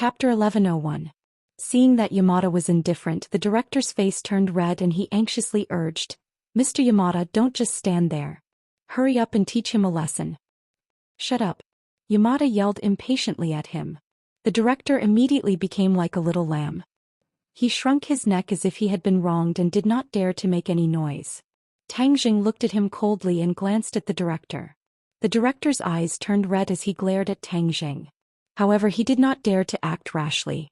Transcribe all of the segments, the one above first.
Chapter 1101. Seeing that Yamada was indifferent, the director's face turned red and he anxiously urged, "Mr. Yamada, don't just stand there. Hurry up and teach him a lesson." "Shut up." Yamada yelled impatiently at him. The director immediately became like a little lamb. He shrunk his neck as if he had been wronged and did not dare to make any noise. Tangjing looked at him coldly and glanced at the director. The director's eyes turned red as he glared at Tangjing. However, he did not dare to act rashly.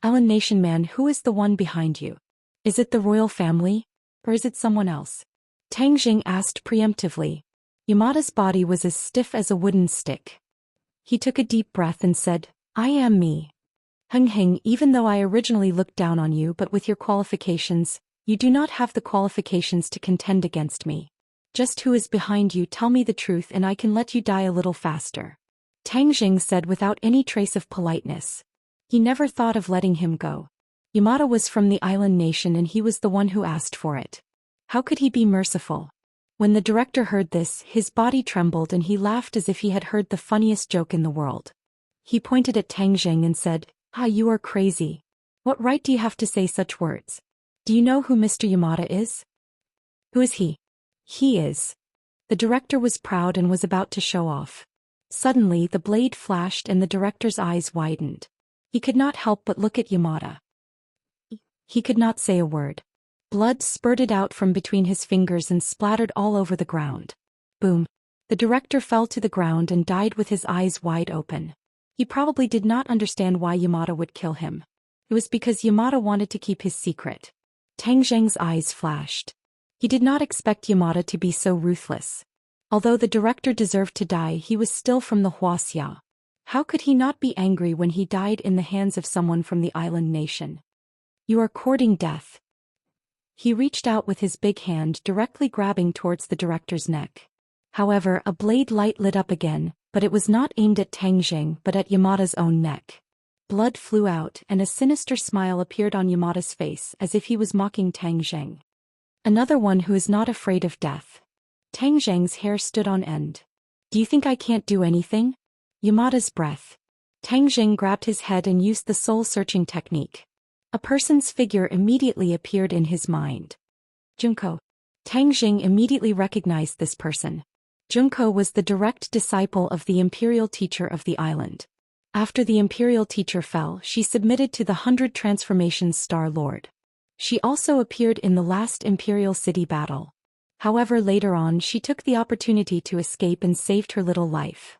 "Island Nation man, who is the one behind you? Is it the royal family? Or is it someone else?" Tangjing asked preemptively. Yamada's body was as stiff as a wooden stick. He took a deep breath and said, "I am me. Heng, even though I originally looked down on you, but with your qualifications, you do not have the qualifications to contend against me. Just who is behind you? Tell me the truth and I can let you die a little faster." Tangjing said without any trace of politeness. He never thought of letting him go. Yamada was from the island nation and he was the one who asked for it. How could he be merciful? When the director heard this, his body trembled and he laughed as if he had heard the funniest joke in the world. He pointed at Tangjing and said, "Ah, you are crazy. What right do you have to say such words? Do you know who Mr. Yamada is?" "Who is he?" "He is." The director was proud and was about to show off. Suddenly the blade flashed and the director's eyes widened. He could not help but look at Yamada. He could not say a word. Blood spurted out from between his fingers and splattered all over the ground. Boom. The director fell to the ground and died with his eyes wide open. He probably did not understand why Yamada would kill him. It was because Yamada wanted to keep his secret. Tangjing's eyes flashed. He did not expect Yamada to be so ruthless. Although the director deserved to die, he was still from the Huaxia. How could he not be angry when he died in the hands of someone from the island nation? "You are courting death." He reached out with his big hand, directly grabbing towards the director's neck. However, a blade light lit up again, but it was not aimed at Tangjing but at Yamada's own neck. Blood flew out and a sinister smile appeared on Yamada's face as if he was mocking Tangjing. "Another one who is not afraid of death." Tangjing's hair stood on end. "Do you think I can't do anything?" Yamada's breath. Tangjing grabbed his head and used the soul-searching technique. A person's figure immediately appeared in his mind. Junko. Tangjing immediately recognized this person. Junko was the direct disciple of the imperial teacher of the island. After the imperial teacher fell, she submitted to the 100 Transformations Star Lord. She also appeared in the last imperial city battle. However, later on she took the opportunity to escape and saved her little life.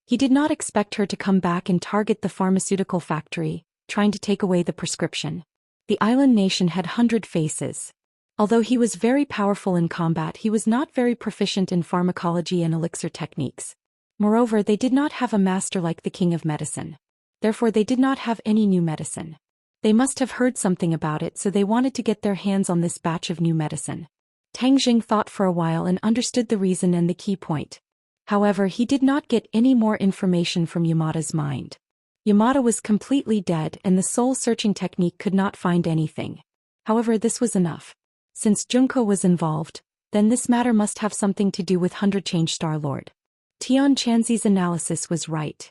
He did not expect her to come back and target the pharmaceutical factory, trying to take away the prescription. The island nation had 100 faces. Although he was very powerful in combat, he was not very proficient in pharmacology and elixir techniques. Moreover, they did not have a master like the king of medicine. Therefore, they did not have any new medicine. They must have heard something about it, so they wanted to get their hands on this batch of new medicine. Tangjing thought for a while and understood the reason and the key point. However, he did not get any more information from Yamada's mind. Yamada was completely dead and the soul-searching technique could not find anything. However, this was enough. Since Junko was involved, then this matter must have something to do with 100 Change Star Lord. Tian Chanzi's analysis was right.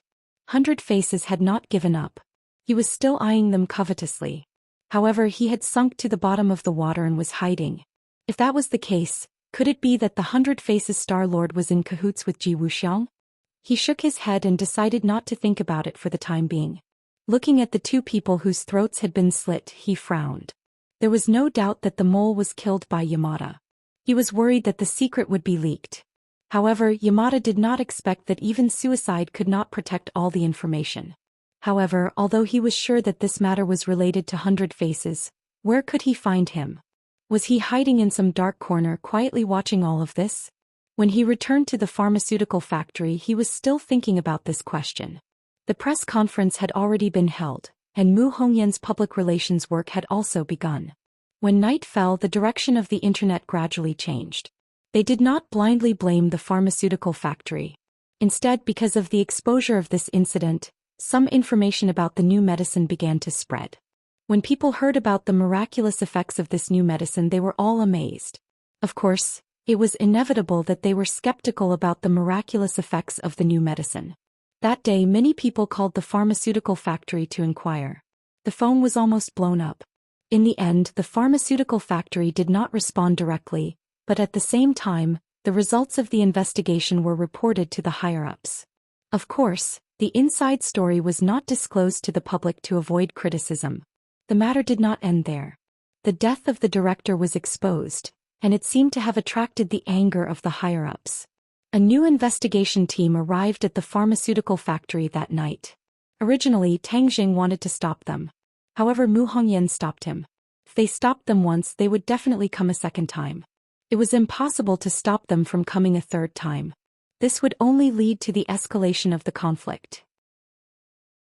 100 Faces had not given up. He was still eyeing them covetously. However, he had sunk to the bottom of the water and was hiding. If that was the case, could it be that the 100 Faces Star Lord was in cahoots with Ji Wuxiang? He shook his head and decided not to think about it for the time being. Looking at the two people whose throats had been slit, he frowned. There was no doubt that the mole was killed by Yamada. He was worried that the secret would be leaked. However, Yamada did not expect that even suicide could not protect all the information. However, although he was sure that this matter was related to 100 Faces, where could he find him? Was he hiding in some dark corner quietly watching all of this? When he returned to the pharmaceutical factory, he was still thinking about this question. The press conference had already been held, and Mu Hongyan's public relations work had also begun. When night fell, the direction of the internet gradually changed. They did not blindly blame the pharmaceutical factory. Instead, because of the exposure of this incident, some information about the new medicine began to spread. When people heard about the miraculous effects of this new medicine, they were all amazed. Of course, it was inevitable that they were skeptical about the miraculous effects of the new medicine. That day many people called the pharmaceutical factory to inquire. The phone was almost blown up. In the end, the pharmaceutical factory did not respond directly, but at the same time, the results of the investigation were reported to the higher-ups. Of course, the inside story was not disclosed to the public to avoid criticism. The matter did not end there. The death of the director was exposed, and it seemed to have attracted the anger of the higher-ups. A new investigation team arrived at the pharmaceutical factory that night. Originally, Tang Jing wanted to stop them. However, Mu Hongyan stopped him. If they stopped them once, they would definitely come a second time. It was impossible to stop them from coming a third time. This would only lead to the escalation of the conflict.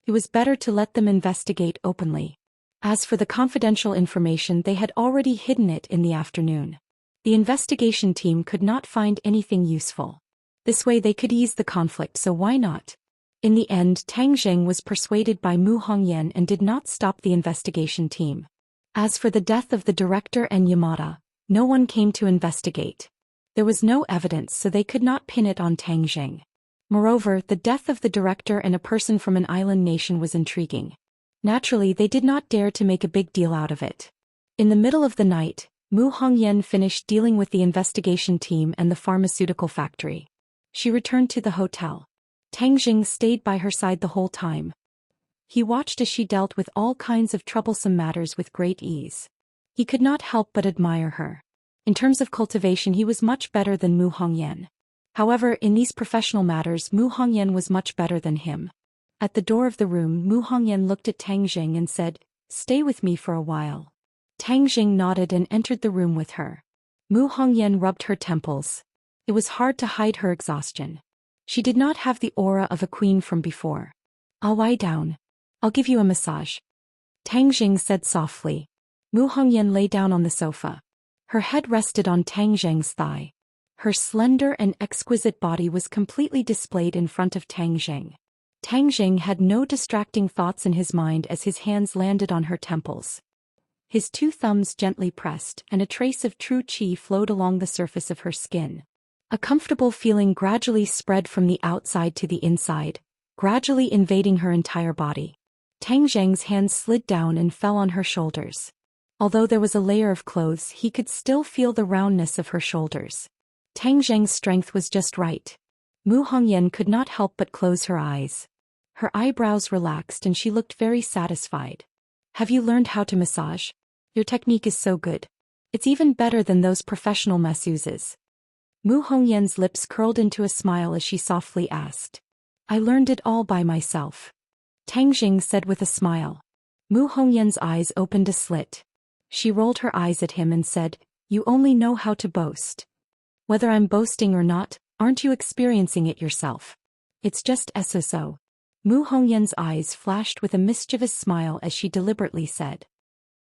It was better to let them investigate openly. As for the confidential information, they had already hidden it in the afternoon. The investigation team could not find anything useful. This way they could ease the conflict, so why not? In the end, Tang Jing was persuaded by Mu Hongyan and did not stop the investigation team. As for the death of the director and Yamada, no one came to investigate. There was no evidence, so they could not pin it on Tang Jing. Moreover, the death of the director and a person from an island nation was intriguing. Naturally, they did not dare to make a big deal out of it. In the middle of the night, Mu Hongyan finished dealing with the investigation team and the pharmaceutical factory. She returned to the hotel. Tang Jing stayed by her side the whole time. He watched as she dealt with all kinds of troublesome matters with great ease. He could not help but admire her. In terms of cultivation, he was much better than Mu Hongyan. However, in these professional matters, Mu Hongyan was much better than him. At the door of the room, Mu Hongyan looked at Tang Jing and said, "Stay with me for a while." Tang Jing nodded and entered the room with her. Mu Hongyan rubbed her temples. It was hard to hide her exhaustion. She did not have the aura of a queen from before. "I'll lie down. I'll give you a massage," Tang Jing said softly. Mu Hongyan lay down on the sofa. Her head rested on Tang Jing's thigh. Her slender and exquisite body was completely displayed in front of Tang Jing. Tang Jing had no distracting thoughts in his mind as his hands landed on her temples. His two thumbs gently pressed, and a trace of true qi flowed along the surface of her skin. A comfortable feeling gradually spread from the outside to the inside, gradually invading her entire body. Tang Jing's hands slid down and fell on her shoulders. Although there was a layer of clothes, he could still feel the roundness of her shoulders. Tang Jing's strength was just right. Mu Hongyan could not help but close her eyes. Her eyebrows relaxed and she looked very satisfied. "Have you learned how to massage? Your technique is so good. It's even better than those professional masseuses." Mu Hongyan's lips curled into a smile as she softly asked. "I learned it all by myself," Tang Jing said with a smile. Mu Hongyan's eyes opened a slit. She rolled her eyes at him and said, "You only know how to boast. Whether I'm boasting or not, aren't you experiencing it yourself? It's just so." Mu Hongyan's eyes flashed with a mischievous smile as she deliberately said,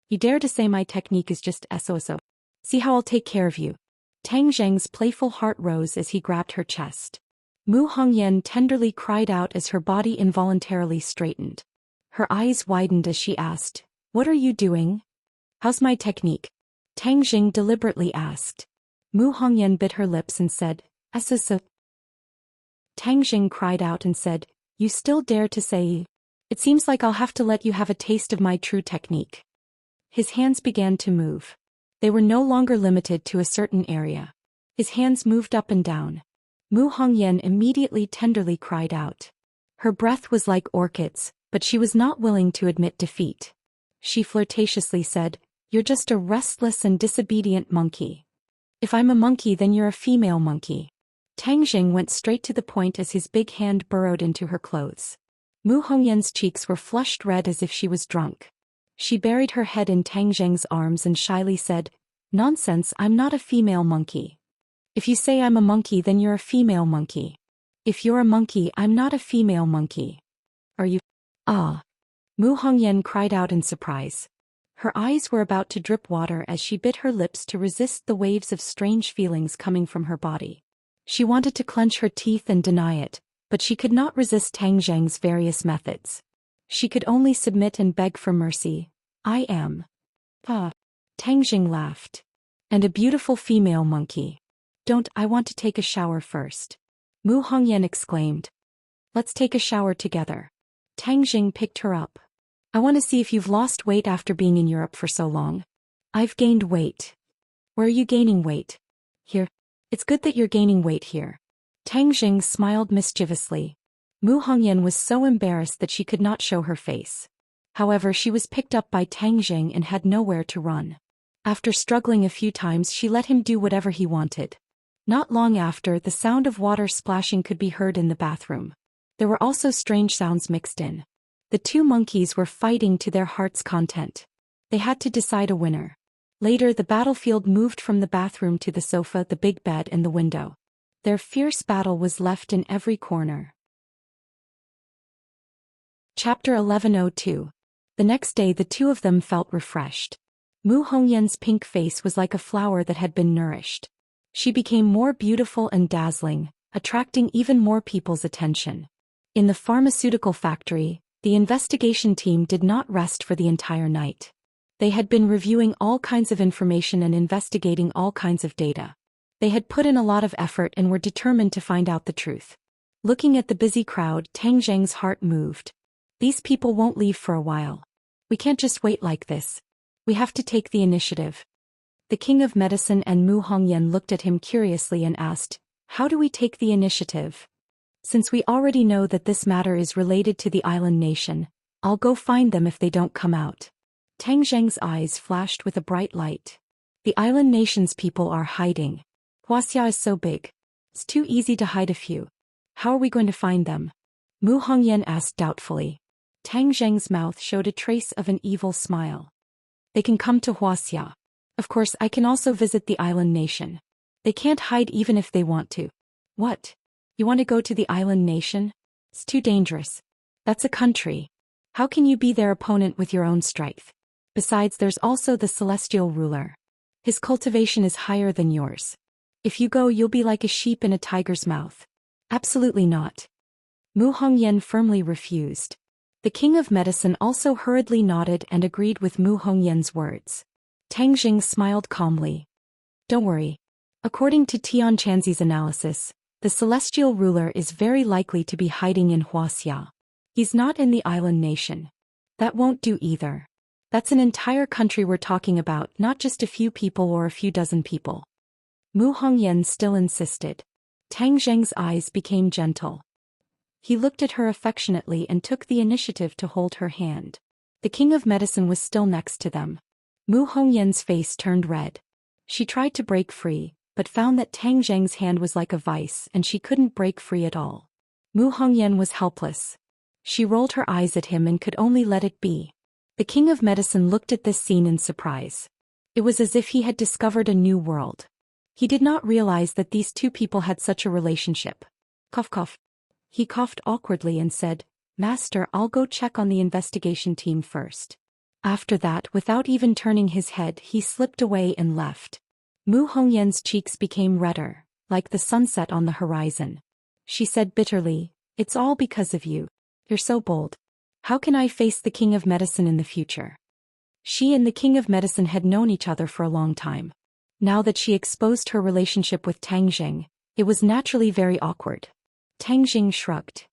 "You dare to say my technique is just so? See how I'll take care of you." Tang Jing's playful heart rose as he grabbed her chest. Mu Hongyan tenderly cried out as her body involuntarily straightened. Her eyes widened as she asked, "What are you doing? How's my technique?" Tang Jing deliberately asked. Mu Hongyan bit her lips and said, "So." Tang Jing cried out and said, "You still dare to say? It seems like I'll have to let you have a taste of my true technique." His hands began to move. They were no longer limited to a certain area. His hands moved up and down. Mu Hongyan immediately tenderly cried out. Her breath was like orchids, but she was not willing to admit defeat. She flirtatiously said, "You're just a restless and disobedient monkey. If I'm a monkey, then you're a female monkey." Tang Jing went straight to the point as his big hand burrowed into her clothes. Mu Hongyan's cheeks were flushed red as if she was drunk. She buried her head in Tang Jing's arms and shyly said, "Nonsense, I'm not a female monkey. If you say I'm a monkey, then you're a female monkey. If you're a monkey, I'm not a female monkey. Are you?" "Ah!" Mu Hongyan cried out in surprise. Her eyes were about to drip water as she bit her lips to resist the waves of strange feelings coming from her body. She wanted to clench her teeth and deny it, but she could not resist Tang Jing's various methods. She could only submit and beg for mercy. "I am." "Ah." Tang Jing laughed. "And a beautiful female monkey. Don't I want to take a shower first?" Mu Hongyan exclaimed. Let's take a shower together. Tang Jing picked her up. I want to see if you've lost weight after being in Europe for so long. I've gained weight. Where are you gaining weight? Here. It's good that you're gaining weight here. Tang Jing smiled mischievously. Mu Hongyan was so embarrassed that she could not show her face. However, she was picked up by Tang Jing and had nowhere to run. After struggling a few times, she let him do whatever he wanted. Not long after, the sound of water splashing could be heard in the bathroom. There were also strange sounds mixed in. The two monkeys were fighting to their heart's content. They had to decide a winner. Later, the battlefield moved from the bathroom to the sofa, the big bed, and the window. Their fierce battle was left in every corner. Chapter 1102. The next day, the two of them felt refreshed. Mu Hongyan's pink face was like a flower that had been nourished. She became more beautiful and dazzling, attracting even more people's attention. In the pharmaceutical factory, the investigation team did not rest for the entire night. They had been reviewing all kinds of information and investigating all kinds of data. They had put in a lot of effort and were determined to find out the truth. Looking at the busy crowd, Tang Zheng's heart moved. These people won't leave for a while. We can't just wait like this. We have to take the initiative. The King of Medicine and Mu Hongyan looked at him curiously and asked, "How do we take the initiative? Since we already know that this matter is related to the island nation, I'll go find them if they don't come out." Tang Zheng's eyes flashed with a bright light. The island nation's people are hiding. Huaxia is so big. It's too easy to hide a few. How are we going to find them? Mu Hongyan asked doubtfully. Tang Zheng's mouth showed a trace of an evil smile. They can come to Huaxia. Of course, I can also visit the island nation. They can't hide even if they want to. What? You want to go to the island nation? It's too dangerous. That's a country. How can you be their opponent with your own strength? Besides, there's also the celestial ruler. His cultivation is higher than yours. If you go, you'll be like a sheep in a tiger's mouth. Absolutely not. Mu Hongyan firmly refused. The King of Medicine also hurriedly nodded and agreed with Mu Hongyan's words. Tang Jing smiled calmly. Don't worry. According to Tian Chanzi's analysis, the celestial ruler is very likely to be hiding in Huaxia. He's not in the island nation. That won't do either. That's an entire country we're talking about, not just a few people or a few dozen people. Mu Hongyan still insisted. Tang Zheng's eyes became gentle. He looked at her affectionately and took the initiative to hold her hand. The King of Medicine was still next to them. Mu Hongyan's face turned red. She tried to break free, but found that Tang Zheng's hand was like a vice and she couldn't break free at all. Mu Hongyan was helpless. She rolled her eyes at him and could only let it be. The King of Medicine looked at this scene in surprise. It was as if he had discovered a new world. He did not realize that these two people had such a relationship. Cough cough. He coughed awkwardly and said, "Master, I'll go check on the investigation team first." After that, without even turning his head, he slipped away and left. Mu Hongyan's cheeks became redder, like the sunset on the horizon. She said bitterly, "It's all because of you. You're so bold. How can I face the King of Medicine in the future?" She and the King of Medicine had known each other for a long time. Now that she exposed her relationship with Tang Jing, it was naturally very awkward. Tang Jing shrugged.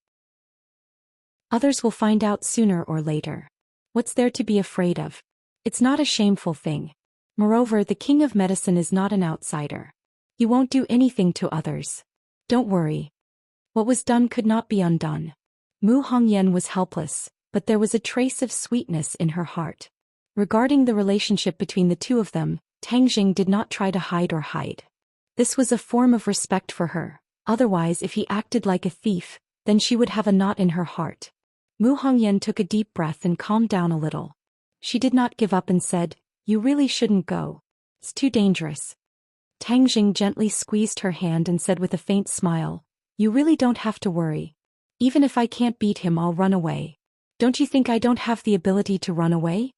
Others will find out sooner or later. What's there to be afraid of? It's not a shameful thing. Moreover, the King of Medicine is not an outsider. He won't do anything to others. Don't worry. What was done could not be undone. Mu Hongyan was helpless, but there was a trace of sweetness in her heart. Regarding the relationship between the two of them, Tang Jing did not try to hide. This was a form of respect for her. Otherwise, if he acted like a thief, then she would have a knot in her heart. Mu Hongyan took a deep breath and calmed down a little. She did not give up and said, "You really shouldn't go. It's too dangerous." Tang Jing gently squeezed her hand and said with a faint smile, "You really don't have to worry. Even if I can't beat him, I'll run away. Don't you think I don't have the ability to run away?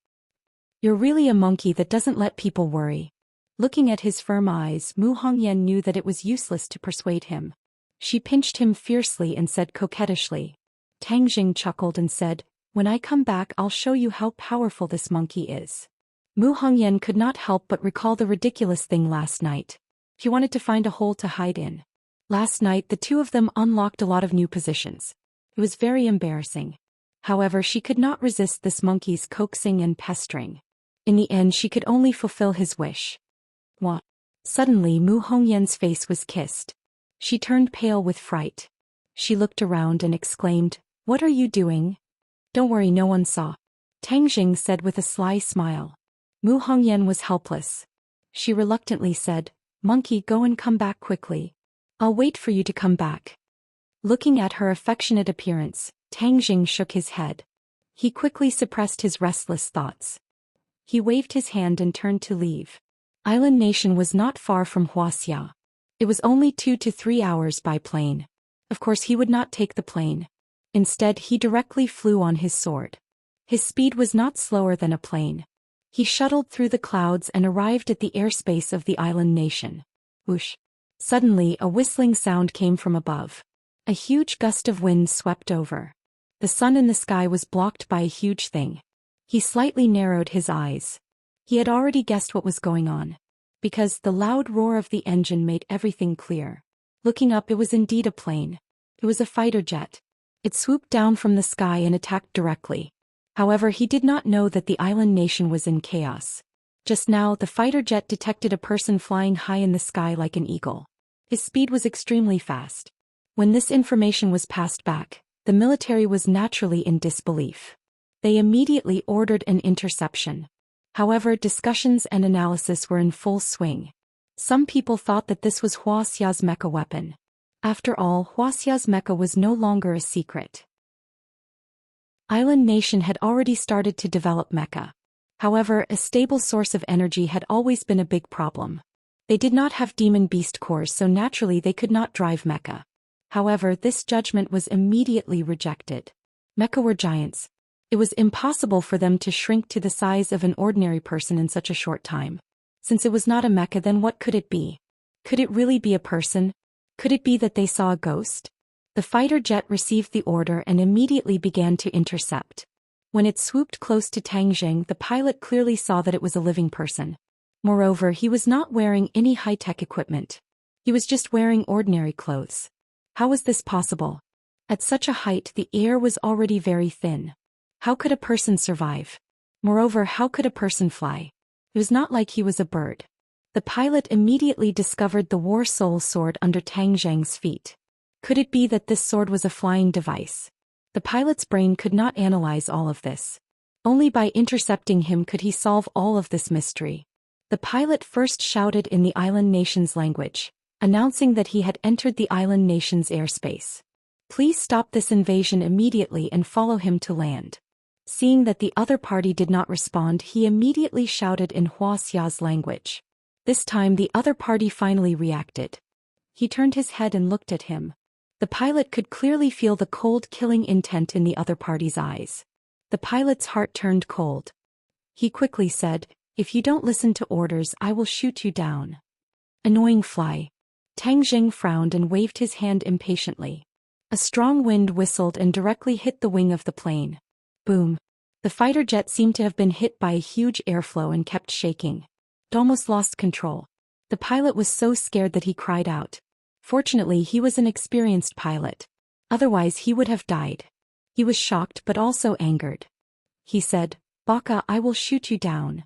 You're really a monkey that doesn't let people worry." Looking at his firm eyes, Mu Hongyan knew that it was useless to persuade him. She pinched him fiercely and said coquettishly. Tang Jing chuckled and said, "When I come back, I'll show you how powerful this monkey is." Mu Hongyan could not help but recall the ridiculous thing last night. He wanted to find a hole to hide in. Last night, the two of them unlocked a lot of new positions. It was very embarrassing. However, she could not resist this monkey's coaxing and pestering. In the end, she could only fulfill his wish. What? Suddenly, Mu Hongyan's face was kissed. She turned pale with fright. She looked around and exclaimed, "What are you doing?" "Don't worry, no one saw," Tang Jing said with a sly smile. Mu Hongyan was helpless. She reluctantly said, "Monkey, go and come back quickly. I'll wait for you to come back." Looking at her affectionate appearance, Tang Jing shook his head. He quickly suppressed his restless thoughts. He waved his hand and turned to leave. Island Nation was not far from Huaxia. It was only 2 to 3 hours by plane. Of course he would not take the plane. Instead, he directly flew on his sword. His speed was not slower than a plane. He shuttled through the clouds and arrived at the airspace of the island nation. Whoosh! Suddenly, a whistling sound came from above. A huge gust of wind swept over. The sun in the sky was blocked by a huge thing. He slightly narrowed his eyes. He had already guessed what was going on, because the loud roar of the engine made everything clear. Looking up, it was indeed a plane. It was a fighter jet. It swooped down from the sky and attacked directly. However, he did not know that the island nation was in chaos. Just now, the fighter jet detected a person flying high in the sky like an eagle. His speed was extremely fast. When this information was passed back, the military was naturally in disbelief. They immediately ordered an interception. However, discussions and analysis were in full swing. Some people thought that this was Huaxia's mecha weapon. After all, Huaxia's mecha was no longer a secret. Island Nation had already started to develop mecha. However, a stable source of energy had always been a big problem. They did not have demon beast cores, so naturally they could not drive mecha. However, this judgment was immediately rejected. Mecha were giants. It was impossible for them to shrink to the size of an ordinary person in such a short time. Since it was not a mecha, then what could it be? Could it really be a person? Could it be that they saw a ghost? The fighter jet received the order and immediately began to intercept. When it swooped close to Tang Jing, the pilot clearly saw that it was a living person. Moreover, he was not wearing any high-tech equipment. He was just wearing ordinary clothes. How was this possible? At such a height, the air was already very thin. How could a person survive? Moreover, how could a person fly? It was not like he was a bird. The pilot immediately discovered the War Soul sword under Tang Zhang's feet. Could it be that this sword was a flying device? The pilot's brain could not analyze all of this. Only by intercepting him could he solve all of this mystery. The pilot first shouted in the island nation's language, announcing that he had entered the island nation's airspace. Please stop this invasion immediately and follow him to land. Seeing that the other party did not respond, he immediately shouted in Huaxia's language. This time the other party finally reacted. He turned his head and looked at him. The pilot could clearly feel the cold, killing intent in the other party's eyes. The pilot's heart turned cold. He quickly said, "If you don't listen to orders, I will shoot you down." Annoying fly. Tang Jing frowned and waved his hand impatiently. A strong wind whistled and directly hit the wing of the plane. Boom. The fighter jet seemed to have been hit by a huge airflow and kept shaking. It almost lost control. The pilot was so scared that he cried out. Fortunately, he was an experienced pilot. Otherwise, he would have died. He was shocked but also angered. He said, "Baka, I will shoot you down."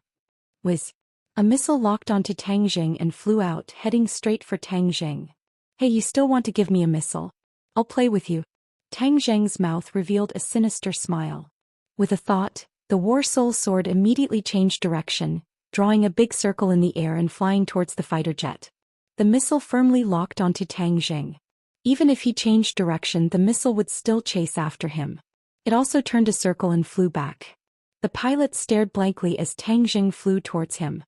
Whiz. A missile locked onto Tang Jing and flew out, heading straight for Tang Jing. "Hey, you still want to give me a missile? I'll play with you." Tang Jing's mouth revealed a sinister smile. With a thought, the War Soul sword immediately changed direction, drawing a big circle in the air and flying towards the fighter jet. The missile firmly locked onto Tang Jing. Even if he changed direction, the missile would still chase after him. It also turned a circle and flew back. The pilot stared blankly as Tang Jing flew towards him.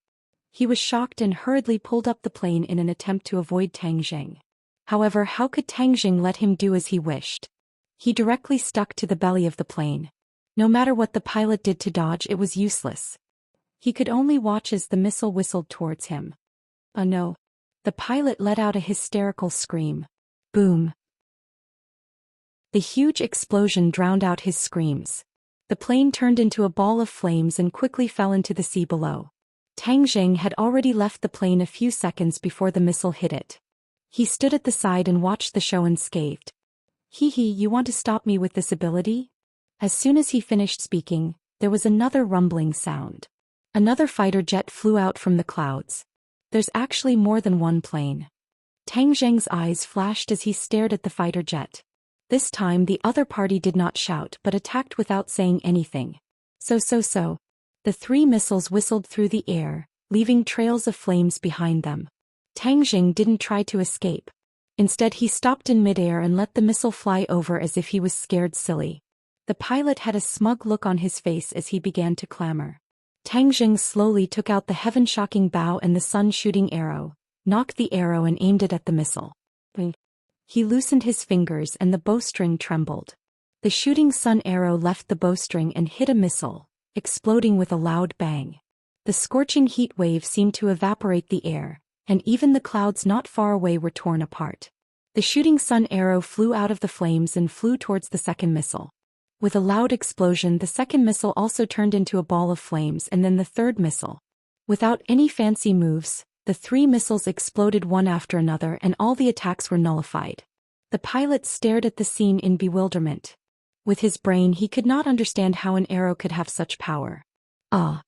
He was shocked and hurriedly pulled up the plane in an attempt to avoid Tang Jing. However, how could Tang Jing let him do as he wished? He directly stuck to the belly of the plane. No matter what the pilot did to dodge, it was useless. He could only watch as the missile whistled towards him. Oh no. The pilot let out a hysterical scream. Boom. The huge explosion drowned out his screams. The plane turned into a ball of flames and quickly fell into the sea below. Tang Jing had already left the plane a few seconds before the missile hit it. He stood at the side and watched the show unscathed. Hee hee, you want to stop me with this ability? As soon as he finished speaking, there was another rumbling sound. Another fighter jet flew out from the clouds. There's actually more than one plane. Tang Zheng's eyes flashed as he stared at the fighter jet. This time the other party did not shout but attacked without saying anything. So. The three missiles whistled through the air, leaving trails of flames behind them. Tang Zheng didn't try to escape. Instead he stopped in midair and let the missile fly over as if he was scared silly. The pilot had a smug look on his face as he began to clamor. Tang Zheng slowly took out the heaven-shocking bow and the sun-shooting arrow, knocked the arrow and aimed it at the missile. He loosened his fingers and the bowstring trembled. The shooting sun arrow left the bowstring and hit a missile, exploding with a loud bang. The scorching heat wave seemed to evaporate the air, and even the clouds not far away were torn apart. The shooting sun arrow flew out of the flames and flew towards the second missile. With a loud explosion, the second missile also turned into a ball of flames, and then the third missile. Without any fancy moves, the three missiles exploded one after another and all the attacks were nullified. The pilot stared at the scene in bewilderment. With his brain he could not understand how an arrow could have such power. Ah!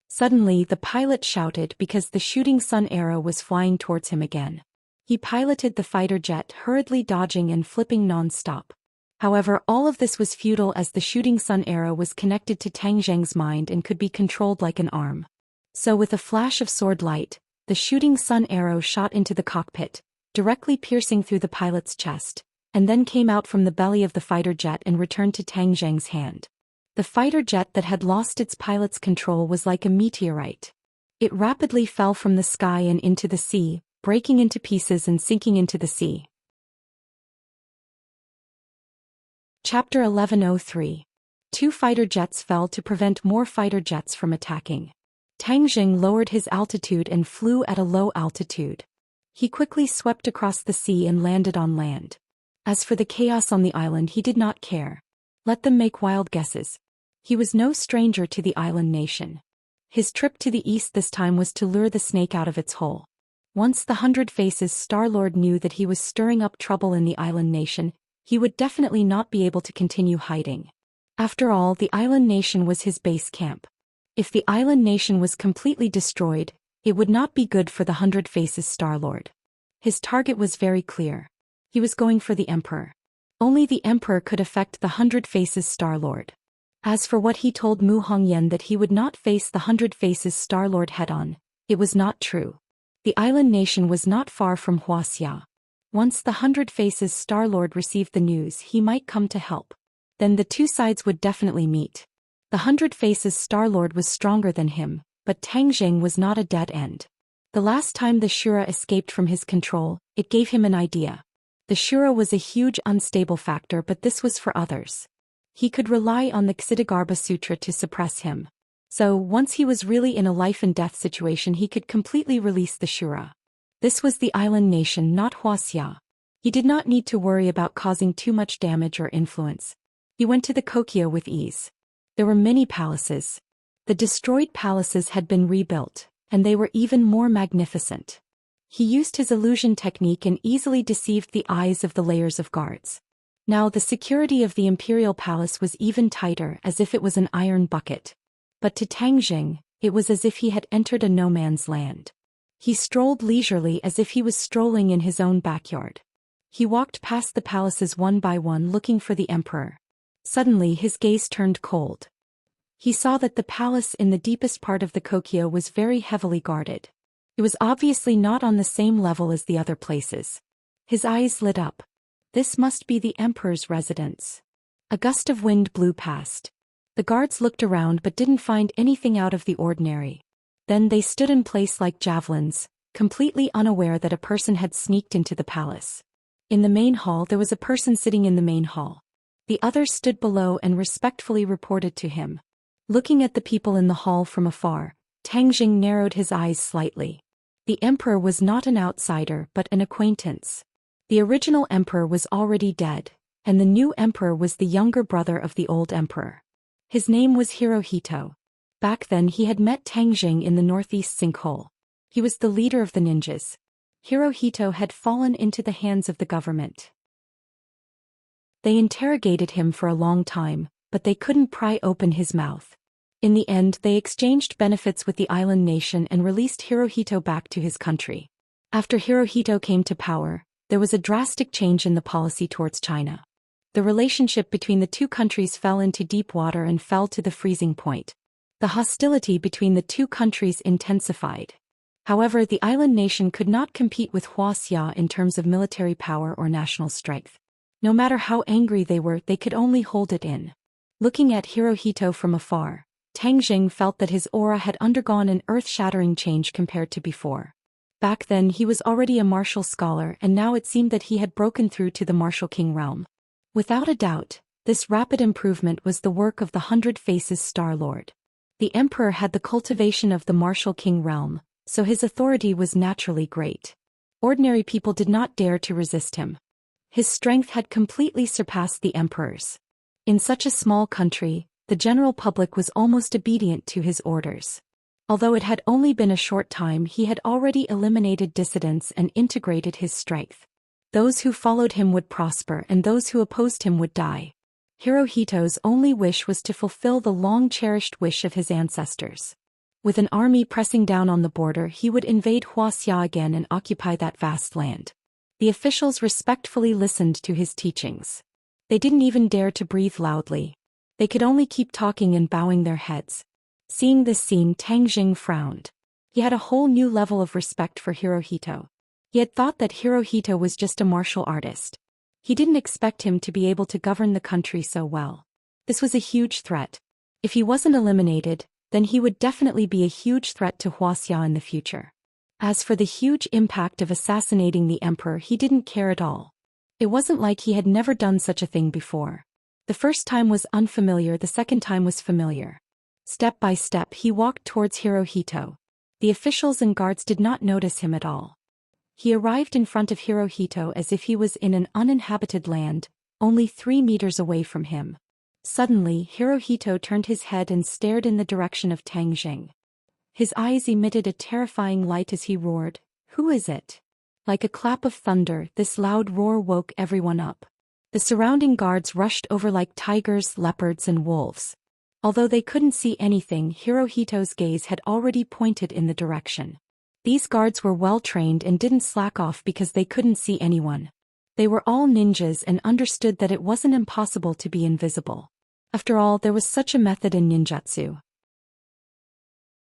Suddenly the pilot shouted because the shooting sun arrow was flying towards him again. He piloted the fighter jet, hurriedly dodging and flipping non-stop. However, all of this was futile as the shooting sun arrow was connected to Tang Zheng's mind and could be controlled like an arm. So with a flash of sword light, the shooting sun arrow shot into the cockpit, directly piercing through the pilot's chest, and then came out from the belly of the fighter jet and returned to Tang Zheng's hand. The fighter jet that had lost its pilot's control was like a meteorite. It rapidly fell from the sky and into the sea, breaking into pieces and sinking into the sea. Chapter 1103. Two fighter jets fell to prevent more fighter jets from attacking. Tang Zheng lowered his altitude and flew at a low altitude. He quickly swept across the sea and landed on land. As for the chaos on the island, he did not care. Let them make wild guesses. He was no stranger to the island nation. His trip to the east this time was to lure the snake out of its hole. Once the 100 Faces Star-Lord knew that he was stirring up trouble in the island nation, he would definitely not be able to continue hiding. After all, the island nation was his base camp. If the island nation was completely destroyed, it would not be good for the 100 Faces Star-Lord. His target was very clear. He was going for the Emperor. Only the Emperor could affect the 100 Faces Star-Lord. As for what he told Mu Hongyan that he would not face the 100 Faces Star-Lord head-on, it was not true. The island nation was not far from Huaxia. Once the 100 Faces Star-Lord received the news, he might come to help. Then the two sides would definitely meet. The 100 Faces Star-Lord was stronger than him, but Tang Zheng was not a dead end. The last time the Shura escaped from his control, it gave him an idea. The Shura was a huge unstable factor, but this was for others. He could rely on the Ksiddhagarbha Sutra to suppress him. So, once he was really in a life-and-death situation, he could completely release the Shura. This was the island nation, not Huaxia. He did not need to worry about causing too much damage or influence. He went to the Kokyo with ease. There were many palaces. The destroyed palaces had been rebuilt, and they were even more magnificent. He used his illusion technique and easily deceived the eyes of the layers of guards. Now the security of the imperial palace was even tighter, as if it was an iron bucket. But to Tang Zheng, it was as if he had entered a no-man's land. He strolled leisurely as if he was strolling in his own backyard. He walked past the palaces one by one looking for the emperor. Suddenly his gaze turned cold. He saw that the palace in the deepest part of the Kokyo was very heavily guarded. It was obviously not on the same level as the other places. His eyes lit up. This must be the emperor's residence. A gust of wind blew past. The guards looked around but didn't find anything out of the ordinary. Then they stood in place like javelins, completely unaware that a person had sneaked into the palace. In the main hall there was a person sitting in the main hall. The others stood below and respectfully reported to him. Looking at the people in the hall from afar, Tang Zheng narrowed his eyes slightly. The emperor was not an outsider but an acquaintance. The original emperor was already dead, and the new emperor was the younger brother of the old emperor. His name was Hirohito. Back then he had met Tang Zheng in the northeast sinkhole. He was the leader of the ninjas. Hirohito had fallen into the hands of the government. They interrogated him for a long time, but they couldn't pry open his mouth. In the end, they exchanged benefits with the island nation and released Hirohito back to his country. After Hirohito came to power, there was a drastic change in the policy towards China. The relationship between the two countries fell into deep water and fell to the freezing point. The hostility between the two countries intensified. However, the island nation could not compete with Huaxia in terms of military power or national strength. No matter how angry they were, they could only hold it in. Looking at Hirohito from afar, Tang Jing felt that his aura had undergone an earth-shattering change compared to before. Back then he was already a martial scholar, and now it seemed that he had broken through to the martial king realm. Without a doubt, this rapid improvement was the work of the 100 Faces Star Lord. The emperor had the cultivation of the martial king realm, so his authority was naturally great. Ordinary people did not dare to resist him. His strength had completely surpassed the emperor's. In such a small country, the general public was almost obedient to his orders. Although it had only been a short time, he had already eliminated dissidents and integrated his strength. Those who followed him would prosper and those who opposed him would die. Hirohito's only wish was to fulfill the long-cherished wish of his ancestors. With an army pressing down on the border, he would invade Huaxia again and occupy that vast land. The officials respectfully listened to his teachings. They didn't even dare to breathe loudly. They could only keep talking and bowing their heads. Seeing this scene, Tang Jing frowned. He had a whole new level of respect for Hirohito. He had thought that Hirohito was just a martial artist. He didn't expect him to be able to govern the country so well. This was a huge threat. If he wasn't eliminated, then he would definitely be a huge threat to Huaxia in the future. As for the huge impact of assassinating the emperor, he didn't care at all. It wasn't like he had never done such a thing before. The first time was unfamiliar, the second time was familiar. Step by step he walked towards Hirohito. The officials and guards did not notice him at all. He arrived in front of Hirohito as if he was in an uninhabited land, only 3 meters away from him. Suddenly, Hirohito turned his head and stared in the direction of Tang Jing. His eyes emitted a terrifying light as he roared, "Who is it?" Like a clap of thunder, this loud roar woke everyone up. The surrounding guards rushed over like tigers, leopards, and wolves. Although they couldn't see anything, Hirohito's gaze had already pointed in the direction. These guards were well trained and didn't slack off because they couldn't see anyone. They were all ninjas and understood that it wasn't impossible to be invisible. After all, there was such a method in ninjutsu.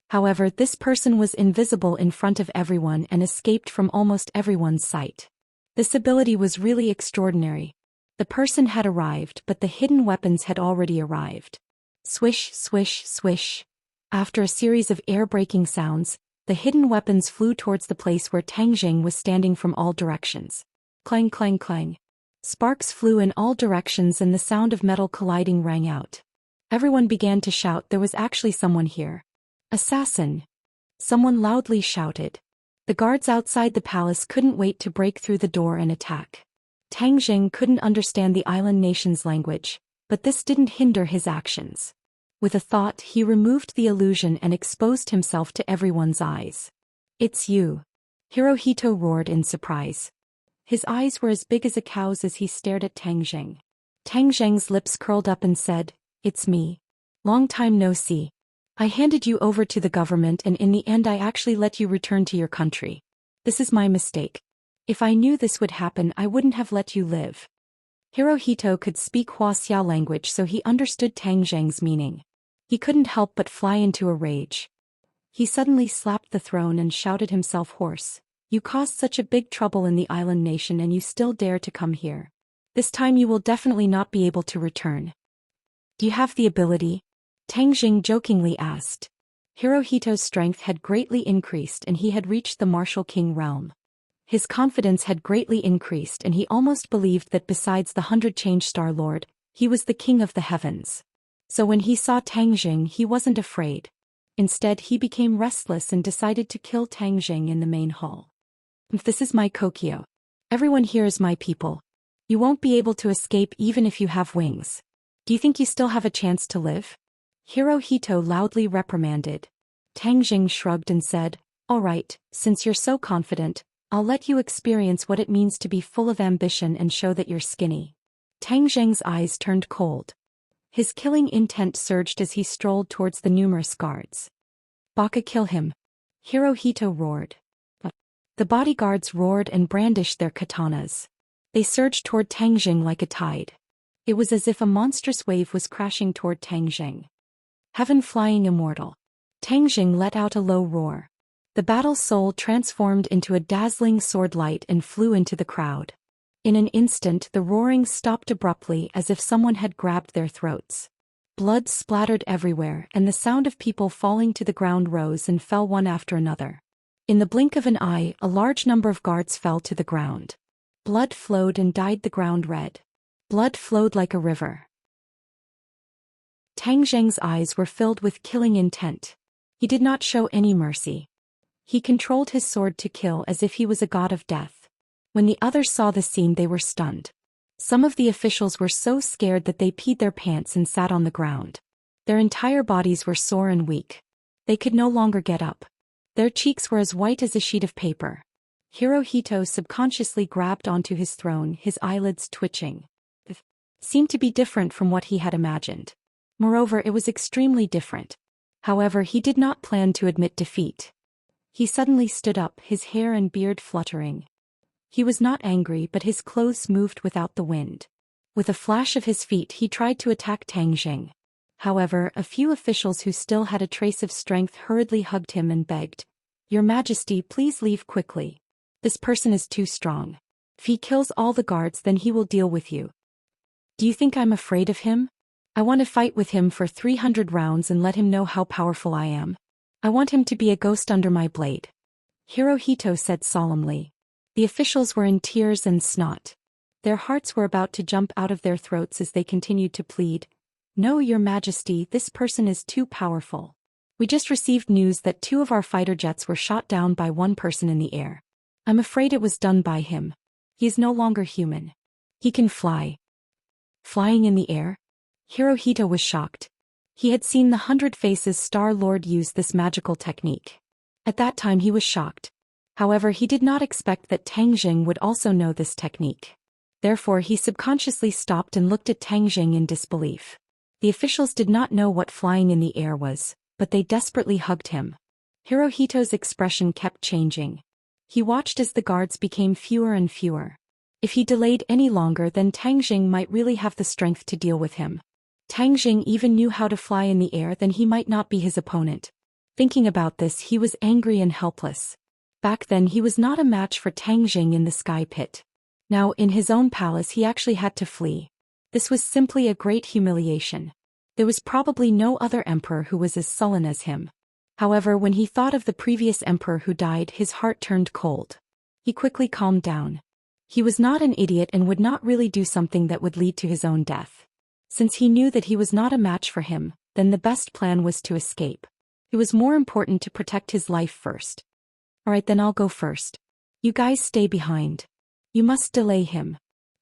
However, this person was invisible in front of everyone and escaped from almost everyone's sight. This ability was really extraordinary. The person had arrived, but the hidden weapons had already arrived. Swish, swish, swish. After a series of air-breaking sounds, the hidden weapons flew towards the place where Tang Jing was standing from all directions. Clang, clang, clang. Sparks flew in all directions and the sound of metal colliding rang out. Everyone began to shout there was actually someone here. Assassin! Someone loudly shouted. The guards outside the palace couldn't wait to break through the door and attack. Tang Jing couldn't understand the island nation's language, but this didn't hinder his actions. With a thought, he removed the illusion and exposed himself to everyone's eyes. "It's you!" Hirohito roared in surprise. His eyes were as big as a cow's as he stared at Tang Jing. Tang Jing's lips curled up and said, "It's me. Long time no see. I handed you over to the government and in the end I actually let you return to your country. This is my mistake. If I knew this would happen, I wouldn't have let you live." Hirohito could speak Huaxia language, so he understood Tang Jing's meaning. He couldn't help but fly into a rage. He suddenly slapped the throne and shouted himself hoarse. "You caused such a big trouble in the island nation and you still dare to come here. This time you will definitely not be able to return. Do you have the ability?" Tang Jing jokingly asked. Hirohito's strength had greatly increased and he had reached the martial king realm. His confidence had greatly increased and he almost believed that besides the 100 Change Star Lord, he was the king of the heavens. So when he saw Tang Jing, he wasn't afraid. Instead, he became restless and decided to kill Tang Jing in the main hall. "This is my Kokyo. Everyone here is my people. You won't be able to escape even if you have wings. Do you think you still have a chance to live?" Hirohito loudly reprimanded. Tang Jing shrugged and said, "All right, since you're so confident, I'll let you experience what it means to be full of ambition and show that you're skinny." Tang Zheng's eyes turned cold. His killing intent surged as he strolled towards the numerous guards. "Baka, kill him!" Hirohito roared. The bodyguards roared and brandished their katanas. They surged toward Tang Zheng like a tide. It was as if a monstrous wave was crashing toward Tang Zheng. Heaven flying immortal. Tang Zheng let out a low roar. The battle soul transformed into a dazzling sword light and flew into the crowd. In an instant the roaring stopped abruptly as if someone had grabbed their throats. Blood splattered everywhere and the sound of people falling to the ground rose and fell one after another. In the blink of an eye, a large number of guards fell to the ground. Blood flowed and dyed the ground red. Blood flowed like a river. Tang Zheng's eyes were filled with killing intent. He did not show any mercy. He controlled his sword to kill as if he was a god of death. When the others saw the scene, they were stunned. Some of the officials were so scared that they peed their pants and sat on the ground. Their entire bodies were sore and weak. They could no longer get up. Their cheeks were as white as a sheet of paper. Hirohito subconsciously grabbed onto his throne, his eyelids twitching. It seemed to be different from what he had imagined. Moreover, it was extremely different. However, he did not plan to admit defeat. He suddenly stood up, his hair and beard fluttering. He was not angry, but his clothes moved without the wind. With a flash of his feet he tried to attack Tang Zheng. However, a few officials who still had a trace of strength hurriedly hugged him and begged, "Your Majesty, please leave quickly. This person is too strong. If he kills all the guards, then he will deal with you." "Do you think I'm afraid of him? I want to fight with him for 300 rounds and let him know how powerful I am. I want him to be a ghost under my blade," Hirohito said solemnly. The officials were in tears and snot. Their hearts were about to jump out of their throats as they continued to plead, "No, Your Majesty, this person is too powerful. We just received news that 2 of our fighter jets were shot down by one person in the air. I'm afraid it was done by him. He is no longer human. He can fly." Flying in the air? Hirohito was shocked. He had seen the 100 Faces Star Lord use this magical technique. At that time he was shocked. However, he did not expect that Tang Zheng would also know this technique. Therefore he subconsciously stopped and looked at Tang Zheng in disbelief. The officials did not know what flying in the air was, but they desperately hugged him. Hirohito's expression kept changing. He watched as the guards became fewer and fewer. If he delayed any longer, then Tang Zheng might really have the strength to deal with him. Tang Zheng even knew how to fly in the air, then he might not be his opponent. Thinking about this, he was angry and helpless. Back then he was not a match for Tang Zheng in the sky pit. Now, in his own palace, he actually had to flee. This was simply a great humiliation. There was probably no other emperor who was as sullen as him. However, when he thought of the previous emperor who died, his heart turned cold. He quickly calmed down. He was not an idiot and would not really do something that would lead to his own death. Since he knew that he was not a match for him, then the best plan was to escape. It was more important to protect his life first. "Alright, then I'll go first. You guys stay behind. You must delay him."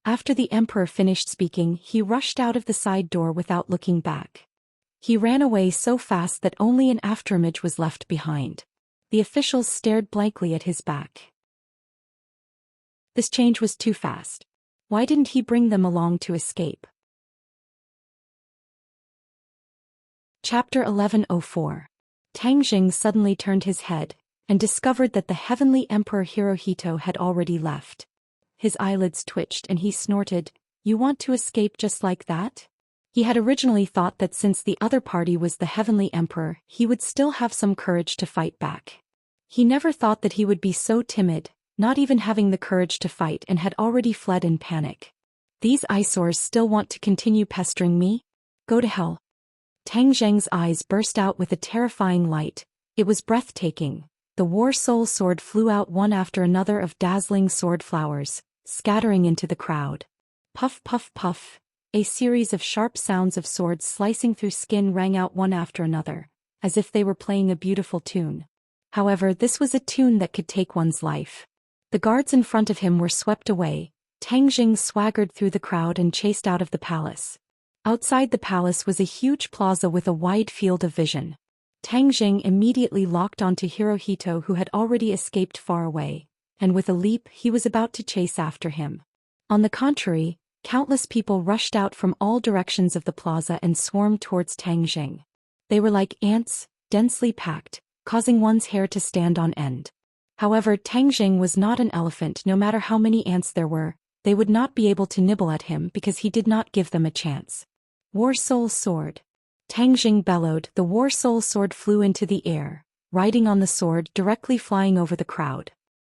After the emperor finished speaking, he rushed out of the side door without looking back. He ran away so fast that only an afterimage was left behind. The officials stared blankly at his back. This change was too fast. Why didn't he bring them along to escape? Chapter 1104. Tang Zheng suddenly turned his head and discovered that the heavenly Emperor Hirohito had already left. His eyelids twitched and he snorted, "You want to escape just like that?" He had originally thought that since the other party was the heavenly emperor, he would still have some courage to fight back. He never thought that he would be so timid, not even having the courage to fight, and had already fled in panic. "These eyesores still want to continue pestering me? Go to hell." Tang Zheng's eyes burst out with a terrifying light. It was breathtaking. The War Soul sword flew out one after another of dazzling sword flowers, scattering into the crowd. Puff, puff, puff. A series of sharp sounds of swords slicing through skin rang out one after another, as if they were playing a beautiful tune. However, this was a tune that could take one's life. The guards in front of him were swept away. Tang Zheng swaggered through the crowd and chased out of the palace. Outside the palace was a huge plaza with a wide field of vision. Tang Zheng immediately locked onto Hirohito, who had already escaped far away, and with a leap he was about to chase after him. On the contrary, Countless people rushed out from all directions of the plaza and swarmed towards Tang Jing. They were like ants, densely packed, causing one's hair to stand on end. However, Tang Jing was not an elephant. No matter how many ants there were, they would not be able to nibble at him because he did not give them a chance. War Soul Sword. Tang Jing bellowed. The War Soul Sword flew into the air, riding on the sword directly flying over the crowd.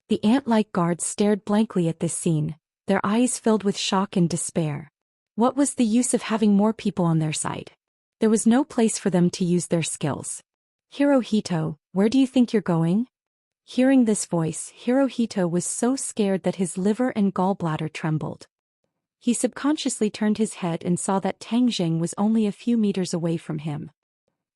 The ant-like guards stared blankly at this scene, their eyes filled with shock and despair. What was the use of having more people on their side? There was no place for them to use their skills. Hirohito, where do you think you're going? Hearing this voice, Hirohito was so scared that his liver and gallbladder trembled. He subconsciously turned his head and saw that Tang Jing was only a few meters away from him.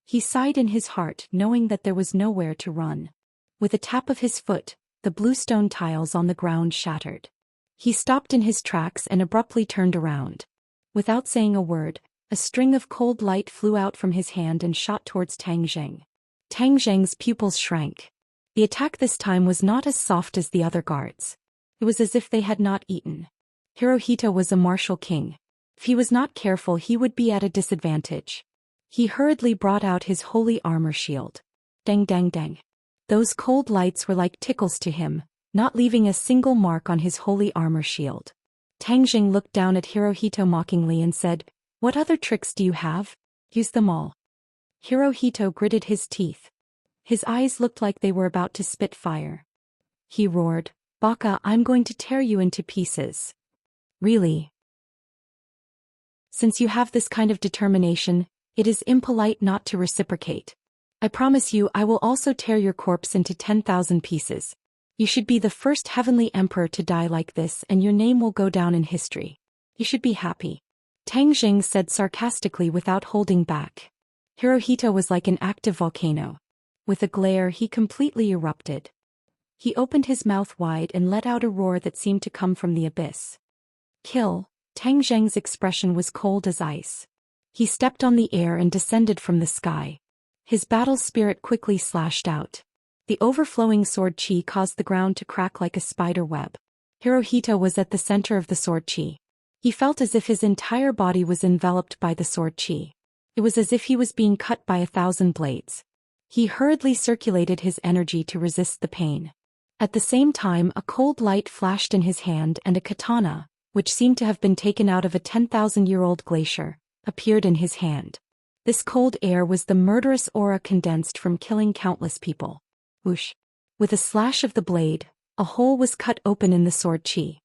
He sighed in his heart, knowing that there was nowhere to run. With a tap of his foot, the bluestone tiles on the ground shattered. He stopped in his tracks and abruptly turned around. Without saying a word, a string of cold light flew out from his hand and shot towards Tang Jing. Tang Jing's pupils shrank. The attack this time was not as soft as the other guards. It was as if they had not eaten. Hirohito was a martial king. If he was not careful, he would be at a disadvantage. He hurriedly brought out his holy armor shield. Dang dang dang. Those cold lights were like tickles to him, not leaving a single mark on his holy armor shield. Tang Jing looked down at Hirohito mockingly and said, "What other tricks do you have? Use them all." Hirohito gritted his teeth. His eyes looked like they were about to spit fire. He roared, "Baka, I'm going to tear you into pieces." Really? Since you have this kind of determination, it is impolite not to reciprocate. I promise you I will also tear your corpse into 10,000 pieces. You should be the first heavenly emperor to die like this, and your name will go down in history. You should be happy. Tang Jing said sarcastically without holding back. Hirohito was like an active volcano. With a glare, he completely erupted. He opened his mouth wide and let out a roar that seemed to come from the abyss. Kill. Tang Jing's expression was cold as ice. He stepped on the air and descended from the sky. His battle spirit quickly slashed out. The overflowing sword chi caused the ground to crack like a spider web. Hirohito was at the center of the sword chi. He felt as if his entire body was enveloped by the sword chi. It was as if he was being cut by 1,000 blades. He hurriedly circulated his energy to resist the pain. At the same time, a cold light flashed in his hand and a katana, which seemed to have been taken out of a 10,000-year-old glacier, appeared in his hand. This cold air was the murderous aura condensed from killing countless people. Whoosh! With a slash of the blade, a hole was cut open in the sword chi.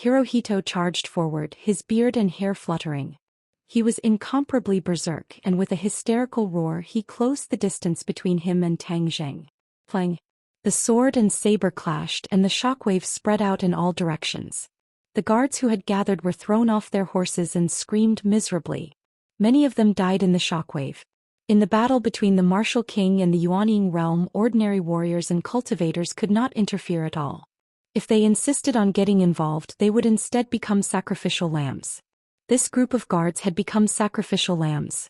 Hirohito charged forward, his beard and hair fluttering. He was incomparably berserk, and with a hysterical roar he closed the distance between him and Tang Jing. Plang! The sword and saber clashed and the shockwave spread out in all directions. The guards who had gathered were thrown off their horses and screamed miserably. Many of them died in the shockwave. In the battle between the martial king and the Yuanying realm, ordinary warriors and cultivators could not interfere at all. If they insisted on getting involved, they would instead become sacrificial lambs. This group of guards had become sacrificial lambs.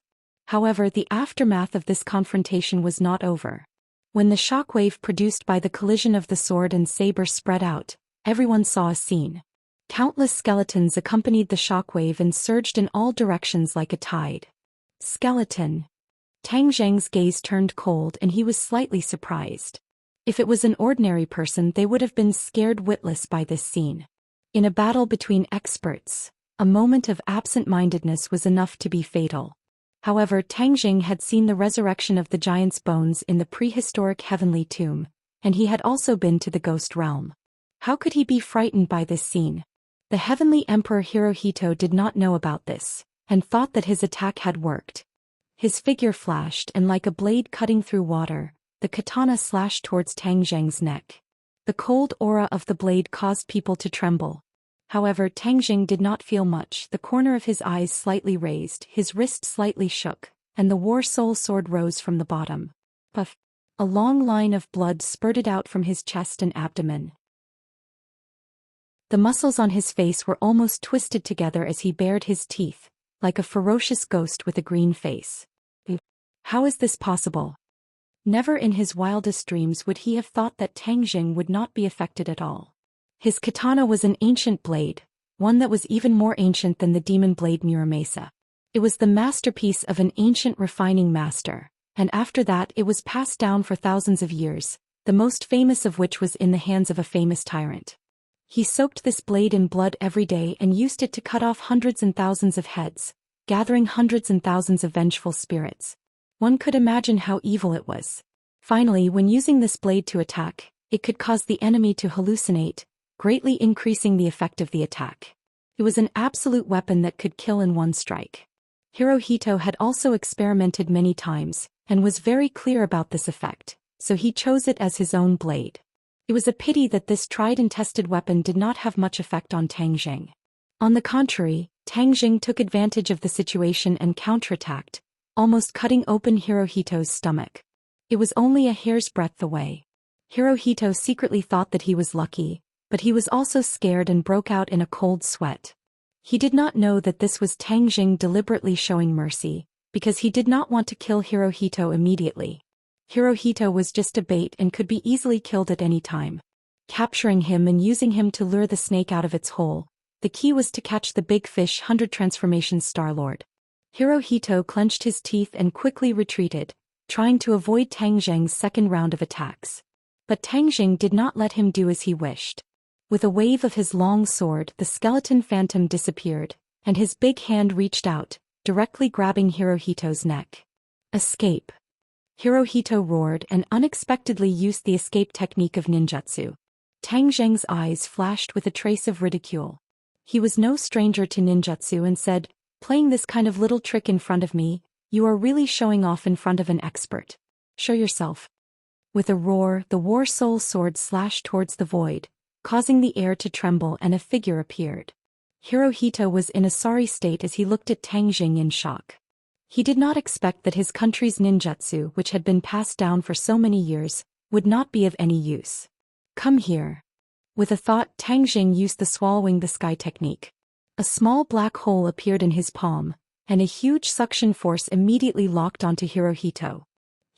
However, the aftermath of this confrontation was not over. When the shockwave produced by the collision of the sword and saber spread out, everyone saw a scene. Countless skeletons accompanied the shockwave and surged in all directions like a tide. Skeleton. Tang Jing's gaze turned cold and he was slightly surprised. If it was an ordinary person, they would have been scared witless by this scene. In a battle between experts, a moment of absent-mindedness was enough to be fatal. However, Tang Jing had seen the resurrection of the giant's bones in the prehistoric heavenly tomb, and he had also been to the ghost realm. How could he be frightened by this scene? The heavenly emperor Hirohito did not know about this, and thought that his attack had worked. His figure flashed, and like a blade cutting through water, the katana slashed towards Tang Jing's neck. The cold aura of the blade caused people to tremble. However, Tang Jing did not feel much. The corner of his eyes slightly raised, his wrist slightly shook, and the War Soul Sword rose from the bottom. Puff! A long line of blood spurted out from his chest and abdomen. The muscles on his face were almost twisted together as he bared his teeth, like a ferocious ghost with a green face. How is this possible? Never in his wildest dreams would he have thought that Tang Jing would not be affected at all. His katana was an ancient blade, one that was even more ancient than the demon blade Muramasa. It was the masterpiece of an ancient refining master, and after that it was passed down for thousands of years, the most famous of which was in the hands of a famous tyrant. He soaked this blade in blood every day and used it to cut off hundreds and thousands of heads, gathering hundreds and thousands of vengeful spirits. One could imagine how evil it was. Finally, when using this blade to attack, it could cause the enemy to hallucinate, greatly increasing the effect of the attack. It was an absolute weapon that could kill in one strike. Hirohito had also experimented many times, and was very clear about this effect, so he chose it as his own blade. It was a pity that this tried and tested weapon did not have much effect on Tang Jing. On the contrary, Tang Jing took advantage of the situation and counterattacked, almost cutting open Hirohito's stomach. It was only a hair's breadth away. Hirohito secretly thought that he was lucky, but he was also scared and broke out in a cold sweat. He did not know that this was Tang Jing deliberately showing mercy, because he did not want to kill Hirohito immediately. Hirohito was just a bait and could be easily killed at any time. Capturing him and using him to lure the snake out of its hole, the key was to catch the big fish 100 transformation Star-Lord. Hirohito clenched his teeth and quickly retreated, trying to avoid Tang Jing's second round of attacks. But Tang Jing did not let him do as he wished. With a wave of his long sword, the skeleton phantom disappeared, and his big hand reached out, directly grabbing Hirohito's neck. Escape! Hirohito roared and unexpectedly used the escape technique of ninjutsu. Tang Jing's eyes flashed with a trace of ridicule. He was no stranger to ninjutsu and said, "Playing this kind of little trick in front of me, you are really showing off in front of an expert. Show yourself." With a roar, the War Soul sword slashed towards the void, causing the air to tremble, and a figure appeared. Hirohito was in a sorry state as he looked at Tang Jing in shock. He did not expect that his country's ninjutsu, which had been passed down for so many years, would not be of any use. "Come here." With a thought, Tang Jing used the swallowing the sky technique. A small black hole appeared in his palm, and a huge suction force immediately locked onto Hirohito.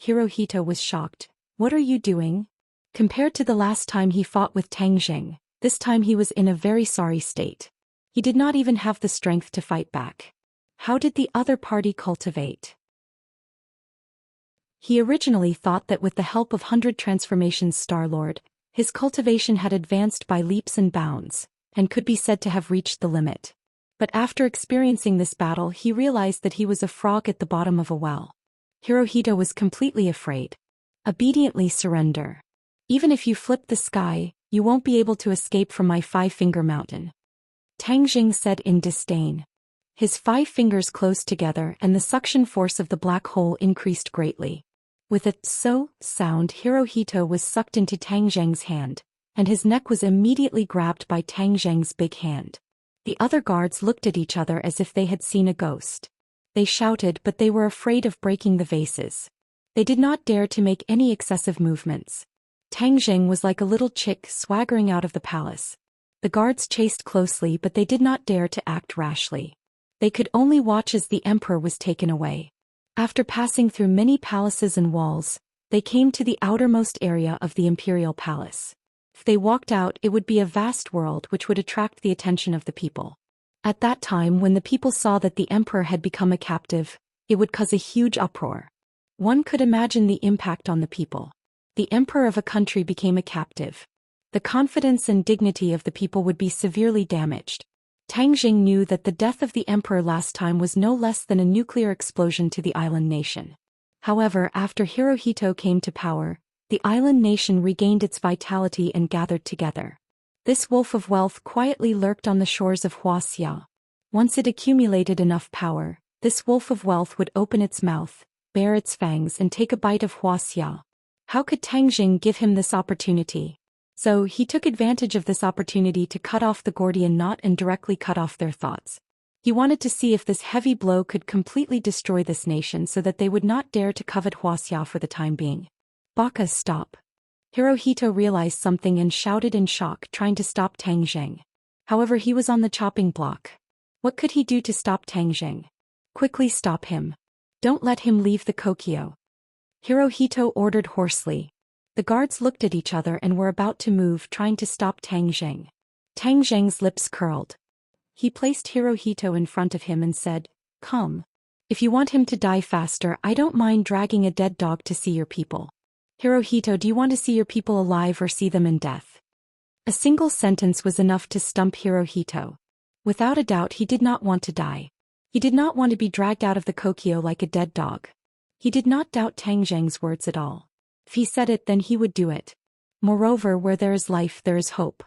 Hirohito was shocked. "What are you doing?" Compared to the last time he fought with Tang Jing, this time he was in a very sorry state. He did not even have the strength to fight back. How did the other party cultivate? He originally thought that with the help of 100 transformations Star-Lord, his cultivation had advanced by leaps and bounds, and could be said to have reached the limit. But after experiencing this battle, he realized that he was a frog at the bottom of a well. Hirohito was completely afraid. "Obediently surrender. Even if you flip the sky, you won't be able to escape from my 5-finger mountain," Tang Jing said in disdain. His 5 fingers closed together and the suction force of the black hole increased greatly. With a "so" sound, Hirohito was sucked into Tang Jing's hand, and his neck was immediately grabbed by Tang Jing's big hand. The other guards looked at each other as if they had seen a ghost. They shouted, but they were afraid of breaking the vases. They did not dare to make any excessive movements. Tang Jing was like a little chick swaggering out of the palace. The guards chased closely, but they did not dare to act rashly. They could only watch as the emperor was taken away. After passing through many palaces and walls, they came to the outermost area of the imperial palace. If they walked out, it would be a vast world which would attract the attention of the people. At that time, when the people saw that the emperor had become a captive, it would cause a huge uproar. One could imagine the impact on the people. The emperor of a country became a captive. The confidence and dignity of the people would be severely damaged. Tang Jing knew that the death of the emperor last time was no less than a nuclear explosion to the island nation. However, after Hirohito came to power, the island nation regained its vitality and gathered together. This wolf of wealth quietly lurked on the shores of Huaxia. Once it accumulated enough power, this wolf of wealth would open its mouth, bare its fangs, and take a bite of Huaxia. How could Tang Jing give him this opportunity? So he took advantage of this opportunity to cut off the Gordian knot and directly cut off their thoughts. He wanted to see if this heavy blow could completely destroy this nation so that they would not dare to covet Huaxia for the time being. "Baka, stop." Hirohito realized something and shouted in shock, trying to stop Tang Jing. However, he was on the chopping block. What could he do to stop Tang Jing? "Quickly stop him. Don't let him leave the Kokyo," Hirohito ordered hoarsely. The guards looked at each other and were about to move, trying to stop Tang Jing. Tang Jing's lips curled. He placed Hirohito in front of him and said, "Come. If you want him to die faster, I don't mind dragging a dead dog to see your people." "Hirohito, do you want to see your people alive or see them in death?" A single sentence was enough to stump Hirohito. Without a doubt, he did not want to die. He did not want to be dragged out of the kokyo like a dead dog. He did not doubt Tang Zheng's words at all. If he said it, then he would do it. Moreover, where there is life, there is hope.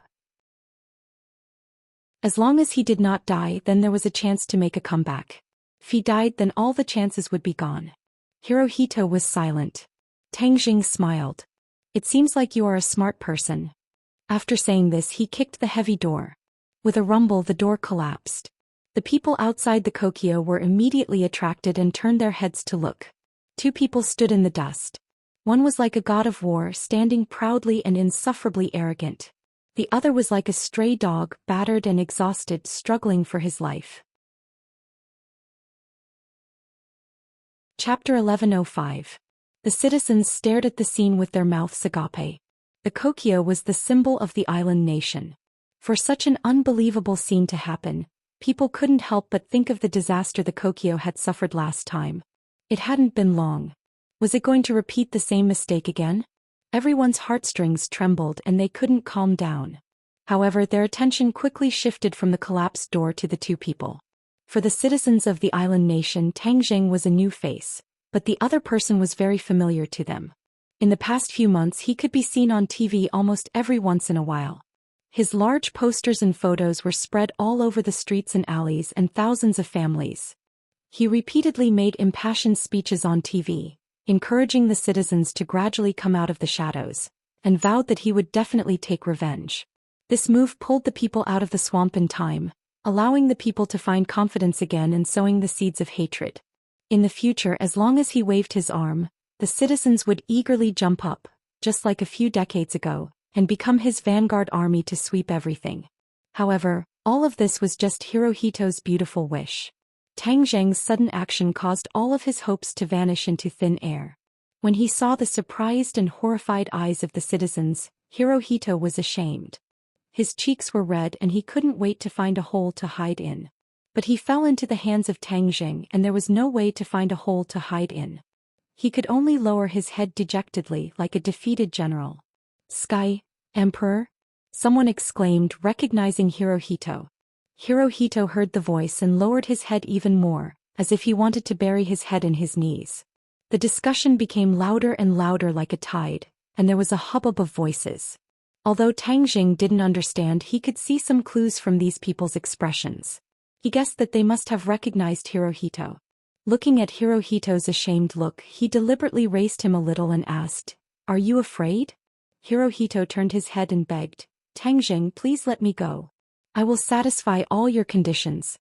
As long as he did not die, then there was a chance to make a comeback. If he died, then all the chances would be gone. Hirohito was silent. Tang Zheng smiled. "It seems like you are a smart person." After saying this, he kicked the heavy door. With a rumble, the door collapsed. The people outside the kokyo were immediately attracted and turned their heads to look. Two people stood in the dust. One was like a god of war, standing proudly and insufferably arrogant. The other was like a stray dog, battered and exhausted, struggling for his life. Chapter 1105. The citizens stared at the scene with their mouths agape. The kokyo was the symbol of the island nation. For such an unbelievable scene to happen, people couldn't help but think of the disaster the kokyo had suffered last time. It hadn't been long. Was it going to repeat the same mistake again? Everyone's heartstrings trembled and they couldn't calm down. However, their attention quickly shifted from the collapsed door to the two people. For the citizens of the island nation, Tang Zheng was a new face, but the other person was very familiar to them. In the past few months, he could be seen on TV almost every once in a while. His large posters and photos were spread all over the streets and alleys and thousands of families. He repeatedly made impassioned speeches on TV, encouraging the citizens to gradually come out of the shadows, and vowed that he would definitely take revenge. This move pulled the people out of the swamp in time, allowing the people to find confidence again and sowing the seeds of hatred. In the future, as long as he waved his arm, the citizens would eagerly jump up, just like a few decades ago, and become his vanguard army to sweep everything. However, all of this was just Hirohito's beautiful wish. Tang Zheng's sudden action caused all of his hopes to vanish into thin air. When he saw the surprised and horrified eyes of the citizens, Hirohito was ashamed. His cheeks were red and he couldn't wait to find a hole to hide in. But he fell into the hands of Tang Zheng and there was no way to find a hole to hide in. He could only lower his head dejectedly like a defeated general. "Sky, Emperor?" someone exclaimed, recognizing Hirohito. Hirohito heard the voice and lowered his head even more, as if he wanted to bury his head in his knees. The discussion became louder and louder like a tide, and there was a hubbub of voices. Although Tang Zheng didn't understand, he could see some clues from these people's expressions. He guessed that they must have recognized Hirohito. Looking at Hirohito's ashamed look, he deliberately raised him a little and asked, "Are you afraid?" Hirohito turned his head and begged, "Tang Zheng, please let me go. I will satisfy all your conditions."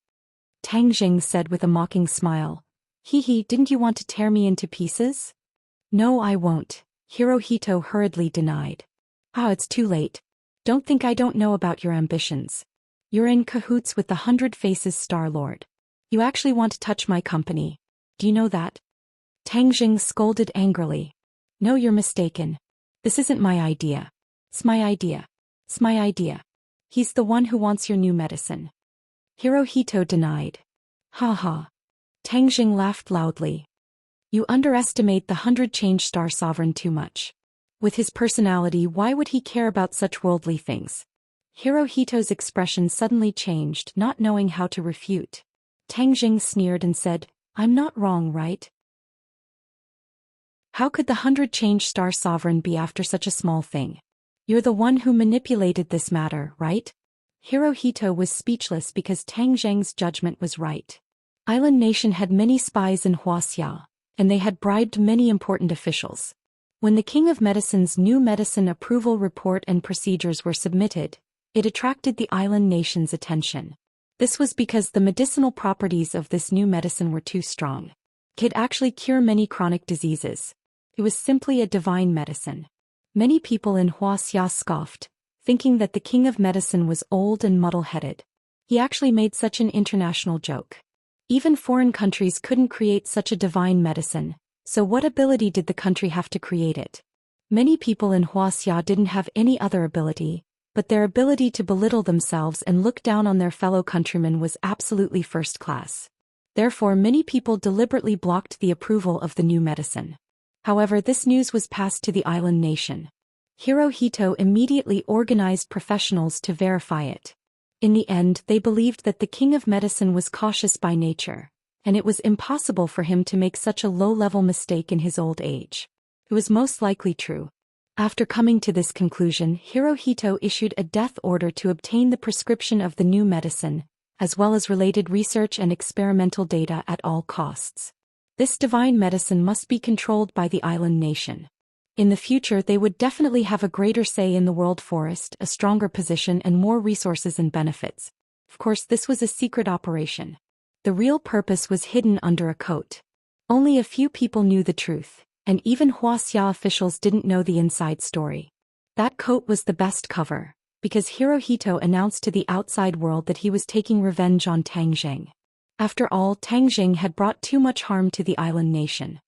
Tang Zheng said with a mocking smile, "Hee, didn't you want to tear me into pieces?" "No, I won't," Hirohito hurriedly denied. "Ah, it's too late. Don't think I don't know about your ambitions. You're in cahoots with the 100 Faces Star-Lord. You actually want to touch my company. Do you know that?" Tang Zheng scolded angrily. "No, you're mistaken. This isn't my idea. It's my idea. It's my idea. He's the one who wants your new medicine." Hirohito denied. "Ha ha." Tang Zheng laughed loudly. "You underestimate the 100 Change Star Sovereign too much. With his personality, why would he care about such worldly things?" Hirohito's expression suddenly changed, not knowing how to refute. Tang Zheng sneered and said, "I'm not wrong, right? How could the 100 Change Star Sovereign be after such a small thing? You're the one who manipulated this matter, right?" Hirohito was speechless because Tang Zheng's judgment was right. Island Nation had many spies in Huaxia, and they had bribed many important officials. When the King of Medicine's new medicine approval report and procedures were submitted, it attracted the Island Nation's attention. This was because the medicinal properties of this new medicine were too strong. It could actually cure many chronic diseases. It was simply a divine medicine. Many people in Huaxia scoffed, thinking that the King of Medicine was old and muddle-headed. He actually made such an international joke. Even foreign countries couldn't create such a divine medicine, so what ability did the country have to create it? Many people in Huaxia didn't have any other ability, but their ability to belittle themselves and look down on their fellow countrymen was absolutely first class. Therefore, many people deliberately blocked the approval of the new medicine. However, this news was passed to the island nation. Hirohito immediately organized professionals to verify it. In the end, they believed that the king of medicine was cautious by nature, and it was impossible for him to make such a low-level mistake in his old age. It was most likely true. After coming to this conclusion, Hirohito issued a death order to obtain the prescription of the new medicine, as well as related research and experimental data at all costs. This divine medicine must be controlled by the island nation. In the future, they would definitely have a greater say in the world forest, a stronger position, and more resources and benefits. Of course, this was a secret operation. The real purpose was hidden under a coat. Only a few people knew the truth, and even Huaxia officials didn't know the inside story. That coat was the best cover, because Hirohito announced to the outside world that he was taking revenge on Tang Zheng. After all, Tang Zheng had brought too much harm to the island nation.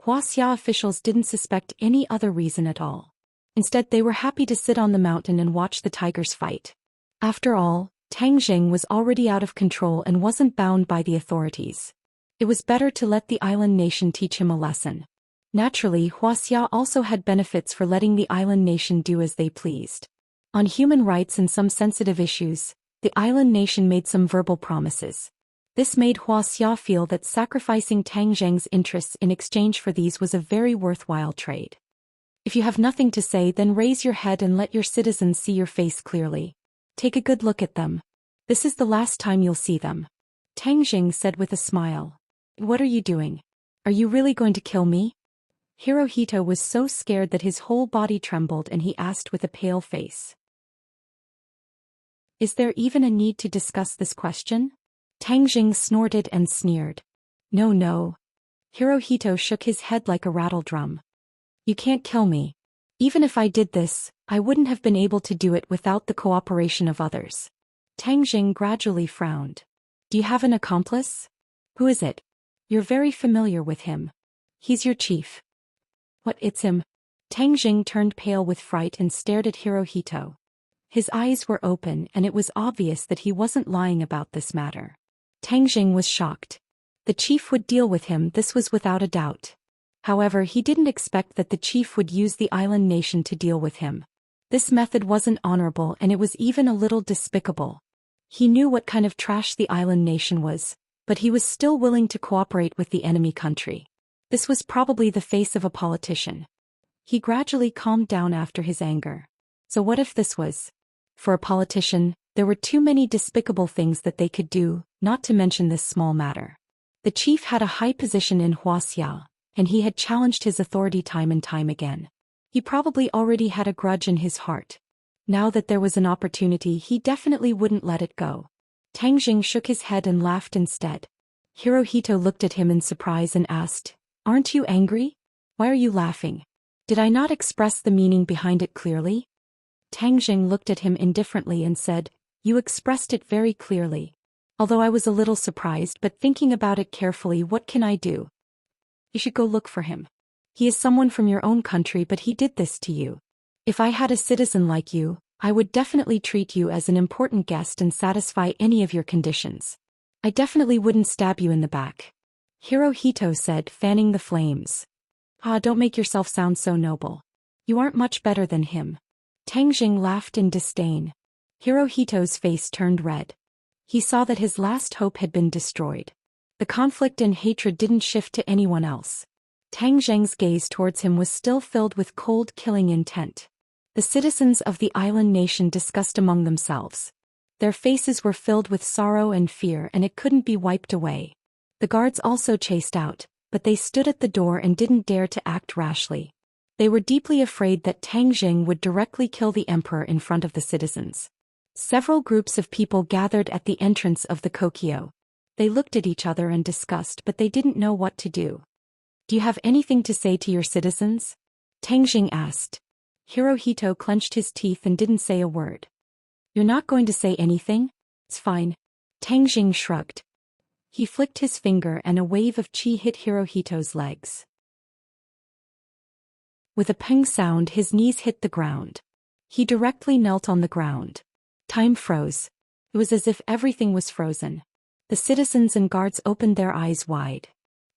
Huaxia officials didn't suspect any other reason at all. Instead, they were happy to sit on the mountain and watch the tigers fight. After all, Tang Zheng was already out of control and wasn't bound by the authorities. It was better to let the island nation teach him a lesson. Naturally, Huaxia also had benefits for letting the island nation do as they pleased. On human rights and some sensitive issues, the island nation made some verbal promises. This made Huaxia feel that sacrificing Tang Zheng's interests in exchange for these was a very worthwhile trade. If you have nothing to say, then raise your head and let your citizens see your face clearly. Take a good look at them. This is the last time you'll see them. Tang Zheng said with a smile. What are you doing? Are you really going to kill me? Hirohito was so scared that his whole body trembled and he asked with a pale face. Is there even a need to discuss this question? Tang Zheng snorted and sneered. No, no. Hirohito shook his head like a rattle drum. You can't kill me. Even if I did this, I wouldn't have been able to do it without the cooperation of others. Tang Zheng gradually frowned. Do you have an accomplice? Who is it? You're very familiar with him. He's your chief. What, it's him? Tang Zheng turned pale with fright and stared at Hirohito. His eyes were open and it was obvious that he wasn't lying about this matter. Tang Zheng was shocked. The chief would deal with him, this was without a doubt. However, he didn't expect that the chief would use the island nation to deal with him. This method wasn't honorable and it was even a little despicable. He knew what kind of trash the island nation was, but he was still willing to cooperate with the enemy country. This was probably the face of a politician. He gradually calmed down after his anger. So what if this was? For a politician, there were too many despicable things that they could do, not to mention this small matter. The chief had a high position in Huaxia, and he had challenged his authority time and time again. He probably already had a grudge in his heart. Now that there was an opportunity, he definitely wouldn't let it go. Tang Zheng shook his head and laughed instead. Hirohito looked at him in surprise and asked, Aren't you angry? Why are you laughing? Did I not express the meaning behind it clearly? Tang Zheng looked at him indifferently and said, You expressed it very clearly. Although I was a little surprised, but thinking about it carefully, what can I do? You should go look for him. He is someone from your own country, but he did this to you. If I had a citizen like you, I would definitely treat you as an important guest and satisfy any of your conditions. I definitely wouldn't stab you in the back. Hirohito said, fanning the flames. Don't make yourself sound so noble. You aren't much better than him. Tang Zheng laughed in disdain. Hirohito's face turned red. He saw that his last hope had been destroyed. The conflict and hatred didn't shift to anyone else. Tang Zheng's gaze towards him was still filled with cold, killing intent. The citizens of the island nation discussed among themselves. Their faces were filled with sorrow and fear, and it couldn't be wiped away. The guards also chased out, but they stood at the door and didn't dare to act rashly. They were deeply afraid that Tang Zheng would directly kill the emperor in front of the citizens. Several groups of people gathered at the entrance of the Kokyo. They looked at each other and discussed, but they didn't know what to do. Do you have anything to say to your citizens? Tang Zheng asked. Hirohito clenched his teeth and didn't say a word. You're not going to say anything? It's fine. Tang Zheng shrugged. He flicked his finger and a wave of chi hit Hirohito's legs. With a ping sound, his knees hit the ground. He directly knelt on the ground. Time froze. It was as if everything was frozen. The citizens and guards opened their eyes wide.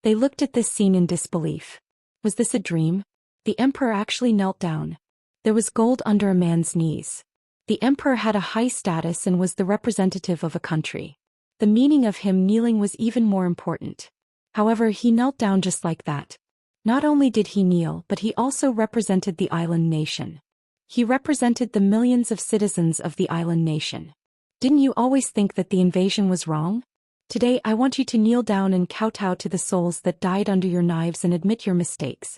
They looked at this scene in disbelief. Was this a dream? The emperor actually knelt down. There was gold under a man's knees. The emperor had a high status and was the representative of a country. The meaning of him kneeling was even more important. However, he knelt down just like that. Not only did he kneel, but he also represented the island nation. He represented the millions of citizens of the island nation. Didn't you always think that the invasion was wrong? Today I want you to kneel down and kowtow to the souls that died under your knives and admit your mistakes.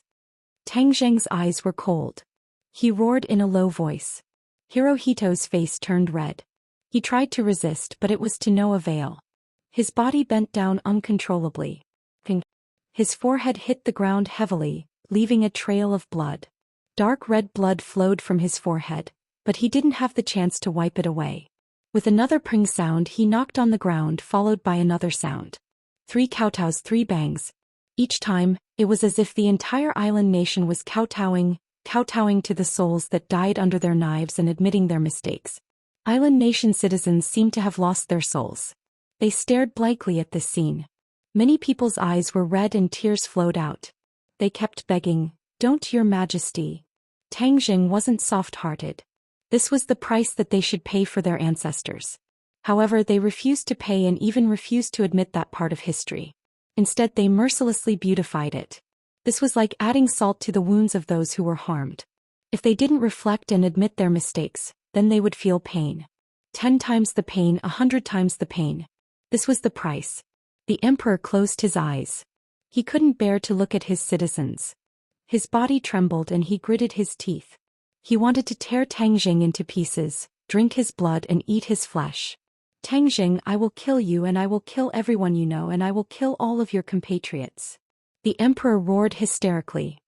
Tang Zheng's eyes were cold. He roared in a low voice. Hirohito's face turned red. He tried to resist, but it was to no avail. His body bent down uncontrollably. His forehead hit the ground heavily, leaving a trail of blood. Dark red blood flowed from his forehead, but he didn't have the chance to wipe it away. With another pring sound, he knocked on the ground, followed by another sound. 3 kowtows, 3 bangs. Each time, it was as if the entire island nation was kowtowing to the souls that died under their knives and admitting their mistakes. Island nation citizens seemed to have lost their souls. They stared blankly at this scene. Many people's eyes were red and tears flowed out. They kept begging, "Don't, Your Majesty." Tang Jing wasn't soft-hearted. This was the price that they should pay for their ancestors. However, they refused to pay and even refused to admit that part of history. Instead, they mercilessly beautified it. This was like adding salt to the wounds of those who were harmed. If they didn't reflect and admit their mistakes, then they would feel pain. 10 times the pain, 100 times the pain. This was the price. The emperor closed his eyes. He couldn't bear to look at his citizens. His body trembled and he gritted his teeth. He wanted to tear Tang Jing into pieces, drink his blood and eat his flesh. Tang Jing, I will kill you and I will kill everyone you know and I will kill all of your compatriots. The emperor roared hysterically.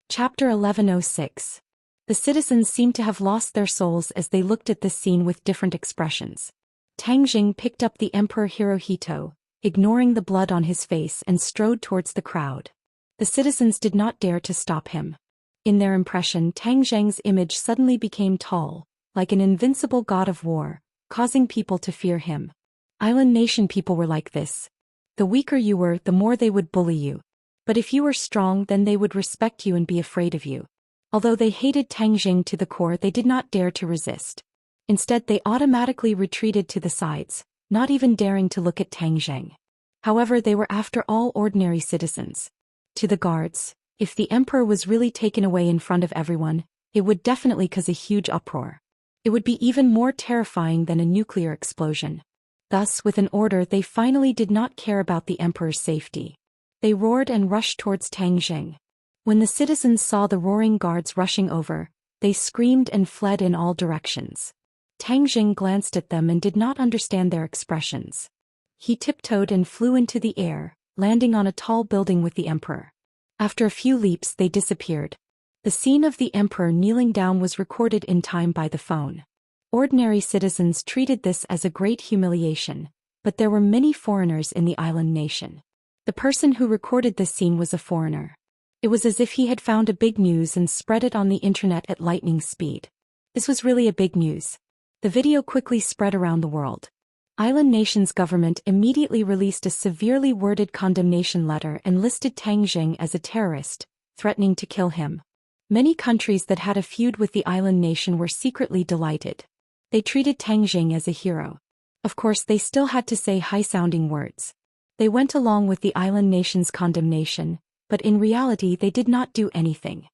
Chapter 1106. The citizens seemed to have lost their souls as they looked at this scene with different expressions. Tang Jing picked up the Emperor Hirohito, ignoring the blood on his face, and strode towards the crowd. The citizens did not dare to stop him. In their impression, Tang Zheng's image suddenly became tall, like an invincible god of war, causing people to fear him. Island nation people were like this. The weaker you were, the more they would bully you. But if you were strong, then they would respect you and be afraid of you. Although they hated Tang Jing to the core, they did not dare to resist. Instead, they automatically retreated to the sides, not even daring to look at Tang Jing. However, they were after all ordinary citizens. To the guards, if the emperor was really taken away in front of everyone, it would definitely cause a huge uproar. It would be even more terrifying than a nuclear explosion. Thus, with an order, they finally did not care about the emperor's safety. They roared and rushed towards Tang Jing. When the citizens saw the roaring guards rushing over, they screamed and fled in all directions. Tang Jing glanced at them and did not understand their expressions. He tiptoed and flew into the air, landing on a tall building with the emperor. After a few leaps, they disappeared. The scene of the emperor kneeling down was recorded in time by the phone. Ordinary citizens treated this as a great humiliation, but there were many foreigners in the island nation. The person who recorded this scene was a foreigner. It was as if he had found a big news and spread it on the internet at lightning speed. This was really a big news. The video quickly spread around the world. Island nation's government immediately released a severely worded condemnation letter and listed Tang Jing as a terrorist, threatening to kill him. Many countries that had a feud with the island nation were secretly delighted. They treated Tang Jing as a hero. Of course, they still had to say high-sounding words. They went along with the island nation's condemnation, but in reality they did not do anything.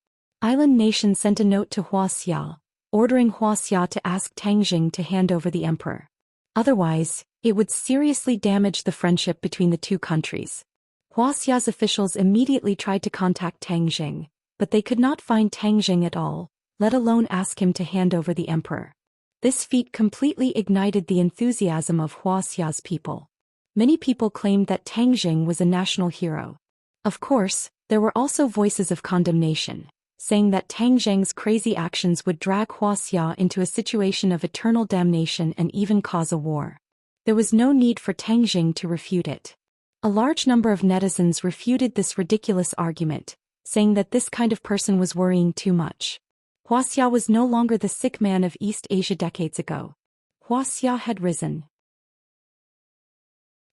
Island nation sent a note to Huaxia, ordering Huaxia to ask Tang Jing to hand over the emperor. Otherwise, it would seriously damage the friendship between the two countries. Huaxia's officials immediately tried to contact Tang Jing, but they could not find Tang Jing at all, let alone ask him to hand over the emperor. This feat completely ignited the enthusiasm of Huaxia's people. Many people claimed that Tang Jing was a national hero. Of course, there were also voices of condemnation, saying that Tang Jing's crazy actions would drag Huaxia into a situation of eternal damnation and even cause a war. There was no need for Tang Jing to refute it. A large number of netizens refuted this ridiculous argument, saying that this kind of person was worrying too much. Huaxia was no longer the sick man of East Asia decades ago. Huaxia had risen.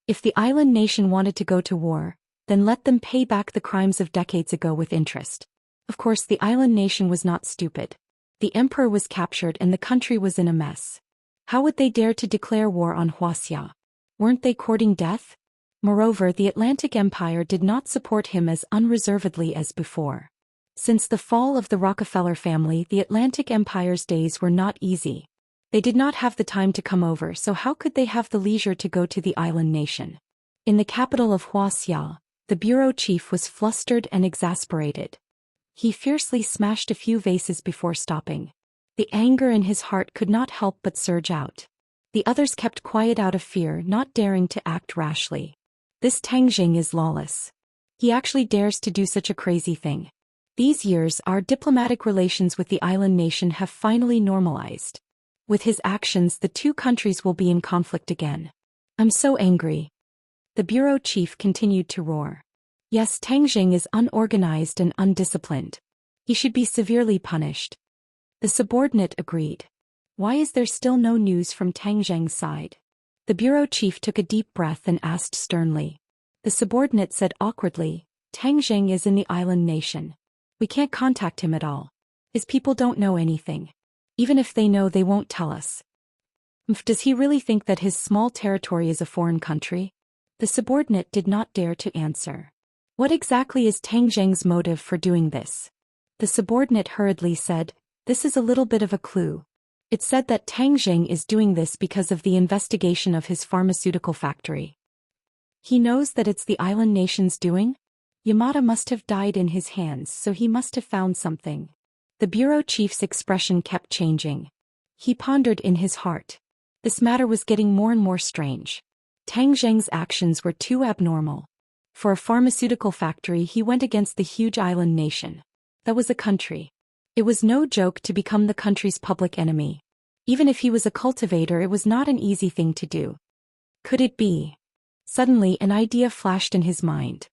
If the island nation wanted to go to war, then let them pay back the crimes of decades ago with interest. Of course, the island nation was not stupid. The emperor was captured and the country was in a mess. How would they dare to declare war on Huaxia? Weren't they courting death? Moreover, the Atlantic Empire did not support him as unreservedly as before. Since the fall of the Rockefeller family, the Atlantic Empire's days were not easy. They did not have the time to come over, so how could they have the leisure to go to the island nation? In the capital of Huaxia, the bureau chief was flustered and exasperated. He fiercely smashed a few vases before stopping. The anger in his heart could not help but surge out. The others kept quiet out of fear, not daring to act rashly. This Tangjing is lawless. He actually dares to do such a crazy thing. These years, our diplomatic relations with the island nation have finally normalized. With his actions, the two countries will be in conflict again. I'm so angry. The bureau chief continued to roar. Yes, Tangjing is unorganized and undisciplined. He should be severely punished. The subordinate agreed. Why is there still no news from Tangjing's side? The bureau chief took a deep breath and asked sternly. The subordinate said awkwardly, Tangjing is in the island nation. We can't contact him at all. His people don't know anything. Even if they know, they won't tell us. Does he really think that his small territory is a foreign country? The subordinate did not dare to answer. What exactly is Tangjing's motive for doing this? The subordinate hurriedly said, this is a little bit of a clue. It's said that Tangjing is doing this because of the investigation of his pharmaceutical factory. He knows that it's the island nation's doing? Yamada must have died in his hands, so he must have found something. The bureau chief's expression kept changing. He pondered in his heart. This matter was getting more and more strange. Tangjing's actions were too abnormal. For a pharmaceutical factory, he went against the huge island nation. That was a country. It was no joke to become the country's public enemy. Even if he was a cultivator, it was not an easy thing to do. Could it be? Suddenly, an idea flashed in his mind.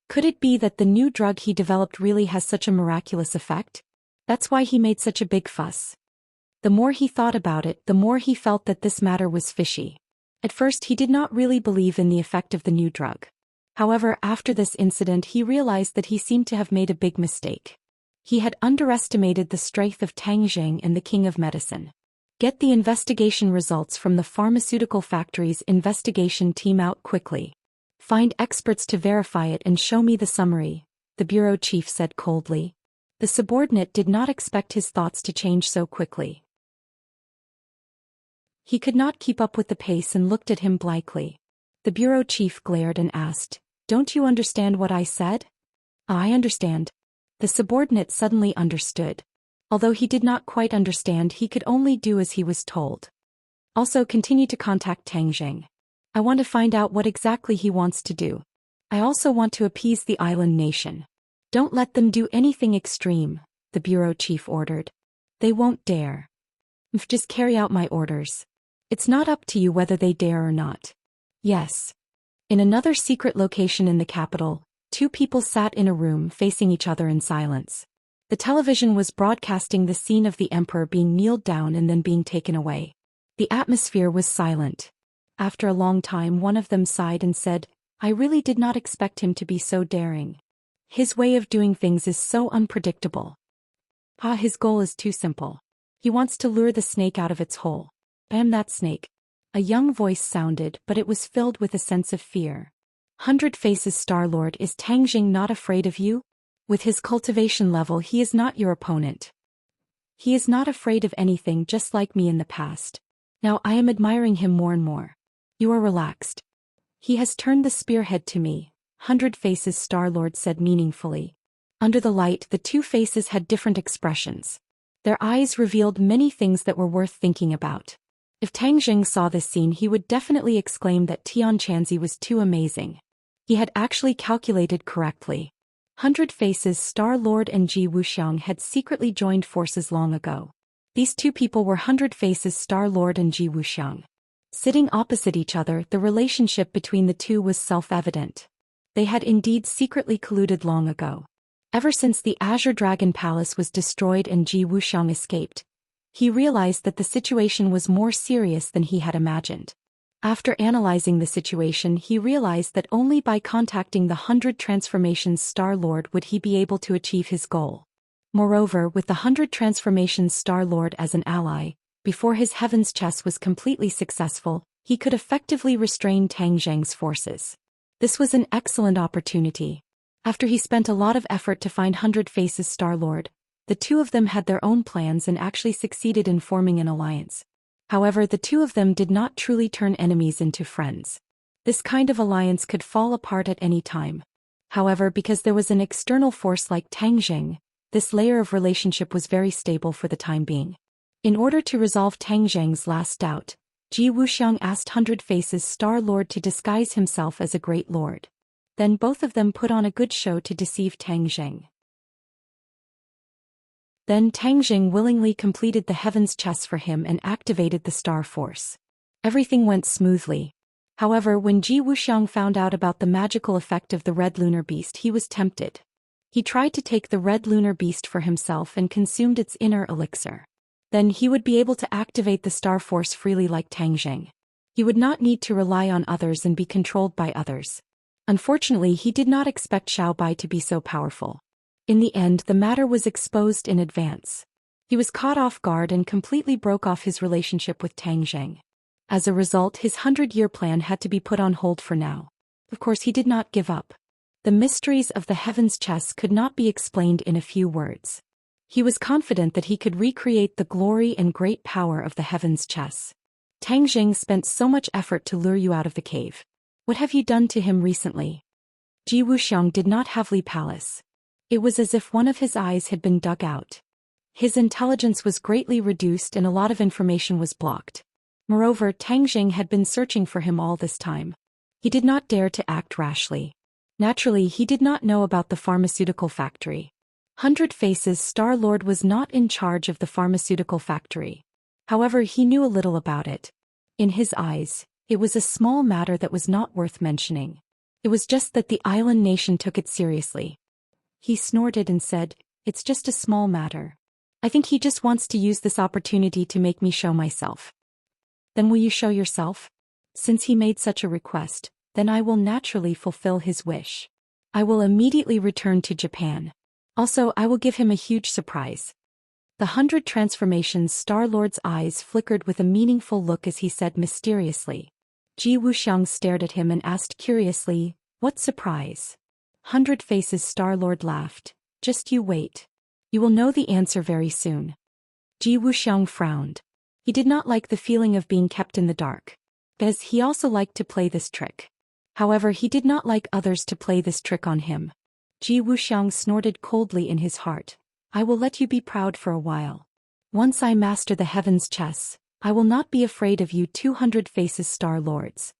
Could it be that the new drug he developed really has such a miraculous effect? That's why he made such a big fuss. The more he thought about it, the more he felt that this matter was fishy. At first, he did not really believe in the effect of the new drug. However, after this incident, he realized that he seemed to have made a big mistake. He had underestimated the strength of Tangjing and the king of medicine. Get the investigation results from the pharmaceutical factory's investigation team out quickly. Find experts to verify it and show me the summary, the bureau chief said coldly. The subordinate did not expect his thoughts to change so quickly. He could not keep up with the pace and looked at him blankly. The bureau chief glared and asked, "Don't you understand what I said?" "I understand." The subordinate suddenly understood. Although he did not quite understand, he could only do as he was told. Also, continue to contact Tangjing. I want to find out what exactly he wants to do. I also want to appease the island nation. Don't let them do anything extreme, the bureau chief ordered. They won't dare. Just carry out my orders. It's not up to you whether they dare or not. Yes. In another secret location in the capital, two people sat in a room facing each other in silence. The television was broadcasting the scene of the emperor being kneeled down and then being taken away. The atmosphere was silent. After a long time, one of them sighed and said, I really did not expect him to be so daring. His way of doing things is so unpredictable. His goal is too simple. He wants to lure the snake out of its hole. Bam, that snake. A young voice sounded, but it was filled with a sense of fear. 100 Faces Star-Lord, is Tangjing not afraid of you? With his cultivation level, he is not your opponent. He is not afraid of anything, just like me in the past. Now I am admiring him more and more. You are relaxed. He has turned the spearhead to me, 100 Faces Star-Lord said meaningfully. Under the light, the two faces had different expressions. Their eyes revealed many things that were worth thinking about. If Tangjing saw this scene, he would definitely exclaim that Tian Chanzi was too amazing. He had actually calculated correctly. 100 Faces Star-Lord and Ji Wuxiang had secretly joined forces long ago. These two people were 100 Faces Star-Lord and Ji Wuxiang. Sitting opposite each other, the relationship between the two was self-evident. They had indeed secretly colluded long ago. Ever since the Azure Dragon Palace was destroyed and Ji Wuxiang escaped, he realized that the situation was more serious than he had imagined. After analyzing the situation, he realized that only by contacting the 100 Transformations Star-Lord would he be able to achieve his goal. Moreover, with the 100 Transformations Star-Lord as an ally, before his Heaven's Chess was completely successful, he could effectively restrain Tang Zheng's forces. This was an excellent opportunity. After he spent a lot of effort to find 100 Faces Star-Lord, the two of them had their own plans and actually succeeded in forming an alliance. However, the two of them did not truly turn enemies into friends. This kind of alliance could fall apart at any time. However, because there was an external force like Tang Zheng, this layer of relationship was very stable for the time being. In order to resolve Tang Zheng's last doubt, Ji Wuxiang asked 100 Faces Star-Lord to disguise himself as a great lord. Then both of them put on a good show to deceive Tang Zheng. Then Tang Zheng willingly completed the Heaven's Chess for him and activated the Star Force. Everything went smoothly. However, when Ji Wuxiang found out about the magical effect of the Red Lunar Beast, he was tempted. He tried to take the Red Lunar Beast for himself and consumed its inner elixir. Then he would be able to activate the Star Force freely like Tang Zheng. He would not need to rely on others and be controlled by others. Unfortunately, he did not expect Xiao Bai to be so powerful. In the end, the matter was exposed in advance. He was caught off guard and completely broke off his relationship with Tang Zheng. As a result, his 100-year plan had to be put on hold for now. Of course, he did not give up. The mysteries of the Heaven's Chess could not be explained in a few words. He was confident that he could recreate the glory and great power of the Heaven's Chess. Tang Zheng spent so much effort to lure you out of the cave. What have you done to him recently? Ji Wuxiang did not have Li Palace. It was as if one of his eyes had been dug out. His intelligence was greatly reduced and a lot of information was blocked. Moreover, Tang Zheng had been searching for him all this time. He did not dare to act rashly. Naturally, he did not know about the pharmaceutical factory. 100 Faces Star-Lord was not in charge of the pharmaceutical factory. However, he knew a little about it. In his eyes, it was a small matter that was not worth mentioning. It was just that the island nation took it seriously. He snorted and said, "It's just a small matter. I think he just wants to use this opportunity to make me show myself." "Then will you show yourself?" "Since he made such a request, then I will naturally fulfill his wish. I will immediately return to Japan. Also, I will give him a huge surprise." The 100 Transformations Star-Lord's eyes flickered with a meaningful look as he said mysteriously. Ji Wuxiang stared at him and asked curiously, "What surprise?" 100 Faces Star-Lord laughed. "Just you wait. You will know the answer very soon." Ji Wuxiang frowned. He did not like the feeling of being kept in the dark. As he also liked to play this trick. However, he did not like others to play this trick on him. Ji Wuxiang snorted coldly in his heart. "I will let you be proud for a while. Once I master the Heaven's Chess, I will not be afraid of you 200 Faces Star-Lords."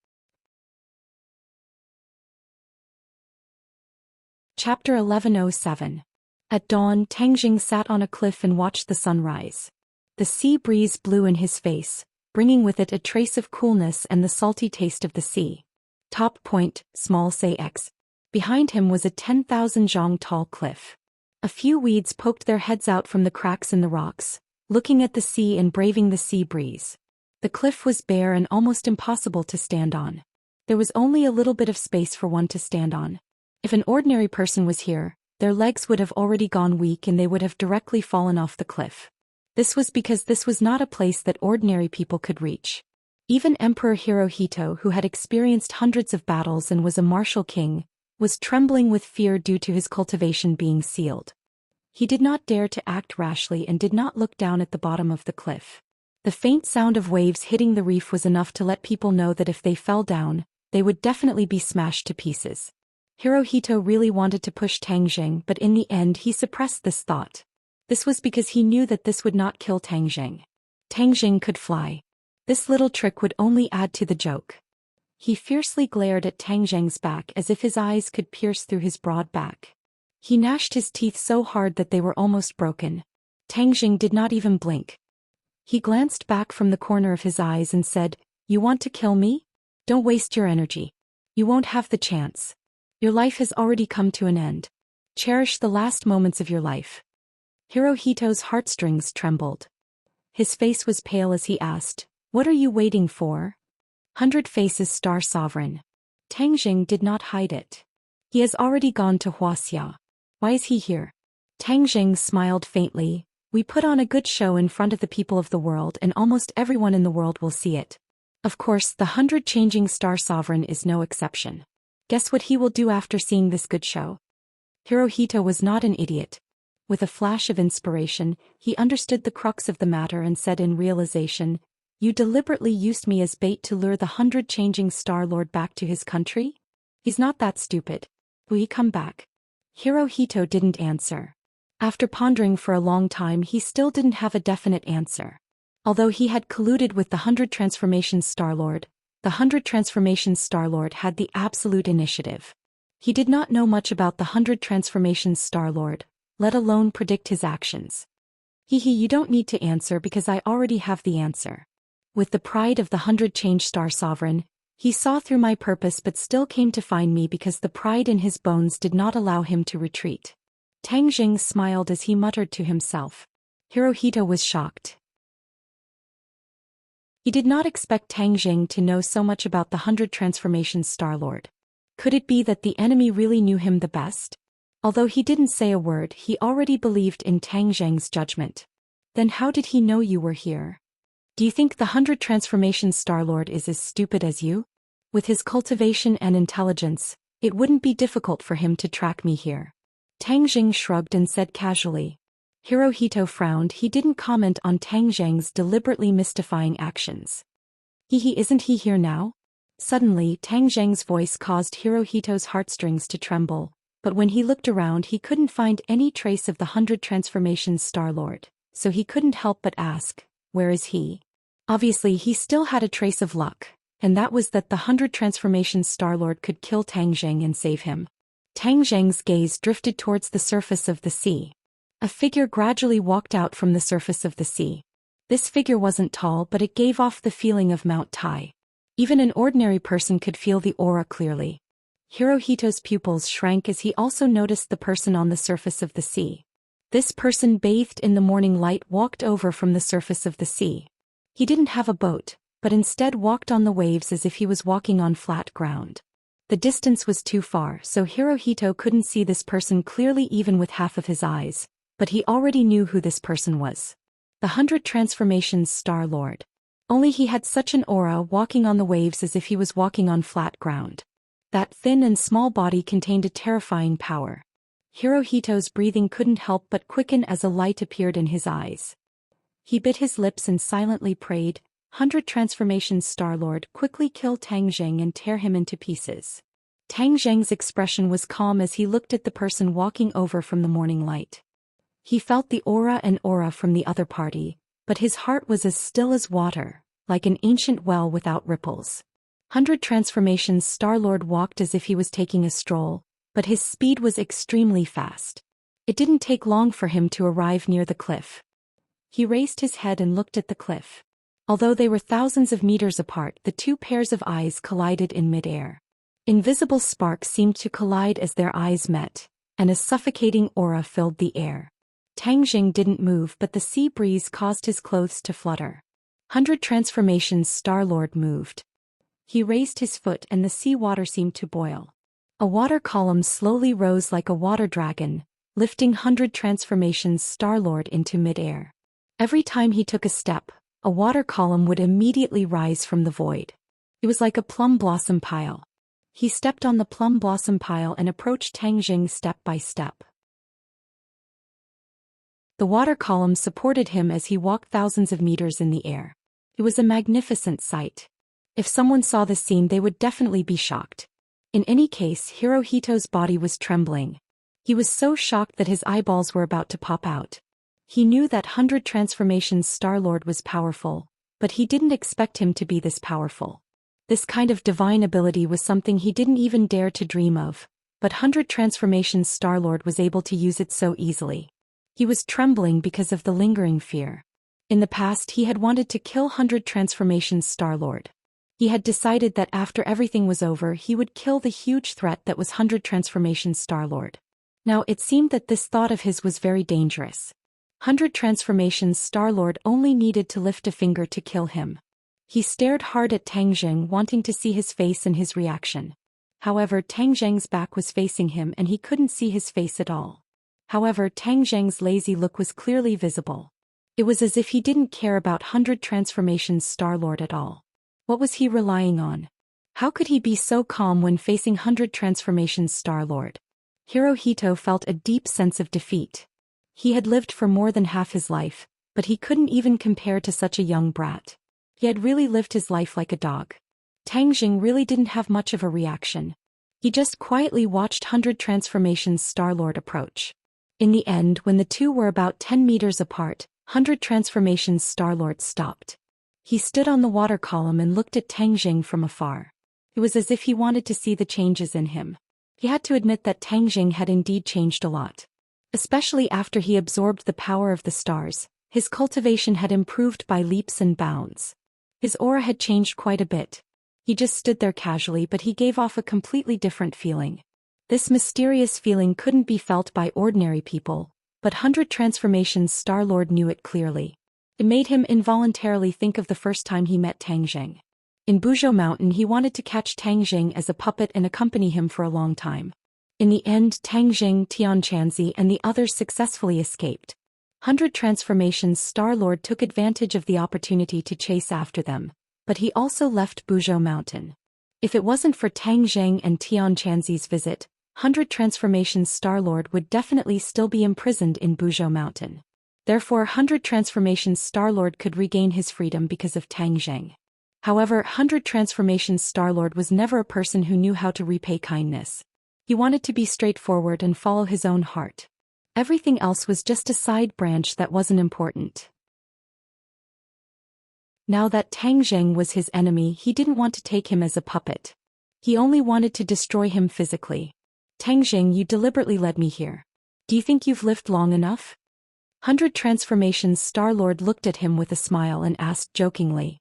Chapter 1107. At dawn, Tang Zheng sat on a cliff and watched the sunrise. The sea breeze blew in his face, bringing with it a trace of coolness and the salty taste of the sea. Top point, small say X. Behind him was a 10,000 zhang tall cliff. A few weeds poked their heads out from the cracks in the rocks, looking at the sea and braving the sea breeze. The cliff was bare and almost impossible to stand on. There was only a little bit of space for one to stand on. If an ordinary person was here, their legs would have already gone weak and they would have directly fallen off the cliff. This was because this was not a place that ordinary people could reach. Even Emperor Hirohito, who had experienced hundreds of battles and was a martial king, was trembling with fear due to his cultivation being sealed. He did not dare to act rashly and did not look down at the bottom of the cliff. The faint sound of waves hitting the reef was enough to let people know that if they fell down, they would definitely be smashed to pieces. Hirohito really wanted to push Tang Zheng, but in the end he suppressed this thought. This was because he knew that this would not kill Tang Zheng. Tang Zheng could fly. This little trick would only add to the joke. He fiercely glared at Tang Zheng's back as if his eyes could pierce through his broad back. He gnashed his teeth so hard that they were almost broken. Tang Zheng did not even blink. He glanced back from the corner of his eyes and said, "You want to kill me? Don't waste your energy. You won't have the chance. Your life has already come to an end." Cherish the last moments of your life. Hirohito's heartstrings trembled. His face was pale as he asked, "What are you waiting for?" 100 Faces Star Sovereign. Tang Jing did not hide it. "He has already gone to Huaxia. Why is he here?" Tang Jing smiled faintly. "We put on a good show in front of the people of the world and almost everyone in the world will see it. Of course, the 100 Changing Star Sovereign is no exception. Guess what he will do after seeing this good show?" Hirohito was not an idiot. With a flash of inspiration, he understood the crux of the matter and said in realization, "You deliberately used me as bait to lure the 100 Changing Star Lord back to his country? He's not that stupid. Will he come back?" Hirohito didn't answer. After pondering for a long time, he still didn't have a definite answer. Although he had colluded with the 100 Transformations Star-Lord, the 100 Transformations Star-Lord had the absolute initiative. He did not know much about the 100 Transformations Star-Lord, let alone predict his actions. You don't need to answer because I already have the answer." With the pride of the 100 Change Star Sovereign, he saw through my purpose but still came to find me because the pride in his bones did not allow him to retreat. Tang Jing smiled as he muttered to himself. Hirohito was shocked. He did not expect Tang Jing to know so much about the 100 Transformations Star-Lord. Could it be that the enemy really knew him the best? Although he didn't say a word, he already believed in Tang Jing's judgment. "Then how did he know you were here? Do you think the 100 Transformations Star-Lord is as stupid as you? With his cultivation and intelligence, it wouldn't be difficult for him to track me here." Tang Jing shrugged and said casually. Hirohito frowned. He didn't comment on Tang Jing's deliberately mystifying actions. Isn't he here now?" Suddenly, Tang Jing's voice caused Hirohito's heartstrings to tremble, but when he looked around he couldn't find any trace of the 100 Transformations Star-Lord, so he couldn't help but ask, "Where is he?" Obviously he still had a trace of luck, and that was that the 100 Transformations Star-Lord could kill Tang Jing and save him. Tang Jing's gaze drifted towards the surface of the sea. A figure gradually walked out from the surface of the sea. This figure wasn't tall, but it gave off the feeling of Mount Tai. Even an ordinary person could feel the aura clearly. Hirohito's pupils shrank as he also noticed the person on the surface of the sea. This person, bathed in the morning light, walked over from the surface of the sea. He didn't have a boat, but instead walked on the waves as if he was walking on flat ground. The distance was too far, so Hirohito couldn't see this person clearly even with half of his eyes, but he already knew who this person was. The 100 Transformations Star-Lord. Only he had such an aura, walking on the waves as if he was walking on flat ground. That thin and small body contained a terrifying power. Hirohito's breathing couldn't help but quicken as a light appeared in his eyes. He bit his lips and silently prayed, "100 Transformations Star-Lord, quickly kill Tang Jing and tear him into pieces." Tang Jing's expression was calm as he looked at the person walking over from the morning light. He felt the aura from the other party, but his heart was as still as water, like an ancient well without ripples. 100 Transformations Star-Lord walked as if he was taking a stroll, but his speed was extremely fast. It didn't take long for him to arrive near the cliff. He raised his head and looked at the cliff. Although they were thousands of meters apart, the two pairs of eyes collided in mid-air. Invisible sparks seemed to collide as their eyes met, and a suffocating aura filled the air. Tang Jing didn't move, but the sea breeze caused his clothes to flutter. 100 Transformations Star-Lord moved. He raised his foot and the sea water seemed to boil. A water column slowly rose like a water dragon, lifting 100 Transformations Star-Lord into mid-air. Every time he took a step, a water column would immediately rise from the void. It was like a plum blossom pile. He stepped on the plum blossom pile and approached Tang Jing step by step. The water column supported him as he walked thousands of meters in the air. It was a magnificent sight. If someone saw this scene, they would definitely be shocked. In any case, Hirohito's body was trembling. He was so shocked that his eyeballs were about to pop out. He knew that 100 Transformations Star-Lord was powerful, but he didn't expect him to be this powerful. This kind of divine ability was something he didn't even dare to dream of, but 100 Transformations Star-Lord was able to use it so easily. He was trembling because of the lingering fear. In the past he had wanted to kill 100 Transformations Star-Lord. He had decided that after everything was over he would kill the huge threat that was 100 Transformations Star-Lord. Now it seemed that this thought of his was very dangerous. 100 transformations Star-Lord only needed to lift a finger to kill him. He stared hard at Tang Zheng, wanting to see his face and his reaction. However, Tang Zheng's back was facing him and he couldn't see his face at all. However, Tang Zheng's lazy look was clearly visible. It was as if he didn't care about 100 transformations Star-Lord at all. What was he relying on? How could he be so calm when facing 100 transformations Star-Lord? Hirohito felt a deep sense of defeat. He had lived for more than half his life, but he couldn't even compare to such a young brat. He had really lived his life like a dog. Tang Zheng really didn't have much of a reaction. He just quietly watched 100 transformations Star-Lord approach. In the end, when the two were about 10 meters apart, 100 transformations Star-Lord stopped. He stood on the water column and looked at Tang Zheng from afar. It was as if he wanted to see the changes in him. He had to admit that Tang Zheng had indeed changed a lot. Especially after he absorbed the power of the stars, his cultivation had improved by leaps and bounds. His aura had changed quite a bit. He just stood there casually, but he gave off a completely different feeling. This mysterious feeling couldn't be felt by ordinary people, but 100 transformations Star-Lord knew it clearly. It made him involuntarily think of the first time he met Tang Zheng. In Buzhou Mountain, he wanted to catch Tang Zheng as a puppet and accompany him for a long time. In the end, Tang Zheng, Tianquanzi and the others successfully escaped. 100 transformations Star-Lord took advantage of the opportunity to chase after them, but he also left Buzhou Mountain. If it wasn't for Tang Zheng and Tianquanzi's visit, 100 transformations Star-Lord would definitely still be imprisoned in Buzhou Mountain. Therefore, 100 transformations Star-Lord could regain his freedom because of Tang Zheng. However, 100 transformations Star-Lord was never a person who knew how to repay kindness. He wanted to be straightforward and follow his own heart. Everything else was just a side branch that wasn't important. Now that Tang Zheng was his enemy, he didn't want to take him as a puppet. He only wanted to destroy him physically. Tang Zheng, you deliberately led me here. Do you think you've lived long enough? 100 transformations Star-Lord looked at him with a smile and asked jokingly.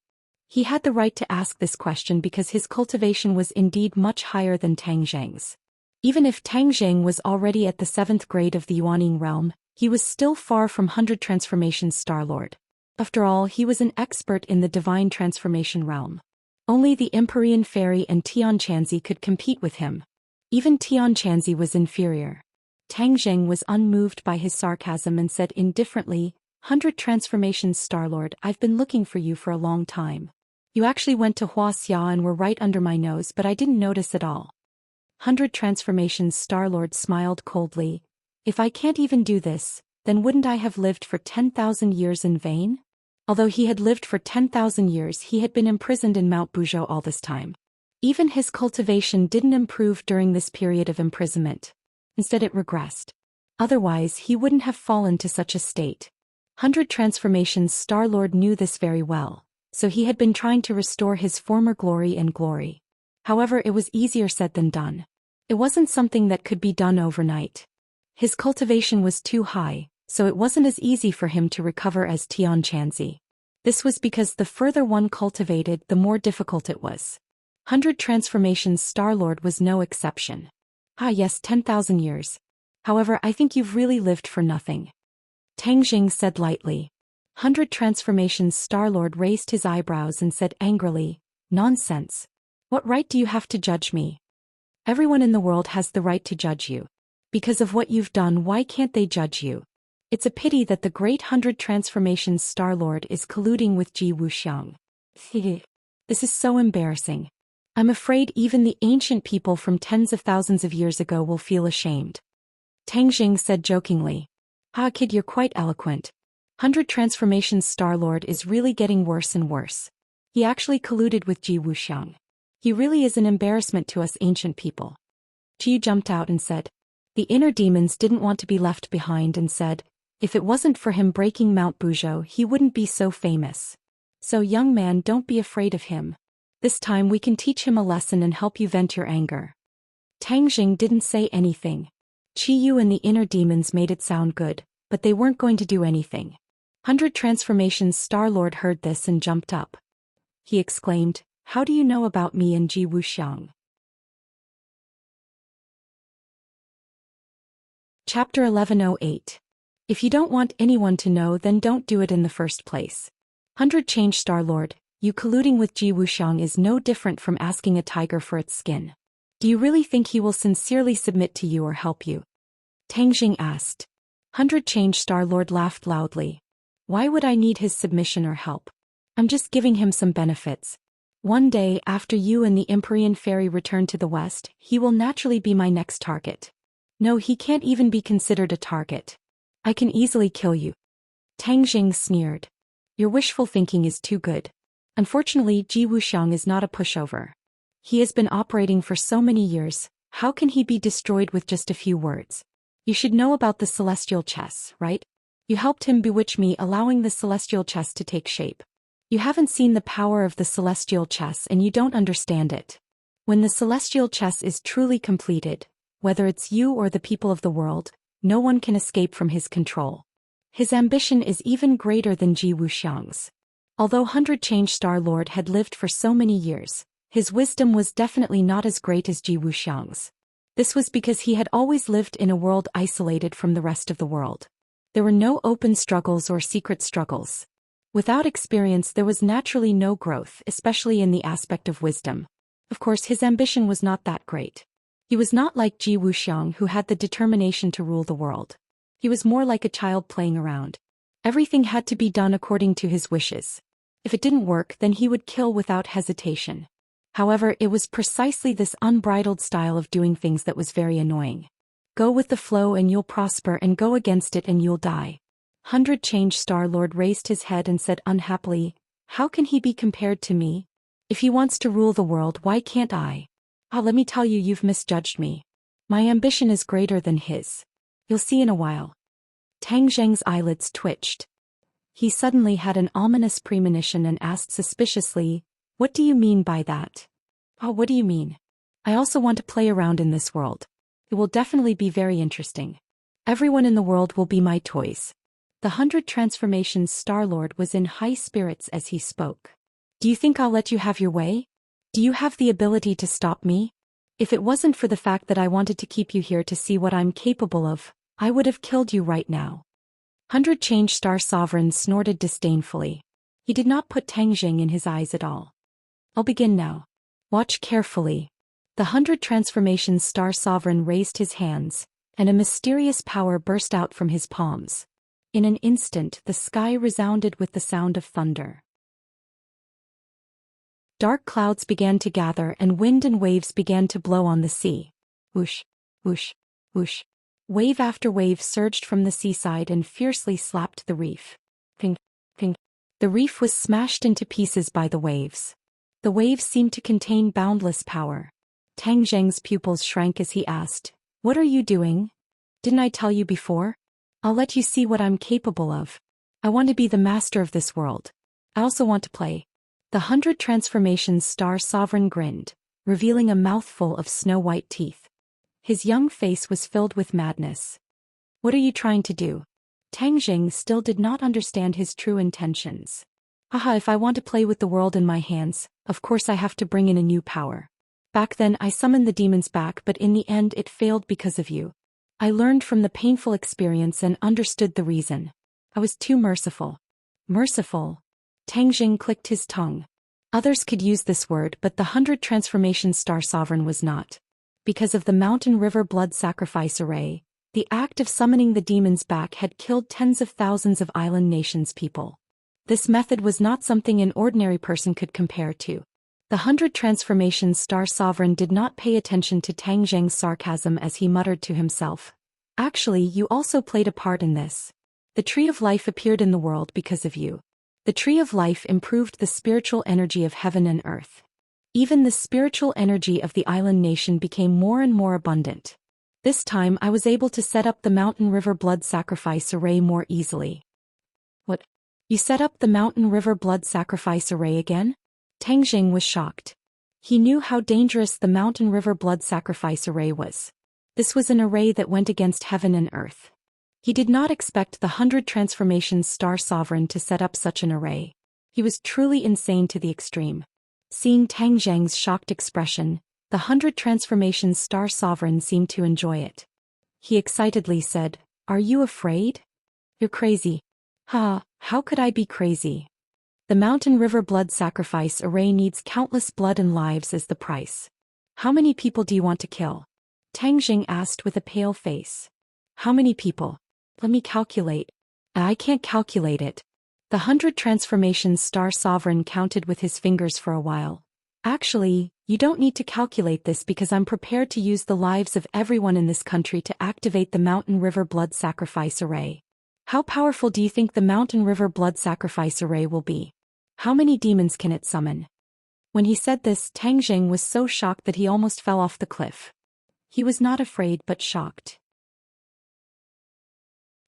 He had the right to ask this question because his cultivation was indeed much higher than Tang Zheng's. Even if Tang Zheng was already at the 7th grade of the Yuaning realm, he was still far from 100 transformations Star-Lord. After all, he was an expert in the divine transformation realm. Only the Empyrean Fairy and Tianquanzi could compete with him. Even Tianquanzi was inferior. Tang Zheng was unmoved by his sarcasm and said indifferently, 100 transformations Star-Lord, I've been looking for you for a long time. You actually went to Huaxia and were right under my nose, but I didn't notice at all. 100 transformations Star-Lord smiled coldly. If I can't even do this, then wouldn't I have lived for 10,000 years in vain? Although he had lived for 10,000 years, he had been imprisoned in Mount Buzhou all this time. Even his cultivation didn't improve during this period of imprisonment. Instead it regressed. Otherwise, he wouldn't have fallen to such a state. 100 transformations Star-Lord knew this very well, so he had been trying to restore his former glory and glory. However, it was easier said than done. It wasn't something that could be done overnight. His cultivation was too high, so it wasn't as easy for him to recover as Tianquanzi. This was because the further one cultivated, the more difficult it was. 100 transformations Star-Lord was no exception. Ah yes, 10,000 years. However, I think you've really lived for nothing. Tang Zheng said lightly. 100 transformations Star-Lord raised his eyebrows and said angrily, nonsense. What right do you have to judge me? Everyone in the world has the right to judge you. Because of what you've done, why can't they judge you? It's a pity that the great 100 transformations Star-Lord is colluding with Ji Wuxiang. This is so embarrassing. I'm afraid even the ancient people from tens of thousands of years ago will feel ashamed. Tang Zheng said jokingly. Ah kid, you're quite eloquent. 100 transformations Star-Lord is really getting worse and worse. He actually colluded with Ji Wuxiang. He really is an embarrassment to us ancient people. Ji jumped out and said. The inner demons didn't want to be left behind and said, if it wasn't for him breaking Mount Buzhou, he wouldn't be so famous. So young man, don't be afraid of him. This time we can teach him a lesson and help you vent your anger. Tang Zheng didn't say anything. Qi Yu and the inner demons made it sound good, but they weren't going to do anything. 100 transformations Star-Lord heard this and jumped up. He exclaimed, how do you know about me and Ji Wuxiang? Chapter 1108. If you don't want anyone to know, then don't do it in the first place. 100 Change Star-Lord, you colluding with Ji Wuxiang is no different from asking a tiger for its skin. Do you really think he will sincerely submit to you or help you? Tang Jing asked. 100 Change Star-Lord laughed loudly. Why would I need his submission or help? I'm just giving him some benefits. One day, after you and the Empyrean Fairy return to the West, he will naturally be my next target. No, he can't even be considered a target. I can easily kill you. Tang Jing sneered. Your wishful thinking is too good. Unfortunately, Ji Wuxiang is not a pushover. He has been operating for so many years, how can he be destroyed with just a few words? You should know about the celestial chess, right? You helped him bewitch me, allowing the celestial chess to take shape. You haven't seen the power of the celestial chess and you don't understand it. When the celestial chess is truly completed, whether it's you or the people of the world, no one can escape from his control. His ambition is even greater than Ji Wuxiang's. Although 100 Change Star-Lord had lived for so many years, his wisdom was definitely not as great as Ji Wuxiang's. This was because he had always lived in a world isolated from the rest of the world. There were no open struggles or secret struggles. Without experience, there was naturally no growth, especially in the aspect of wisdom. Of course, his ambition was not that great. He was not like Ji Wuxiang, who had the determination to rule the world. He was more like a child playing around. Everything had to be done according to his wishes. If it didn't work, then he would kill without hesitation. However, it was precisely this unbridled style of doing things that was very annoying. Go with the flow and you'll prosper, and go against it and you'll die. 100 Change Star-Lord raised his head and said unhappily, how can he be compared to me? If he wants to rule the world, why can't I? Let me tell you, you've misjudged me. My ambition is greater than his. You'll see in a while. Tang Zheng's eyelids twitched. He suddenly had an ominous premonition and asked suspiciously, what do you mean by that? What do you mean? I also want to play around in this world. It will definitely be very interesting. Everyone in the world will be my toys. The 100 Transformations Star-Lord was in high spirits as he spoke. Do you think I'll let you have your way? Do you have the ability to stop me? If it wasn't for the fact that I wanted to keep you here to see what I'm capable of, I would have killed you right now. 100 Change Star Sovereign snorted disdainfully. He did not put Tang Jing in his eyes at all. I'll begin now. Watch carefully. The 100 Transformations Star Sovereign raised his hands, and a mysterious power burst out from his palms. In an instant, the sky resounded with the sound of thunder. Dark clouds began to gather and wind and waves began to blow on the sea. Whoosh, whoosh, whoosh. Wave after wave surged from the seaside and fiercely slapped the reef. Ping, ping. The reef was smashed into pieces by the waves. The waves seemed to contain boundless power. Tang Zheng's pupils shrank as he asked, what are you doing? Didn't I tell you before? I'll let you see what I'm capable of. I want to be the master of this world. I also want to play. The 100 Transformations Star Sovereign grinned, revealing a mouthful of snow-white teeth. His young face was filled with madness. What are you trying to do? Tang Jing still did not understand his true intentions. If I want to play with the world in my hands, of course I have to bring in a new power. Back then I summoned the demons back, but in the end it failed because of you. I learned from the painful experience and understood the reason. I was too merciful. Merciful? Tang Jing clicked his tongue. Others could use this word, but the 100 Transformations Star Sovereign was not. Because of the Mountain River blood sacrifice array, the act of summoning the demons back had killed tens of thousands of island nations' people. This method was not something an ordinary person could compare to. The 100 Transformations Star Sovereign did not pay attention to Tang Zheng's sarcasm as he muttered to himself. Actually, you also played a part in this. The Tree of Life appeared in the world because of you. The Tree of Life improved the spiritual energy of heaven and earth. Even the spiritual energy of the island nation became more and more abundant. This time I was able to set up the Mountain River blood sacrifice array more easily. What? You set up the Mountain River blood sacrifice array again? Tang Jing was shocked. He knew how dangerous the Mountain River blood sacrifice array was. This was an array that went against heaven and earth. He did not expect the 100 Transformations Star Sovereign to set up such an array. He was truly insane to the extreme. Seeing Tang Zheng's shocked expression, the 100 Transformations Star Sovereign seemed to enjoy it. He excitedly said, "Are you afraid?" "You're crazy." "Ha, how could I be crazy? The Mountain River blood sacrifice array needs countless blood and lives as the price. How many people do you want to kill?" Tang Jing asked with a pale face. "How many people? Let me calculate." "I can't calculate it." The 100 Transformations Star Sovereign counted with his fingers for a while. "Actually, you don't need to calculate this because I'm prepared to use the lives of everyone in this country to activate the Mountain River blood sacrifice array. How powerful do you think the Mountain River blood sacrifice array will be? How many demons can it summon?" When he said this, Tang Jing was so shocked that he almost fell off the cliff. He was not afraid but shocked.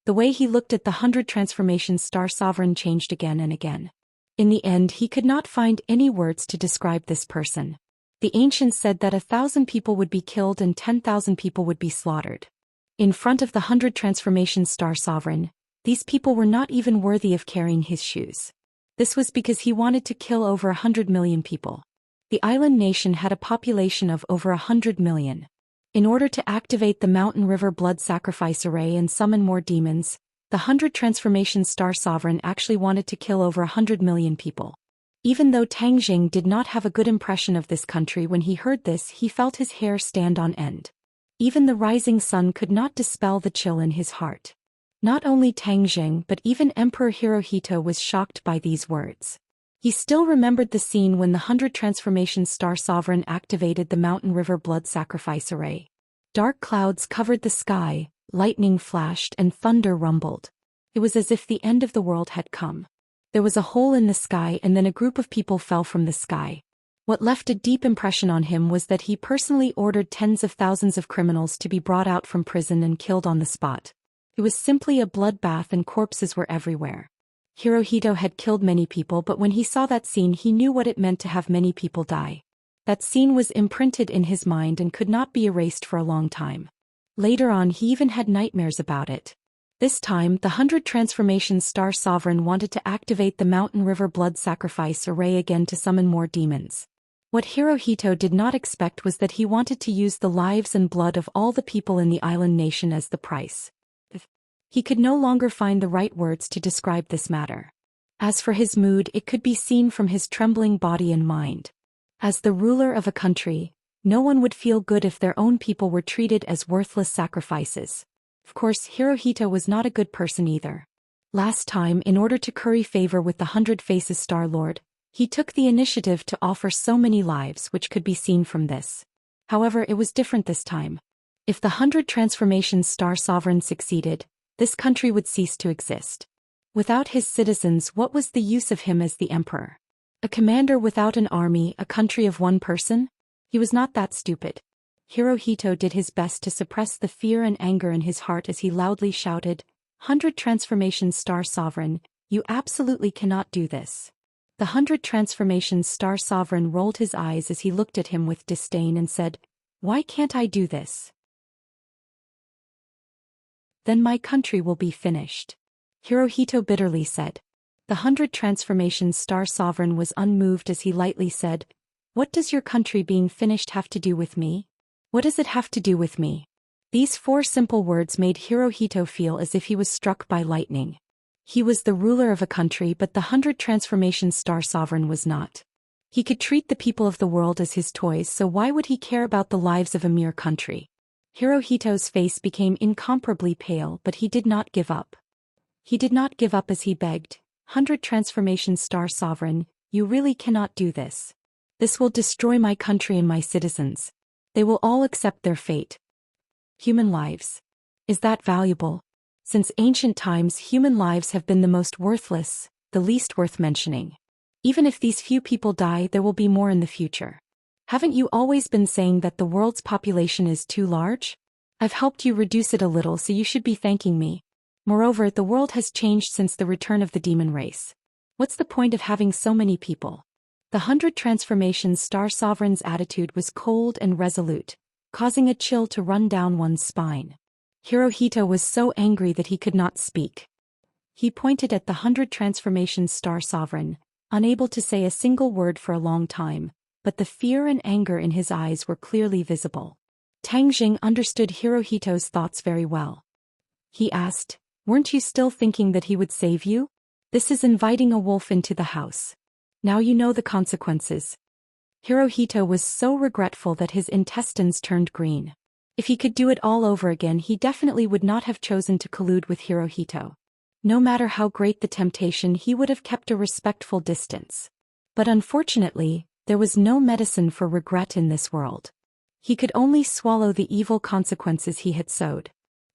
The way he looked at the 100 Transformations Star Sovereign changed again and again. In the end, he could not find any words to describe this person. The ancients said that 1,000 people would be killed and 10,000 people would be slaughtered. In front of the 100 Transformations Star Sovereign, these people were not even worthy of carrying his shoes. This was because he wanted to kill over 100 million people. The island nation had a population of over 100 million. In order to activate the Mountain River blood sacrifice array and summon more demons, the 100 Transformations Star Sovereign actually wanted to kill over 100 million people. Even though Tang Jing did not have a good impression of this country when he heard this, he felt his hair stand on end. Even the rising sun could not dispel the chill in his heart. Not only Tang Jing but even Emperor Hirohito was shocked by these words. He still remembered the scene when the 100 Transformations Star Sovereign activated the Mountain River blood sacrifice array. Dark clouds covered the sky, lightning flashed and thunder rumbled. It was as if the end of the world had come. There was a hole in the sky and then a group of people fell from the sky. What left a deep impression on him was that he personally ordered tens of thousands of criminals to be brought out from prison and killed on the spot. It was simply a bloodbath and corpses were everywhere. Hirohito had killed many people, but when he saw that scene he knew what it meant to have many people die. That scene was imprinted in his mind and could not be erased for a long time. Later on he even had nightmares about it. This time, the 100 Transformations Star Sovereign wanted to activate the Mountain River blood sacrifice array again to summon more demons. What Hirohito did not expect was that he wanted to use the lives and blood of all the people in the island nation as the price. He could no longer find the right words to describe this matter. As for his mood, it could be seen from his trembling body and mind. As the ruler of a country, no one would feel good if their own people were treated as worthless sacrifices. Of course, Hirohito was not a good person either. Last time, in order to curry favor with the 100 Faces Star Lord, he took the initiative to offer so many lives, which could be seen from this. However, it was different this time. If the 100 Transformations Star Sovereign succeeded, this country would cease to exist. Without his citizens, what was the use of him as the emperor? A commander without an army, a country of one person? He was not that stupid. Hirohito did his best to suppress the fear and anger in his heart as he loudly shouted, "100 Transformations Star Sovereign, you absolutely cannot do this." The 100 Transformations Star Sovereign rolled his eyes as he looked at him with disdain and said, "Why can't I do this? Then my country will be finished." Hirohito bitterly said. The 100 Transformations Star Sovereign was unmoved as he lightly said, "What does your country being finished have to do with me? What does it have to do with me?" These 4 simple words made Hirohito feel as if he was struck by lightning. He was the ruler of a country, but the 100 Transformations Star Sovereign was not. He could treat the people of the world as his toys, so why would he care about the lives of a mere country? Hirohito's face became incomparably pale, but he did not give up. He did not give up as he begged, "100 Transformations Star Sovereign, you really cannot do this. This will destroy my country and my citizens. They will all accept their fate. Human lives. Is that valuable? Since ancient times, human lives have been the most worthless, the least worth mentioning. Even if these few people die, there will be more in the future. Haven't you always been saying that the world's population is too large? I've helped you reduce it a little, so you should be thanking me. Moreover, the world has changed since the return of the demon race. What's the point of having so many people?" The 100 Transformations Star Sovereign's attitude was cold and resolute, causing a chill to run down one's spine. Hirohito was so angry that he could not speak. He pointed at the 100 Transformations Star Sovereign, unable to say a single word for a long time, but the fear and anger in his eyes were clearly visible. Tang Jing understood Hirohito's thoughts very well. He asked, "Weren't you still thinking that he would save you? This is inviting a wolf into the house. Now you know the consequences." Hirohito was so regretful that his intestines turned green. If he could do it all over again, he definitely would not have chosen to collude with Hirohito. No matter how great the temptation, he would have kept a respectful distance. But unfortunately, there was no medicine for regret in this world. He could only swallow the evil consequences he had sowed.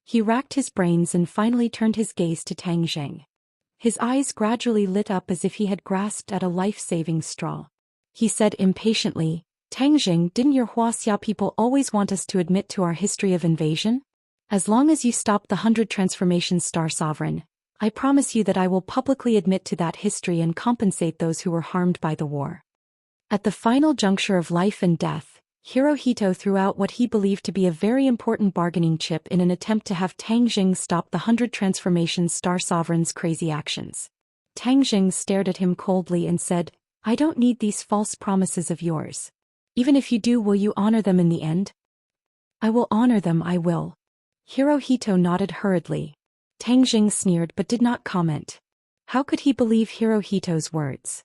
He racked his brains and finally turned his gaze to Tang Jing. His eyes gradually lit up as if he had grasped at a life-saving straw. He said impatiently, "Tang Jing, didn't your Huaxia people always want us to admit to our history of invasion? As long as you stop the 100 Transformations Star Sovereign, I promise you that I will publicly admit to that history and compensate those who were harmed by the war." At the final juncture of life and death, Hirohito threw out what he believed to be a very important bargaining chip in an attempt to have Tang Jing stop the 100 Transformations Star Sovereign's crazy actions. Tang Jing stared at him coldly and said, "I don't need these false promises of yours. Even if you do, will you honor them in the end?" "I will honor them, I will." Hirohito nodded hurriedly. Tang Jing sneered but did not comment. How could he believe Hirohito's words?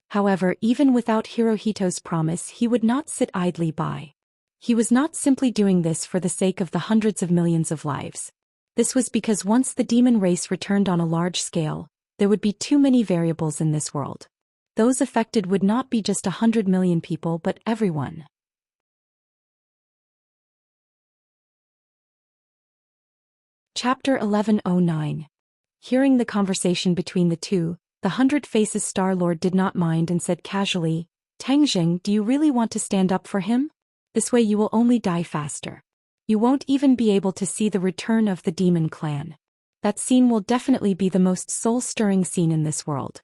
However, even without Hirohito's promise, he would not sit idly by. He was not simply doing this for the sake of the hundreds of millions of lives. This was because once the demon race returned on a large scale, there would be too many variables in this world. Those affected would not be just 100 million people but everyone. Chapter 1109. Hearing the conversation between the two, the 100 Faces Star-Lord did not mind and said casually, "Tang Jing, do you really want to stand up for him? This way you will only die faster. You won't even be able to see the return of the demon clan. That scene will definitely be the most soul-stirring scene in this world.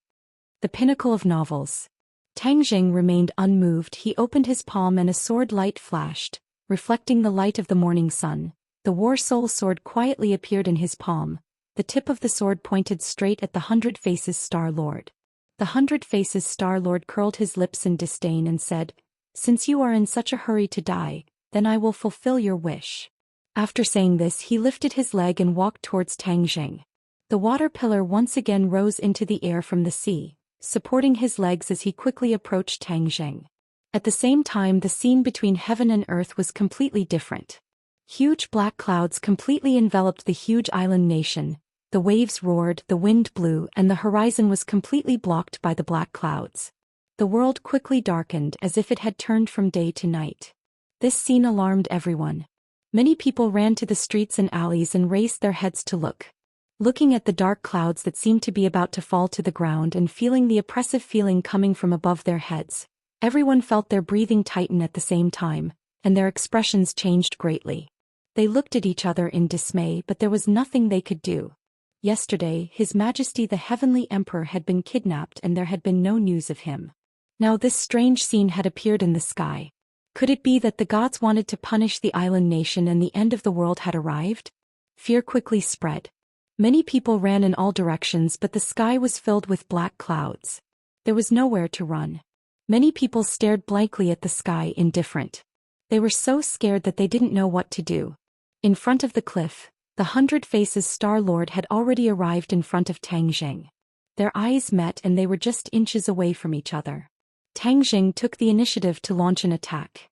The pinnacle of novels." Tang Jing remained unmoved. He opened his palm and a sword light flashed, reflecting the light of the morning sun. The War Soul sword quietly appeared in his palm. The tip of the sword pointed straight at the 100 Faces Star-Lord. The 100 Faces Star-Lord curled his lips in disdain and said, "Since you are in such a hurry to die, then I will fulfill your wish." After saying this, he lifted his leg and walked towards Tang Jing. The water pillar once again rose into the air from the sea, supporting his legs as he quickly approached Tang Jing. At the same time, the scene between heaven and earth was completely different. Huge black clouds completely enveloped the huge island nation. The waves roared, the wind blew, and the horizon was completely blocked by the black clouds. The world quickly darkened as if it had turned from day to night. This scene alarmed everyone. Many people ran to the streets and alleys and raised their heads to look. Looking at the dark clouds that seemed to be about to fall to the ground and feeling the oppressive feeling coming from above their heads, everyone felt their breathing tighten at the same time, and their expressions changed greatly. They looked at each other in dismay, but there was nothing they could do. Yesterday, His Majesty the Heavenly Emperor had been kidnapped and there had been no news of him. Now this strange scene had appeared in the sky. Could it be that the gods wanted to punish the island nation and the end of the world had arrived? Fear quickly spread. Many people ran in all directions, but the sky was filled with black clouds. There was nowhere to run. Many people stared blankly at the sky, indifferent. They were so scared that they didn't know what to do. In front of the cliff, the 100 Faces Star-Lord had already arrived in front of Tang Jing. Their eyes met and they were just inches away from each other. Tang Jing took the initiative to launch an attack.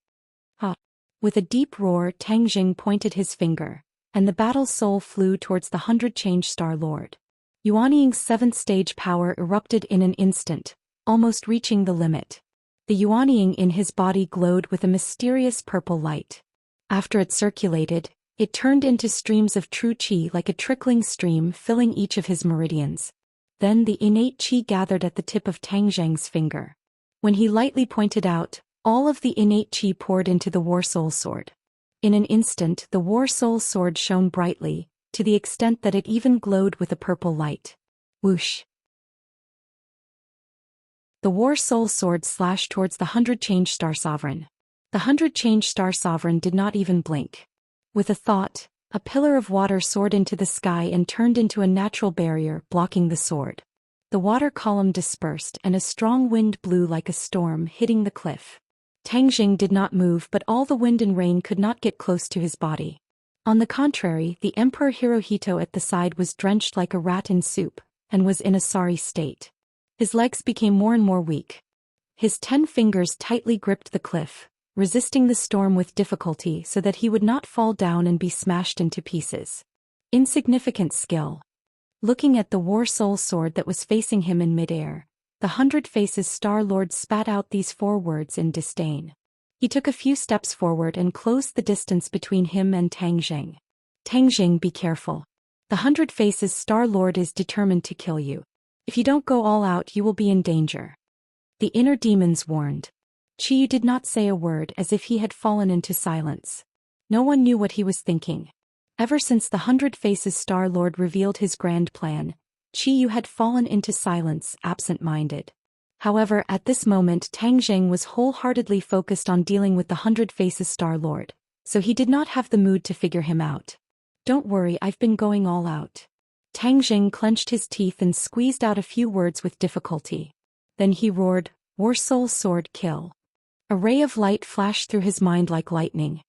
Ha! With a deep roar, Tang Jing pointed his finger, and the battle soul flew towards the 100 Change Star-Lord. Yuanying's 7th stage power erupted in an instant, almost reaching the limit. The Yuanying in his body glowed with a mysterious purple light. After it circulated, it turned into streams of true qi like a trickling stream filling each of his meridians. Then the innate qi gathered at the tip of Tang Jing's finger. When he lightly pointed out, all of the innate qi poured into the War Soul sword. In an instant, the War Soul sword shone brightly, to the extent that it even glowed with a purple light. Whoosh! The War Soul sword slashed towards the 100 Change Star Sovereign. The 100 Change Star Sovereign did not even blink. With a thought, a pillar of water soared into the sky and turned into a natural barrier, blocking the sword. The water column dispersed and a strong wind blew like a storm, hitting the cliff. Tang Jing did not move, but all the wind and rain could not get close to his body. On the contrary, the Emperor Hirohito at the side was drenched like a rat in soup, and was in a sorry state. His legs became more and more weak. His 10 fingers tightly gripped the cliff, resisting the storm with difficulty so that he would not fall down and be smashed into pieces. Insignificant skill. Looking at the War Soul sword that was facing him in midair, the 100 Faces Star Lord spat out these 4 words in disdain. He took a few steps forward and closed the distance between him and Tang Jing. Tang Jing, be careful. The 100 Faces Star Lord is determined to kill you. If you don't go all out, you will be in danger. The inner demons warned. Qiyu did not say a word, as if he had fallen into silence. No one knew what he was thinking. Ever since the 100 Faces Star Lord revealed his grand plan, Qiyu had fallen into silence, absent-minded. However, at this moment Tang Jing was wholeheartedly focused on dealing with the 100 Faces Star Lord, so he did not have the mood to figure him out. Don't worry, I've been going all out. Tang Jing clenched his teeth and squeezed out a few words with difficulty. Then he roared, War Soul Sword, kill. A ray of light flashed through his mind like lightning.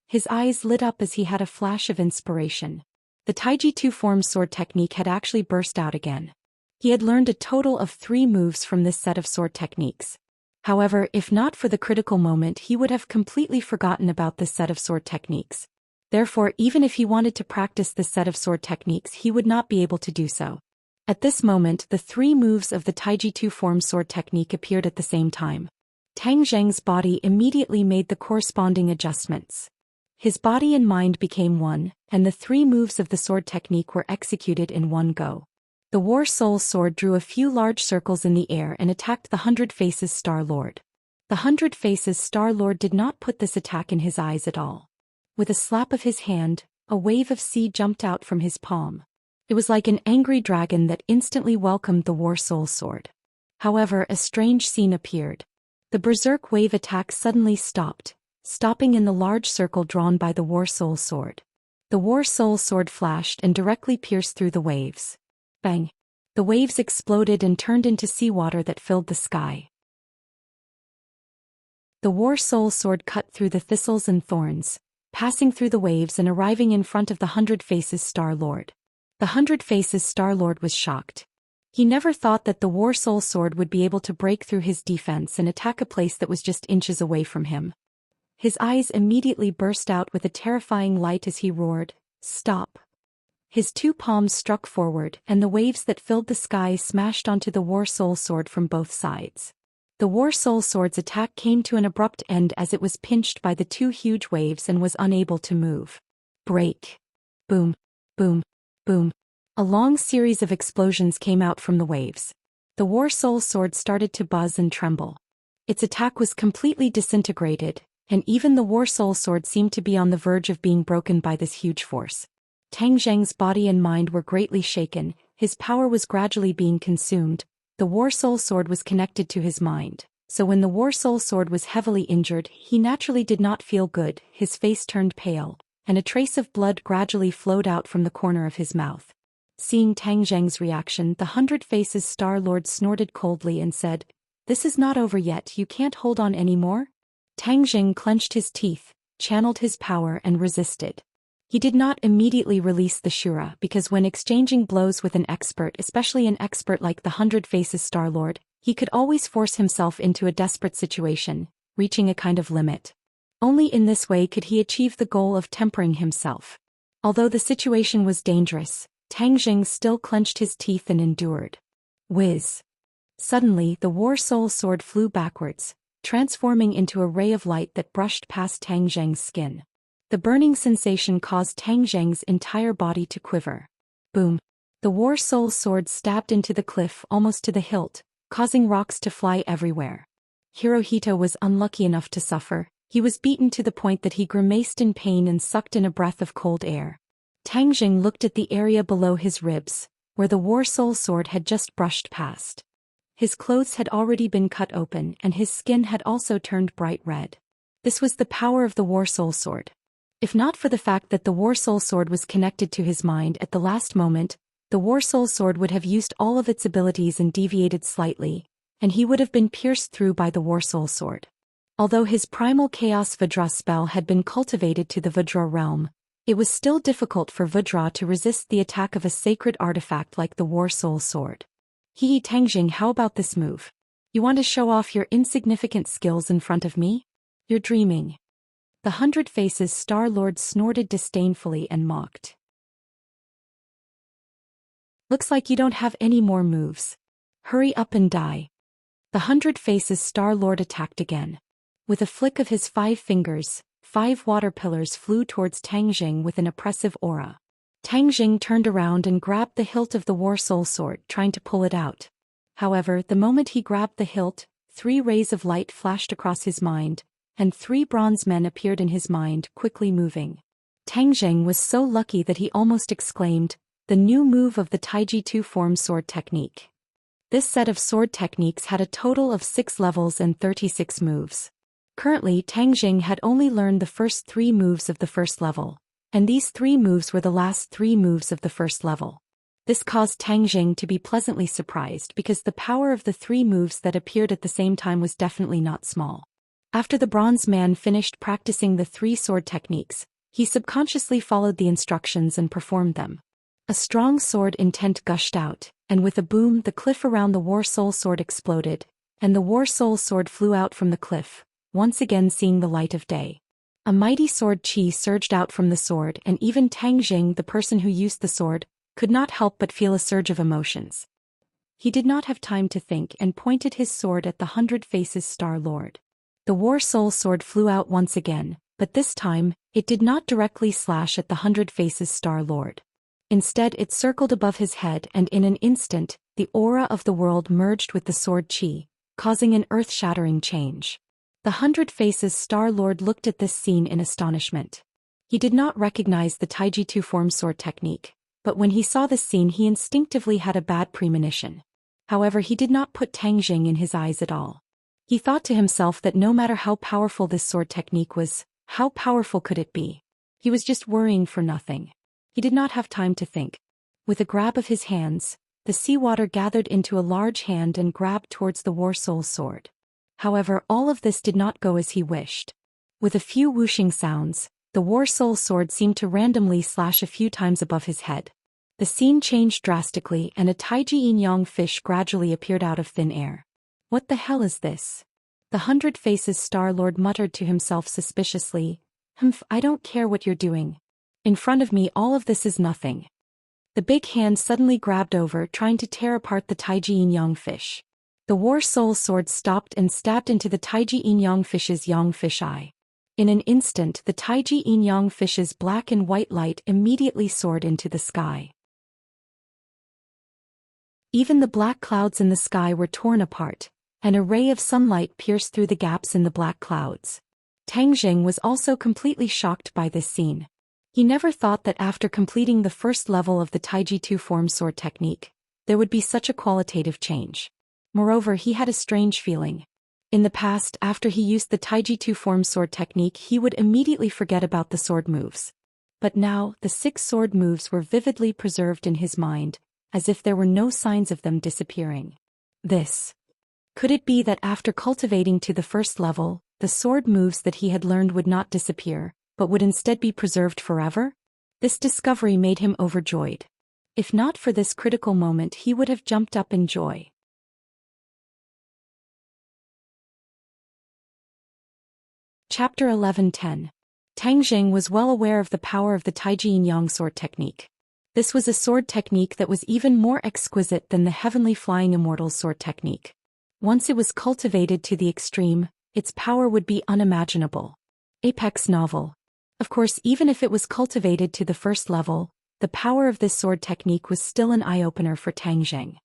His eyes lit up as he had a flash of inspiration. The Taiji 2-form sword technique had actually burst out again. He had learned a total of 3 moves from this set of sword techniques. However, if not for the critical moment, he would have completely forgotten about this set of sword techniques. Therefore, even if he wanted to practice this set of sword techniques, he would not be able to do so. At this moment, the 3 moves of the Taiji 2-form sword technique appeared at the same time. Tang Jing's body immediately made the corresponding adjustments. His body and mind became one, and the 3 moves of the sword technique were executed in one go. The War Soul sword drew a few large circles in the air and attacked the 100 Faces Star Lord. The 100 Faces Star Lord did not put this attack in his eyes at all. With a slap of his hand, a wave of sea jumped out from his palm. It was like an angry dragon that instantly welcomed the War Soul sword. However, a strange scene appeared. The berserk wave attack suddenly stopped, stopping in the large circle drawn by the War Soul sword. The War Soul sword flashed and directly pierced through the waves. Bang! The waves exploded and turned into seawater that filled the sky. The War Soul sword cut through the thistles and thorns, passing through the waves and arriving in front of the 100 Faces Star Lord. The 100 Faces Star Lord was shocked. He never thought that the War Soul sword would be able to break through his defense and attack a place that was just inches away from him. His eyes immediately burst out with a terrifying light as he roared, "Stop!" His 2 palms struck forward, and the waves that filled the sky smashed onto the War Soul sword from both sides. The War Soul sword's attack came to an abrupt end as it was pinched by the 2 huge waves and was unable to move. Break! Boom! Boom! Boom! A long series of explosions came out from the waves. The War Soul sword started to buzz and tremble. Its attack was completely disintegrated, and even the War Soul sword seemed to be on the verge of being broken by this huge force. Tang Jing's body and mind were greatly shaken, his power was gradually being consumed. The War Soul sword was connected to his mind, so when the War Soul sword was heavily injured, he naturally did not feel good, his face turned pale, and a trace of blood gradually flowed out from the corner of his mouth. Seeing Tang Jing's reaction, the 100 Faces Star Lord snorted coldly and said, "This is not over yet, you can't hold on anymore?" Tang Jing clenched his teeth, channeled his power and resisted. He did not immediately release the Shura because when exchanging blows with an expert, especially an expert like the 100 Faces Star Lord, he could always force himself into a desperate situation, reaching a kind of limit. Only in this way could he achieve the goal of tempering himself. Although the situation was dangerous, Tang Jing still clenched his teeth and endured. Whiz! Suddenly, the War Soul sword flew backwards, transforming into a ray of light that brushed past Tang Jing's skin. The burning sensation caused Tang Jing's entire body to quiver. Boom! The War Soul sword stabbed into the cliff almost to the hilt, causing rocks to fly everywhere. Hirohito was unlucky enough to suffer. He was beaten to the point that he grimaced in pain and sucked in a breath of cold air. Tang Jing looked at the area below his ribs, where the War Soul sword had just brushed past. His clothes had already been cut open and his skin had also turned bright red. This was the power of the War Soul sword. If not for the fact that the War Soul sword was connected to his mind at the last moment, the War Soul sword would have used all of its abilities and deviated slightly, and he would have been pierced through by the War Soul sword. Although his primal Chaos Vajra spell had been cultivated to the Vajra realm, it was still difficult for Vajra to resist the attack of a sacred artifact like the War Soul Sword. He Tangjing, how about this move? You want to show off your insignificant skills in front of me? You're dreaming. The 100 Faces Star Lord snorted disdainfully and mocked. Looks like you don't have any more moves. Hurry up and die. The 100 Faces Star Lord attacked again. With a flick of his 5 fingers, 5 water pillars flew towards Tangjing with an oppressive aura. Tangjing turned around and grabbed the hilt of the War Soul Sword, trying to pull it out. However, the moment he grabbed the hilt, 3 rays of light flashed across his mind, and 3 bronze men appeared in his mind, quickly moving. Tangjing was so lucky that he almost exclaimed, "The new move of the Taiji two-form sword technique." This set of sword techniques had a total of 6 levels and 36 moves. Currently, Tangjing had only learned the first 3 moves of the first level, and these 3 moves were the last 3 moves of the first level. This caused Tangjing to be pleasantly surprised because the power of the 3 moves that appeared at the same time was definitely not small. After the bronze man finished practicing the 3 sword techniques, he subconsciously followed the instructions and performed them. A strong sword intent gushed out, and with a boom the cliff around the War Soul Sword exploded, and the War Soul Sword flew out from the cliff, once again seeing the light of day. A mighty sword chi surged out from the sword, and even Tangjing, the person who used the sword, could not help but feel a surge of emotions. He did not have time to think and pointed his sword at the 100 Faces Star Lord. The War Soul Sword flew out once again, but this time, it did not directly slash at the 100 Faces Star Lord. Instead, it circled above his head, and in an instant, the aura of the world merged with the sword chi, causing an earth-shattering change. The 100 Faces Star Lord looked at this scene in astonishment. He did not recognize the Taiji two-form sword technique, but when he saw this scene he instinctively had a bad premonition. However, he did not put Tangjing in his eyes at all. He thought to himself that no matter how powerful this sword technique was, how powerful could it be? He was just worrying for nothing. He did not have time to think. With a grab of his hands, the seawater gathered into a large hand and grabbed towards the War Soul Sword. However, all of this did not go as he wished. With a few whooshing sounds, the War Soul Sword seemed to randomly slash a few times above his head. The scene changed drastically and a Taiji yin-yang fish gradually appeared out of thin air. What the hell is this? The 100 Faces Star Lord muttered to himself suspiciously. I don't care what you're doing. In front of me all of this is nothing. The big hand suddenly grabbed over, trying to tear apart the Taiji yin-yang fish. The War Soul Sword stopped and stabbed into the Taiji yin-yang fish's yang fish eye. In an instant, the Taiji yin-yang fish's black and white light immediately soared into the sky. Even the black clouds in the sky were torn apart, and a ray of sunlight pierced through the gaps in the black clouds. Tangjing was also completely shocked by this scene. He never thought that after completing the first level of the Taiji two-form sword technique, there would be such a qualitative change. Moreover, he had a strange feeling. In the past, after he used the Taiji two-form sword technique, he would immediately forget about the sword moves. But now, the 6 sword moves were vividly preserved in his mind, as if there were no signs of them disappearing. Could it be that after cultivating to the first level, the sword moves that he had learned would not disappear, but would instead be preserved forever? This discovery made him overjoyed. If not for this critical moment, he would have jumped up in joy. Chapter 11:10. Tangjing was well aware of the power of the Taiji yin-yang sword technique. This was a sword technique that was even more exquisite than the heavenly flying immortal sword technique. Once it was cultivated to the extreme, its power would be unimaginable. Apex novel. Of course, even if it was cultivated to the first level, the power of this sword technique was still an eye-opener for Tangjing.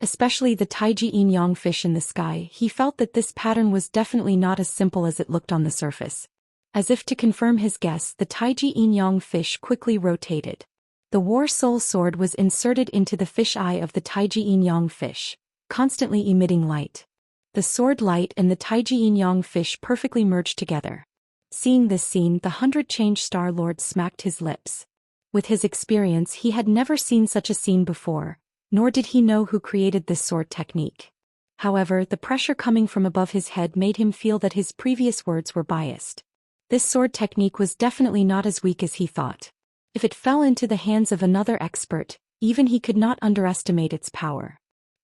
Especially the Taiji yin-yang fish in the sky, he felt that this pattern was definitely not as simple as it looked on the surface. As if to confirm his guess, the Taiji yin-yang fish quickly rotated. The War Soul Sword was inserted into the fish eye of the Taiji yin-yang fish, constantly emitting light. The sword light and the Taiji yin-yang fish perfectly merged together. Seeing this scene, the 100 Change Star Lord smacked his lips. With his experience, he had never seen such a scene before, nor did he know who created this sword technique. However, the pressure coming from above his head made him feel that his previous words were biased. This sword technique was definitely not as weak as he thought. If it fell into the hands of another expert, even he could not underestimate its power.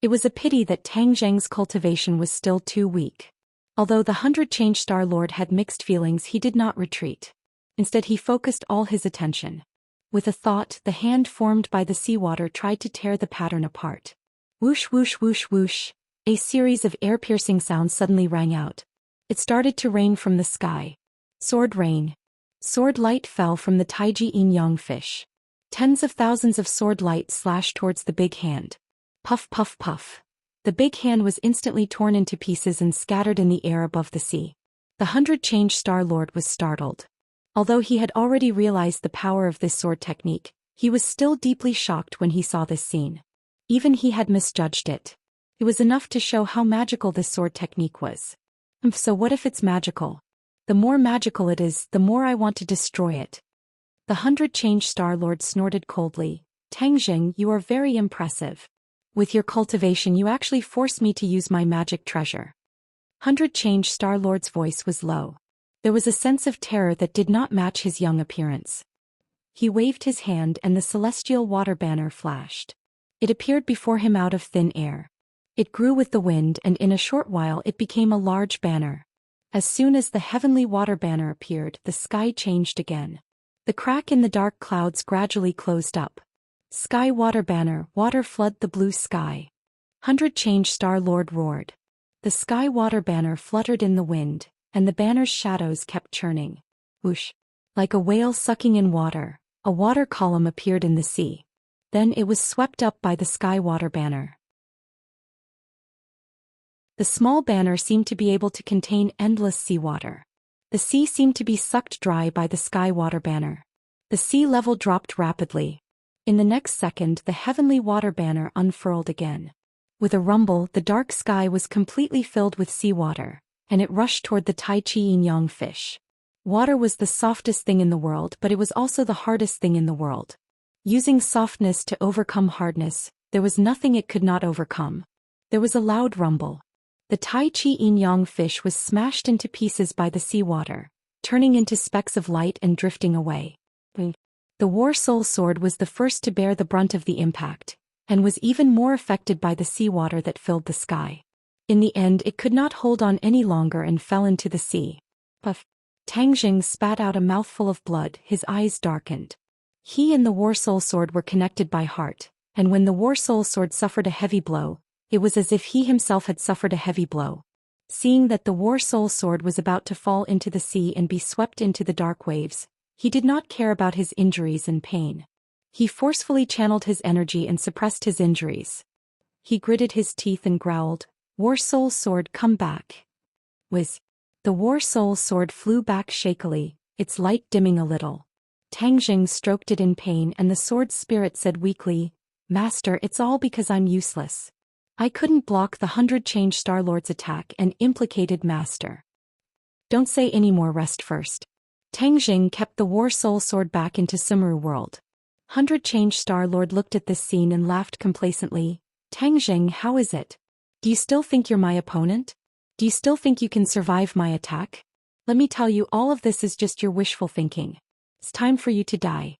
It was a pity that Tang Zheng's cultivation was still too weak. Although the 100 Change Star Lord had mixed feelings, he did not retreat. Instead, he focused all his attention. With a thought, the hand formed by the seawater tried to tear the pattern apart. Whoosh whoosh whoosh whoosh. A series of ear-piercing sounds suddenly rang out. It started to rain from the sky. Sword rain. Sword light fell from the Taiji Yin Yang fish. Tens of thousands of sword light slashed towards the big hand. Puff puff puff. The big hand was instantly torn into pieces and scattered in the air above the sea. The 100 Change Star Lord was startled. Although he had already realized the power of this sword technique, he was still deeply shocked when he saw this scene. Even he had misjudged it. It was enough to show how magical this sword technique was. So what if it's magical? The more magical it is, the more I want to destroy it. The 100 Change Star Lord snorted coldly. Tang Zheng, you are very impressive. With your cultivation you actually forced me to use my magic treasure. 100 Change Star Lord's voice was low. There was a sense of terror that did not match his young appearance. He waved his hand and the celestial water banner flashed. It appeared before him out of thin air. It grew with the wind and in a short while it became a large banner. As soon as the heavenly water banner appeared, the sky changed again. The crack in the dark clouds gradually closed up. Sky water banner, water flood the blue sky. 100 Change Star Lord roared. The sky water banner fluttered in the wind, and the banner's shadows kept churning. Whoosh! Like a whale sucking in water, a water column appeared in the sea. Then it was swept up by the sky water banner. The small banner seemed to be able to contain endless seawater. The sea seemed to be sucked dry by the sky water banner. The sea level dropped rapidly. In the next second, the heavenly water banner unfurled again. With a rumble, the dark sky was completely filled with seawater, and it rushed toward the Taiji Yin Yang fish. Water was the softest thing in the world, but it was also the hardest thing in the world. Using softness to overcome hardness, there was nothing it could not overcome. There was a loud rumble. The Taiji Yin Yang fish was smashed into pieces by the seawater, turning into specks of light and drifting away. The War Soul Sword was the first to bear the brunt of the impact, and was even more affected by the seawater that filled the sky. In the end, it could not hold on any longer and fell into the sea. Puff! Tang Zheng spat out a mouthful of blood, his eyes darkened. He and the War Soul Sword were connected by heart, and when the War Soul Sword suffered a heavy blow, it was as if he himself had suffered a heavy blow. Seeing that the War Soul Sword was about to fall into the sea and be swept into the dark waves, he did not care about his injuries and pain. He forcefully channeled his energy and suppressed his injuries. He gritted his teeth and growled, "War Soul Sword, come back." Whiz! The War Soul Sword flew back shakily, its light dimming a little. Tang Zheng stroked it in pain and the sword's spirit said weakly, "Master, it's all because I'm useless. I couldn't block the 100 Change Star Lord's attack and implicated Master." "Don't say any more, rest first." Tang Zheng kept the War Soul Sword back into Sumeru world. 100 Change Star Lord looked at this scene and laughed complacently. "Tang Zheng, how is it? Do you still think you're my opponent? Do you still think you can survive my attack? Let me tell you, all of this is just your wishful thinking. It's time for you to die."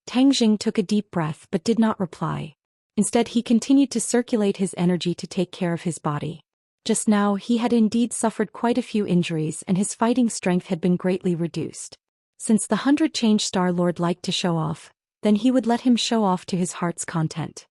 Tang Zheng took a deep breath but did not reply. Instead, he continued to circulate his energy to take care of his body. Just now, he had indeed suffered quite a few injuries and his fighting strength had been greatly reduced. Since the 100 Change Star Lord liked to show off, then he would let him show off to his heart's content.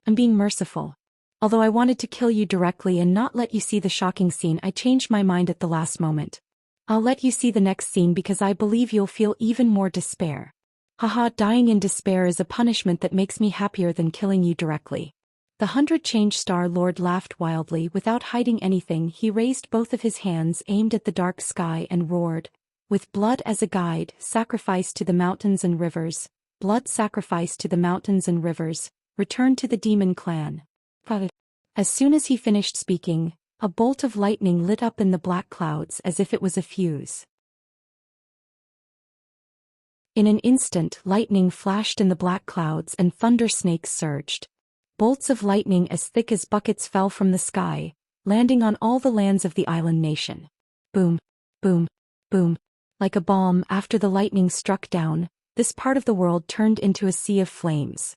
"I'm being merciful. Although I wanted to kill you directly and not let you see the shocking scene, I changed my mind at the last moment. I'll let you see the next scene because I believe you'll feel even more despair. Haha, dying in despair is a punishment that makes me happier than killing you directly." The 100 Change Star Lord laughed wildly. Without hiding anything, he raised both of his hands aimed at the dark sky and roared, "With blood as a guide, sacrifice to the mountains and rivers, blood sacrifice to the mountains and rivers, return to the demon clan." As soon as he finished speaking, a bolt of lightning lit up in the black clouds as if it was a fuse. In an instant, lightning flashed in the black clouds and thunder snakes surged. Bolts of lightning as thick as buckets fell from the sky, landing on all the lands of the island nation. Boom, boom, boom. Like a bomb after the lightning struck down, this part of the world turned into a sea of flames.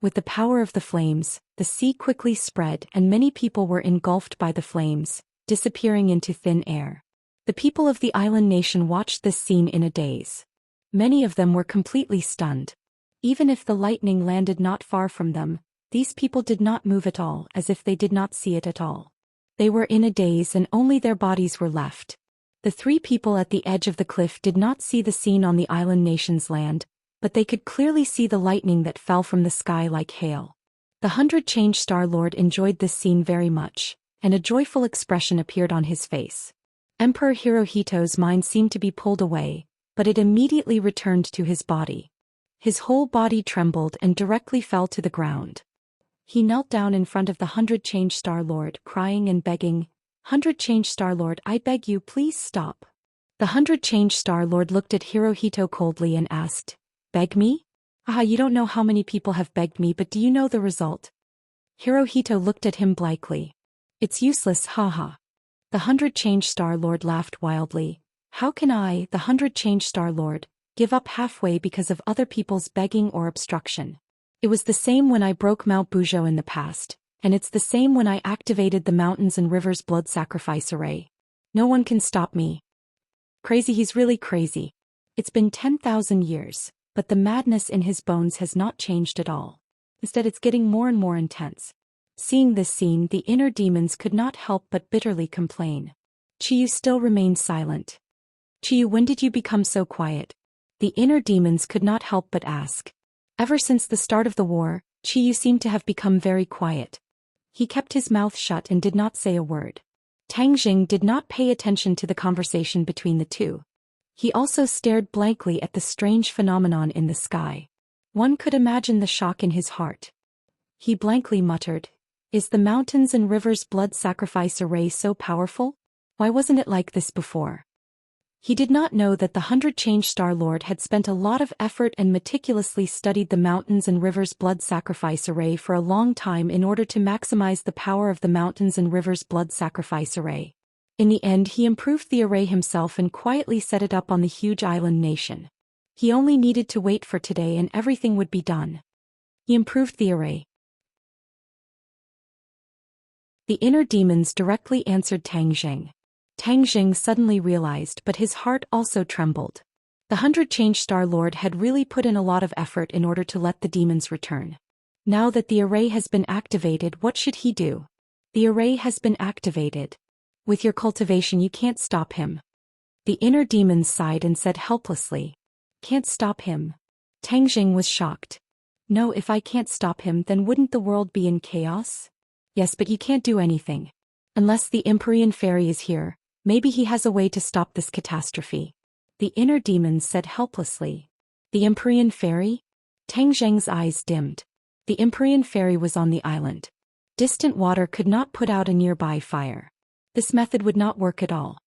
With the power of the flames, the sea quickly spread and many people were engulfed by the flames, disappearing into thin air. The people of the island nation watched this scene in a daze. Many of them were completely stunned. Even if the lightning landed not far from them, these people did not move at all, as if they did not see it at all. They were in a daze and only their bodies were left. The three people at the edge of the cliff did not see the scene on the island nation's land, but they could clearly see the lightning that fell from the sky like hail. The 100 Star Lord enjoyed this scene very much, and a joyful expression appeared on his face. Emperor Hirohito's mind seemed to be pulled away, but it immediately returned to his body. His whole body trembled and directly fell to the ground. He knelt down in front of the 100 Star Lord, crying and begging, "100 Star Lord, I beg you, please stop." The 100 Star Lord looked at Hirohito coldly and asked, "Beg me? Ah, you don't know how many people have begged me, but do you know the result?" Hirohito looked at him blankly. "It's useless, haha." The 100 Star Lord laughed wildly. "How can I, the 100 Star Lord, give up halfway because of other people's begging or obstruction? It was the same when I broke Mount Bujo in the past, and it's the same when I activated the Mountains and Rivers Blood Sacrifice Array. No one can stop me." Crazy, he's really crazy. It's been 10,000 years, but the madness in his bones has not changed at all. Instead, it's getting more and more intense. Seeing this scene, the inner demons could not help but bitterly complain. Chiyu still remained silent. "Chiyu, when did you become so quiet?" The inner demons could not help but ask. Ever since the start of the war, Chiyu seemed to have become very quiet. He kept his mouth shut and did not say a word. Tang Jing did not pay attention to the conversation between the two. He also stared blankly at the strange phenomenon in the sky. One could imagine the shock in his heart. He blankly muttered, "Is the Mountains and Rivers Blood Sacrifice Array so powerful? Why wasn't it like this before?" He did not know that the 100 Star Lord had spent a lot of effort and meticulously studied the Mountains and Rivers Blood Sacrifice Array for a long time in order to maximize the power of the Mountains and Rivers Blood Sacrifice Array. In the end, he improved the array himself and quietly set it up on the huge island nation. He only needed to wait for today and everything would be done. He improved the array. The inner demons directly answered Tang Jing. Tang Jing suddenly realized, but his heart also trembled. The 100 Star Lord had really put in a lot of effort in order to let the demons return. Now that the array has been activated, what should he do? The array has been activated. With your cultivation you can't stop him. The inner demons sighed and said helplessly, "Can't stop him?" Tang Jing was shocked. "No, if I can't stop him, then wouldn't the world be in chaos?" "Yes, but you can't do anything. Unless the Empyrean Fairy is here, maybe he has a way to stop this catastrophe." The inner demons said helplessly. "The Empyrean Fairy?" Tang Jing's eyes dimmed. The Empyrean Fairy was on the island. Distant water could not put out a nearby fire. This method would not work at all.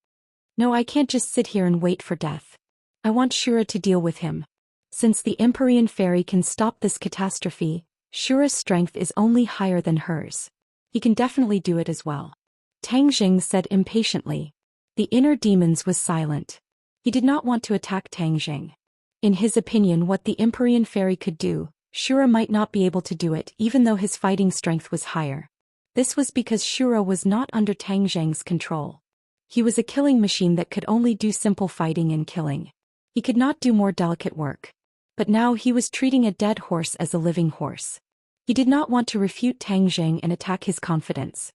"No, I can't just sit here and wait for death. I want Shura to deal with him. Since the Empyrean Fairy can stop this catastrophe, Shura's strength is only higher than hers. He can definitely do it as well." Tang Jing said impatiently. The inner demons was silent. He did not want to attack Tang Jing. In his opinion, what the Empyrean Fairy could do, Shura might not be able to do it even though his fighting strength was higher. This was because Shura was not under Tang Jing's control. He was a killing machine that could only do simple fighting and killing. He could not do more delicate work. But now he was treating a dead horse as a living horse. He did not want to refute Tang Jing and attack his confidence.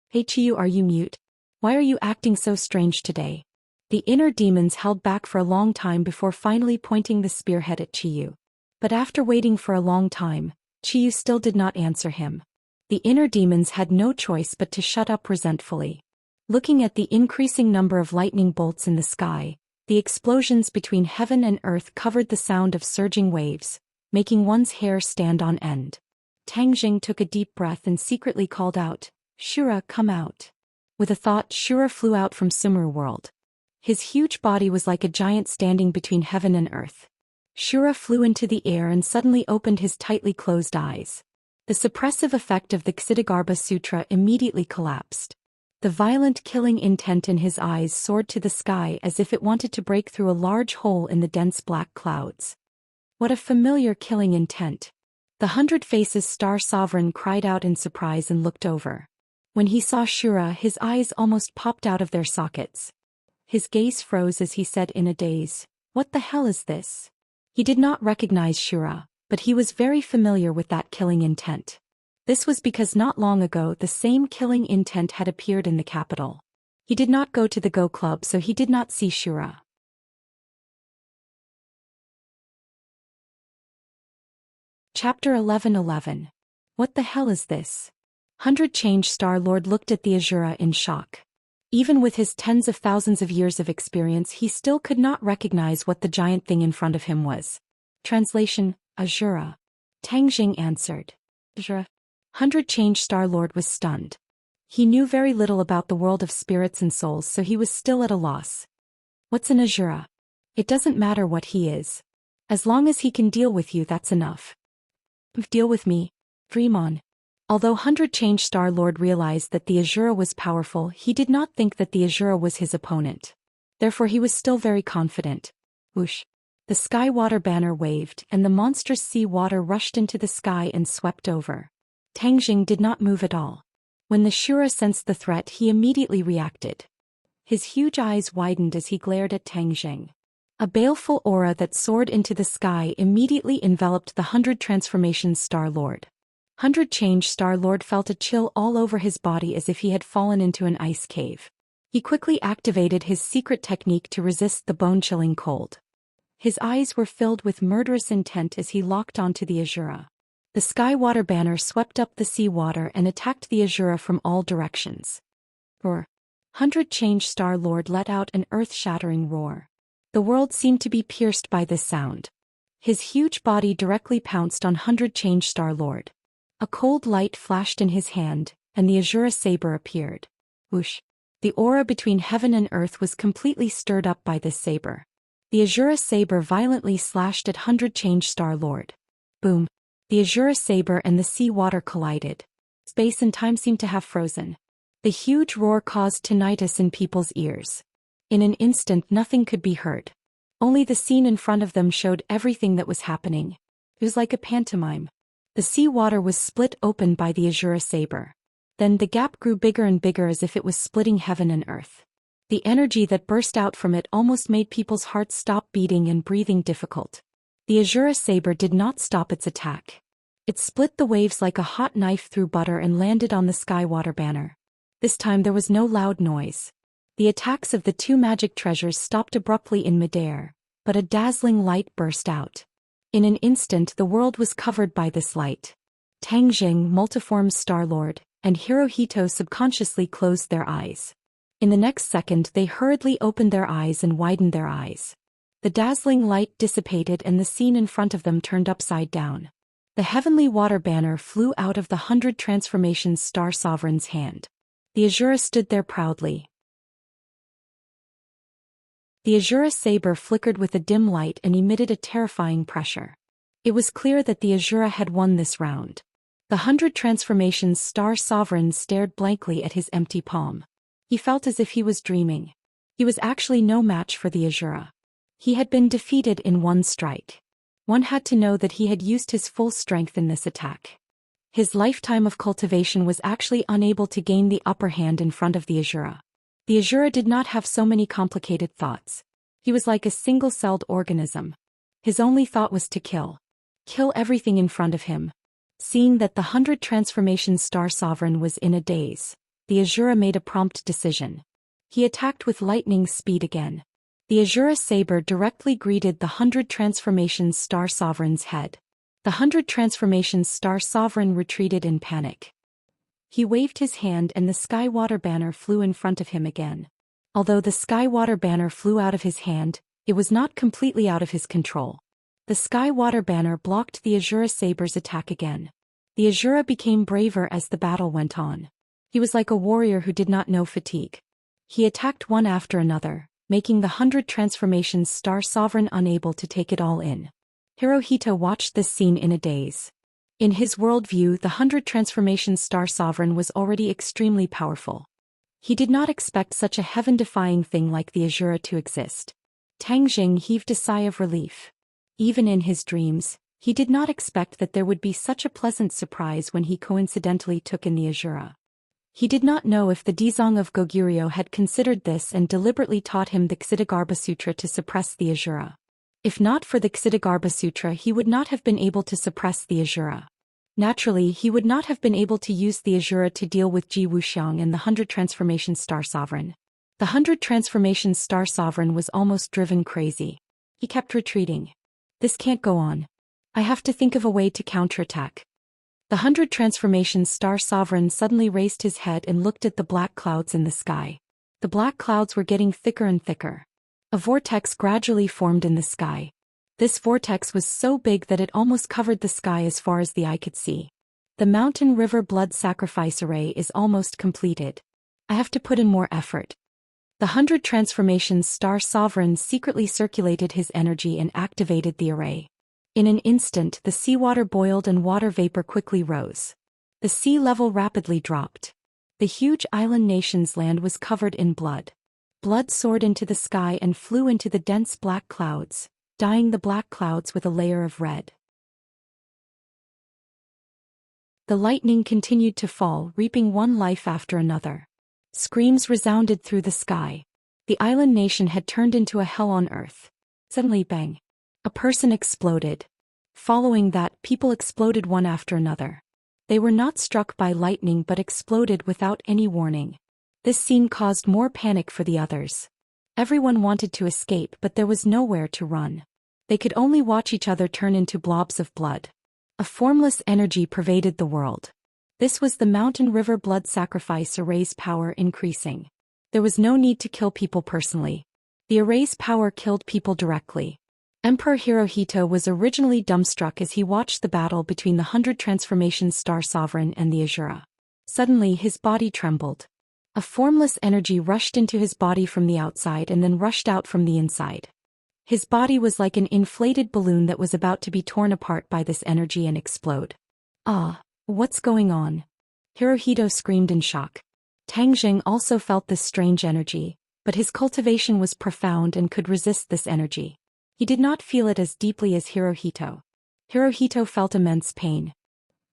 "Hey Chiyu, are you mute? Why are you acting so strange today?" The inner demons held back for a long time before finally pointing the spearhead at Chiyu. But after waiting for a long time, Chiyu still did not answer him. The inner demons had no choice but to shut up resentfully. Looking at the increasing number of lightning bolts in the sky, the explosions between heaven and earth covered the sound of surging waves, making one's hair stand on end. Tang Jing took a deep breath and secretly called out, "Shura, come out." With a thought, Shura flew out from Sumeru world. His huge body was like a giant standing between heaven and earth. Shura flew into the air and suddenly opened his tightly closed eyes. The suppressive effect of the Ksitigarbha Sutra immediately collapsed. The violent killing intent in his eyes soared to the sky as if it wanted to break through a large hole in the dense black clouds. What a familiar killing intent. The 100 Faces Star Sovereign cried out in surprise and looked over. When he saw Shura, his eyes almost popped out of their sockets. His gaze froze as he said in a daze, "What the hell is this?" He did not recognize Shura, but he was very familiar with that killing intent. This was because not long ago the same killing intent had appeared in the capital. He did not go to the Go Club, so he did not see Shura. Chapter 11:11. What the hell is this? 100 Change Star Lord looked at the Azura in shock. Even with his tens of thousands of years of experience, he still could not recognize what the giant thing in front of him was. Translation: Azura. Tangjing answered. Azura. 100 Change Star Lord was stunned. He knew very little about the world of spirits and souls, so he was still at a loss. What's an Azura? It doesn't matter what he is. As long as he can deal with you, that's enough. Deal with me? Dream on. Although 100 Change Star Lord realized that the Azura was powerful, he did not think that the Azura was his opponent. Therefore he was still very confident. Whoosh. The sky water banner waved, and the monstrous sea water rushed into the sky and swept over. Tangjing did not move at all. When the Shura sensed the threat, he immediately reacted. His huge eyes widened as he glared at Tangjing. A baleful aura that soared into the sky immediately enveloped the 100 Transformations Star Lord. 100 Change Star Lord felt a chill all over his body as if he had fallen into an ice cave. He quickly activated his secret technique to resist the bone-chilling cold. His eyes were filled with murderous intent as he locked onto the Azura. The sky water banner swept up the sea water and attacked the Azura from all directions. Roar. 100 Change Star Lord let out an earth-shattering roar. The world seemed to be pierced by this sound. His huge body directly pounced on 100 Change Star Lord. A cold light flashed in his hand, and the Azura saber appeared. Whoosh. The aura between heaven and earth was completely stirred up by this saber. The Azura saber violently slashed at 100 Change Star Lord. Boom. The Azura saber and the sea water collided. Space and time seemed to have frozen. The huge roar caused tinnitus in people's ears. In an instant nothing could be heard. Only the scene in front of them showed everything that was happening. It was like a pantomime. The sea water was split open by the Azura saber. Then the gap grew bigger and bigger as if it was splitting heaven and earth. The energy that burst out from it almost made people's hearts stop beating and breathing difficult. The Azura saber did not stop its attack. It split the waves like a hot knife through butter and landed on the sky water banner. This time there was no loud noise. The attacks of the two magic treasures stopped abruptly in midair, but a dazzling light burst out. In an instant the world was covered by this light. Tangjing, Multiform Star-Lord, and Hirohito subconsciously closed their eyes. In the next second they hurriedly opened their eyes and widened their eyes. The dazzling light dissipated and the scene in front of them turned upside down. The heavenly water banner flew out of the 100 Transformations Star Sovereign's hand. The Azura stood there proudly. The Azura saber flickered with a dim light and emitted a terrifying pressure. It was clear that the Azura had won this round. The 100 Transformations Star Sovereign stared blankly at his empty palm. He felt as if he was dreaming. He was actually no match for the Azura. He had been defeated in one strike. One had to know that he had used his full strength in this attack. His lifetime of cultivation was actually unable to gain the upper hand in front of the Azura. The Azura did not have so many complicated thoughts. He was like a single-celled organism. His only thought was to kill. Kill everything in front of him. Seeing that the 100 Transformations Star Sovereign was in a daze, the Azura made a prompt decision. He attacked with lightning speed again. The Azura saber directly greeted the 100 Transformations Star Sovereign's head. The 100 Transformations Star Sovereign retreated in panic. He waved his hand and the sky water banner flew in front of him again. Although the sky water banner flew out of his hand, it was not completely out of his control. The sky water banner blocked the Azura saber's attack again. The Azura became braver as the battle went on. He was like a warrior who did not know fatigue. He attacked one after another, making the 100 Transformations Star Sovereign unable to take it all in. Hirohito watched this scene in a daze. In his worldview, the 100 Transformations Star Sovereign was already extremely powerful. He did not expect such a heaven-defying thing like the Azura to exist. Tang Jing heaved a sigh of relief. Even in his dreams, he did not expect that there would be such a pleasant surprise when he coincidentally took in the Azura. He did not know if the Dizang of Goguryeo had considered this and deliberately taught him the Ksitigarbha Sutra to suppress the Azura. If not for the Ksitigarbha Sutra, he would not have been able to suppress the Azura. Naturally, he would not have been able to use the Azura to deal with Ji Wuxiang and the 100 Transformation Star Sovereign. The 100 Transformation Star Sovereign was almost driven crazy. He kept retreating. This can't go on. I have to think of a way to counterattack. The 100 Transformation Star Sovereign suddenly raised his head and looked at the black clouds in the sky. The black clouds were getting thicker and thicker. A vortex gradually formed in the sky. This vortex was so big that it almost covered the sky as far as the eye could see. The Mountain River Blood Sacrifice Array is almost completed. I have to put in more effort. The 100 Transformation Star Sovereign secretly circulated his energy and activated the array. In an instant, the seawater boiled and water vapor quickly rose. The sea level rapidly dropped. The huge island nation's land was covered in blood. Blood soared into the sky and flew into the dense black clouds, dyeing the black clouds with a layer of red. The lightning continued to fall, reaping one life after another. Screams resounded through the sky. The island nation had turned into a hell on earth. Suddenly, bang! A person exploded. Following that, people exploded one after another. They were not struck by lightning but exploded without any warning. This scene caused more panic for the others. Everyone wanted to escape, but there was nowhere to run. They could only watch each other turn into blobs of blood. A formless energy pervaded the world. This was the Mountain River Blood Sacrifice Array's power increasing. There was no need to kill people personally. The array's power killed people directly. Emperor Hirohito was originally dumbstruck as he watched the battle between the 100 Transformation Star Sovereign and the Azura. Suddenly his body trembled. A formless energy rushed into his body from the outside and then rushed out from the inside. His body was like an inflated balloon that was about to be torn apart by this energy and explode. Ah, what's going on? Hirohito screamed in shock. Tang Jing also felt this strange energy, but his cultivation was profound and could resist this energy. He did not feel it as deeply as Hirohito. Hirohito felt immense pain.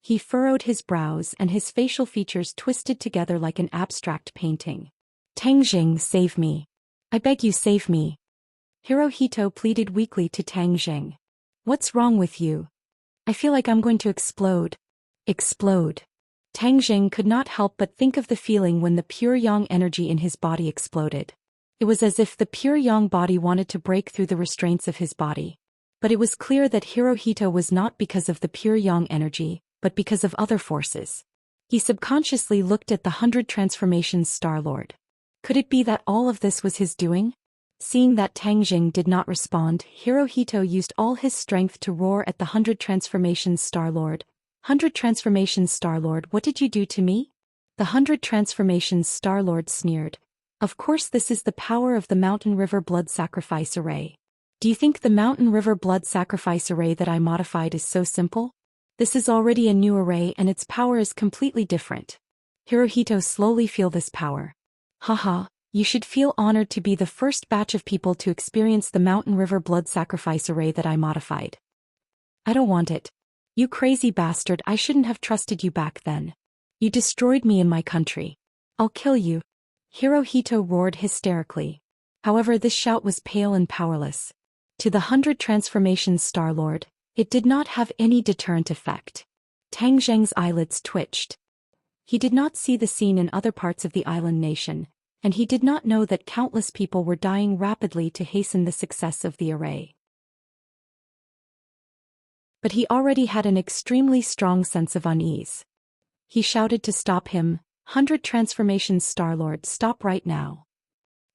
He furrowed his brows and his facial features twisted together like an abstract painting. Tang Jing, save me. I beg you, save me. Hirohito pleaded weakly to Tang Jing. What's wrong with you? I feel like I'm going to explode. Explode. Tang Jing could not help but think of the feeling when the pure yang energy in his body exploded. It was as if the pure yang body wanted to break through the restraints of his body. But it was clear that Hirohito was not because of the pure yang energy, but because of other forces. He subconsciously looked at the 100 Transformations Star-Lord. Could it be that all of this was his doing? Seeing that Tang Jing did not respond, Hirohito used all his strength to roar at the 100 Transformations Star-Lord. 100 Transformations Star-Lord, what did you do to me? The 100 Transformations Star-Lord sneered. Of course, this is the power of the Mountain River Blood Sacrifice Array. Do you think the Mountain River Blood Sacrifice Array that I modified is so simple? This is already a new array and its power is completely different. Hirohito slowly feel this power. Haha, you should feel honored to be the first batch of people to experience the Mountain River Blood Sacrifice Array that I modified. I don't want it. You crazy bastard, I shouldn't have trusted you back then. You destroyed me and my country. I'll kill you. Hirohito roared hysterically. However, this shout was pale and powerless. To the 100 Transformations Star-Lord, it did not have any deterrent effect. Tang Jing's eyelids twitched. He did not see the scene in other parts of the island nation, and he did not know that countless people were dying rapidly to hasten the success of the array. But he already had an extremely strong sense of unease. He shouted to stop him, 100 Transformations Star-Lord, stop right now.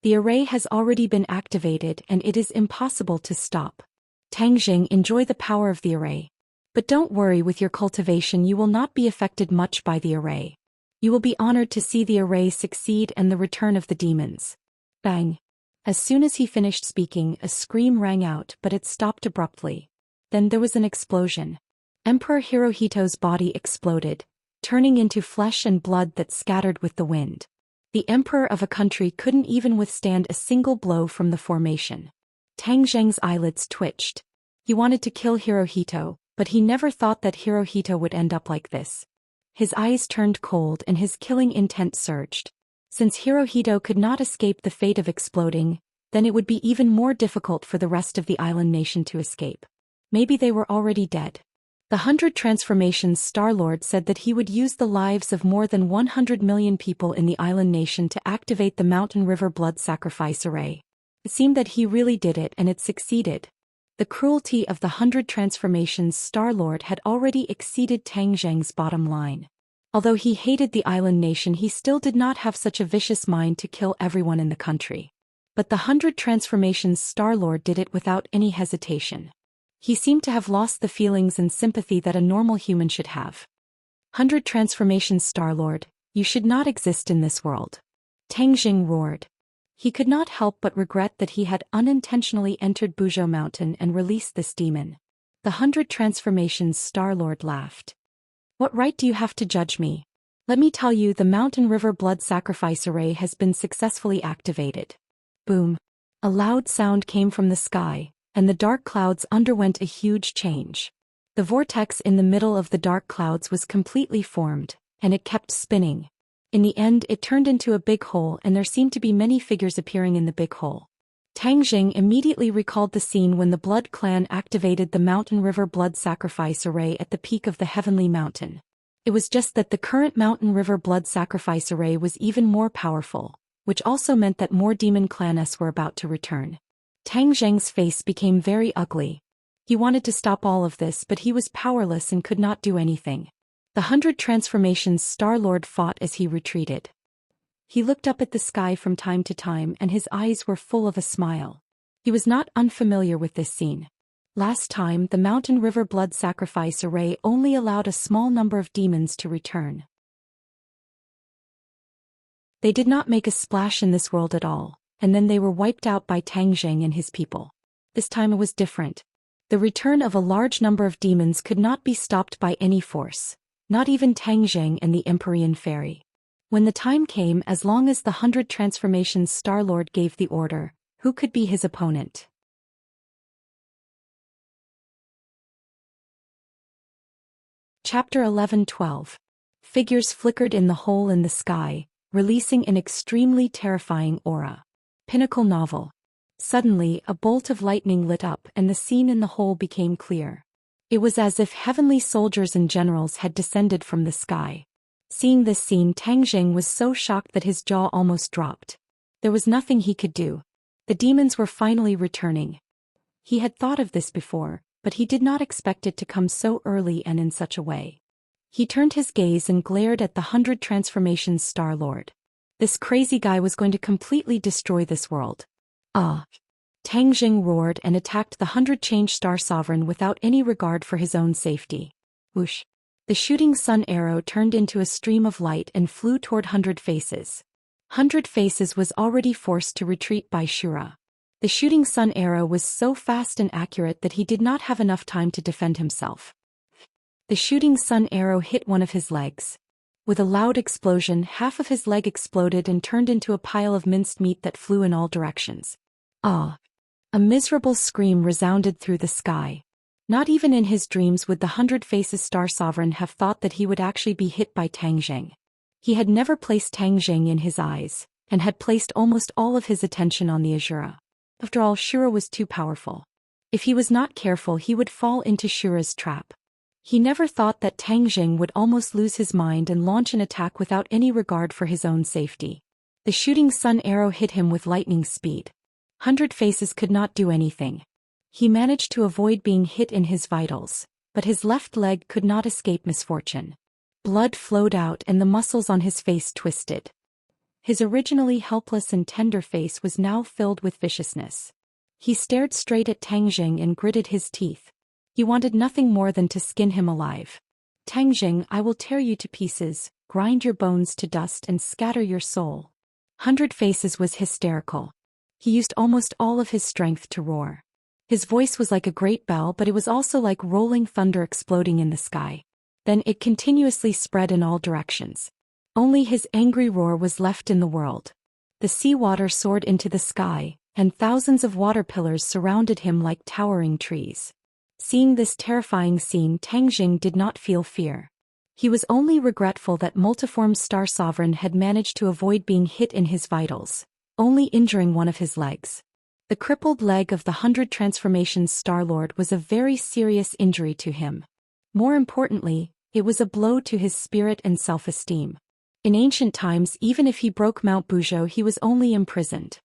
The array has already been activated and it is impossible to stop. Tang Jing, enjoy the power of the array. But don't worry, with your cultivation you will not be affected much by the array. You will be honored to see the array succeed and the return of the demons. Bang! As soon as he finished speaking, a scream rang out, but it stopped abruptly. Then there was an explosion. Emperor Hirohito's body exploded, turning into flesh and blood that scattered with the wind. The emperor of a country couldn't even withstand a single blow from the formation. Tang Zheng's eyelids twitched. He wanted to kill Hirohito, but he never thought that Hirohito would end up like this. His eyes turned cold and his killing intent surged. Since Hirohito could not escape the fate of exploding, then it would be even more difficult for the rest of the island nation to escape. Maybe they were already dead. The 100 Transformations Star-Lord said that he would use the lives of more than 100 million people in the island nation to activate the Mountain River Blood Sacrifice Array. It seemed that he really did it and it succeeded. The cruelty of the 100 Transformations Star-Lord had already exceeded Tang Zheng's bottom line. Although he hated the island nation, he still did not have such a vicious mind to kill everyone in the country. But the 100 Transformations Star-Lord did it without any hesitation. He seemed to have lost the feelings and sympathy that a normal human should have. 100 Transformations Star-Lord, you should not exist in this world. Tang Zheng roared. He could not help but regret that he had unintentionally entered Buzhou Mountain and released this demon. The 100 Transformations Star-Lord laughed. What right do you have to judge me? Let me tell you, the Mountain River Blood Sacrifice Array has been successfully activated. Boom. A loud sound came from the sky, and the dark clouds underwent a huge change. The vortex in the middle of the dark clouds was completely formed, and it kept spinning. In the end, it turned into a big hole, and there seemed to be many figures appearing in the big hole. Tang Zheng immediately recalled the scene when the Blood Clan activated the Mountain River Blood Sacrifice Array at the peak of the Heavenly Mountain. It was just that the current Mountain River Blood Sacrifice Array was even more powerful, which also meant that more demon clans were about to return. Tang Zheng's face became very ugly. He wanted to stop all of this, but he was powerless and could not do anything. The 100 Transformations Star-Lord fought as he retreated. He looked up at the sky from time to time and his eyes were full of a smile. He was not unfamiliar with this scene. Last time, the Mountain River Blood Sacrifice Array only allowed a small number of demons to return. They did not make a splash in this world at all, and then they were wiped out by Tang Zheng and his people. This time it was different. The return of a large number of demons could not be stopped by any force, not even Tang Zheng and the Empyrean Fairy. When the time came, as long as the 100 Transformations Star-Lord gave the order, who could be his opponent? Chapter 11-12. Figures flickered in the hole in the sky, releasing an extremely terrifying aura. Pinnacle novel. Suddenly, a bolt of lightning lit up and the scene in the hole became clear. It was as if heavenly soldiers and generals had descended from the sky. Seeing this scene, Tang Zheng was so shocked that his jaw almost dropped. There was nothing he could do. The demons were finally returning. He had thought of this before, but he did not expect it to come so early and in such a way. He turned his gaze and glared at the 100 Transformations Star-Lord. This crazy guy was going to completely destroy this world. Ah! Tang Zheng roared and attacked the 100 Change Star Sovereign without any regard for his own safety. Whoosh! The shooting sun arrow turned into a stream of light and flew toward 100 Faces. 100 Faces was already forced to retreat by Shura. The shooting sun arrow was so fast and accurate that he did not have enough time to defend himself. The shooting sun arrow hit one of his legs. With a loud explosion, half of his leg exploded and turned into a pile of minced meat that flew in all directions. Ah! A miserable scream resounded through the sky. Not even in his dreams would the 100 Faces Star Sovereign have thought that he would actually be hit by Tang Zheng. He had never placed Tang Zheng in his eyes, and had placed almost all of his attention on the Ashura. After all, Shura was too powerful. If he was not careful, he would fall into Shura's trap. He never thought that Tang Zheng would almost lose his mind and launch an attack without any regard for his own safety. The shooting sun arrow hit him with lightning speed. 100 Faces could not do anything. He managed to avoid being hit in his vitals, but his left leg could not escape misfortune. Blood flowed out and the muscles on his face twisted. His originally helpless and tender face was now filled with viciousness. He stared straight at Tang Zheng and gritted his teeth. He wanted nothing more than to skin him alive. Tang Zheng, I will tear you to pieces, grind your bones to dust and scatter your soul. 100 Faces was hysterical. He used almost all of his strength to roar. His voice was like a great bell, but it was also like rolling thunder exploding in the sky. Then it continuously spread in all directions. Only his angry roar was left in the world. The seawater soared into the sky, and thousands of water pillars surrounded him like towering trees. Seeing this terrifying scene, Tang Jing did not feel fear. He was only regretful that multiform Star Sovereign had managed to avoid being hit in his vitals, only injuring one of his legs. The crippled leg of the 100 Transformations Star-Lord was a very serious injury to him. More importantly, it was a blow to his spirit and self-esteem. In ancient times, even if he broke Mount Buzhou, he was only imprisoned.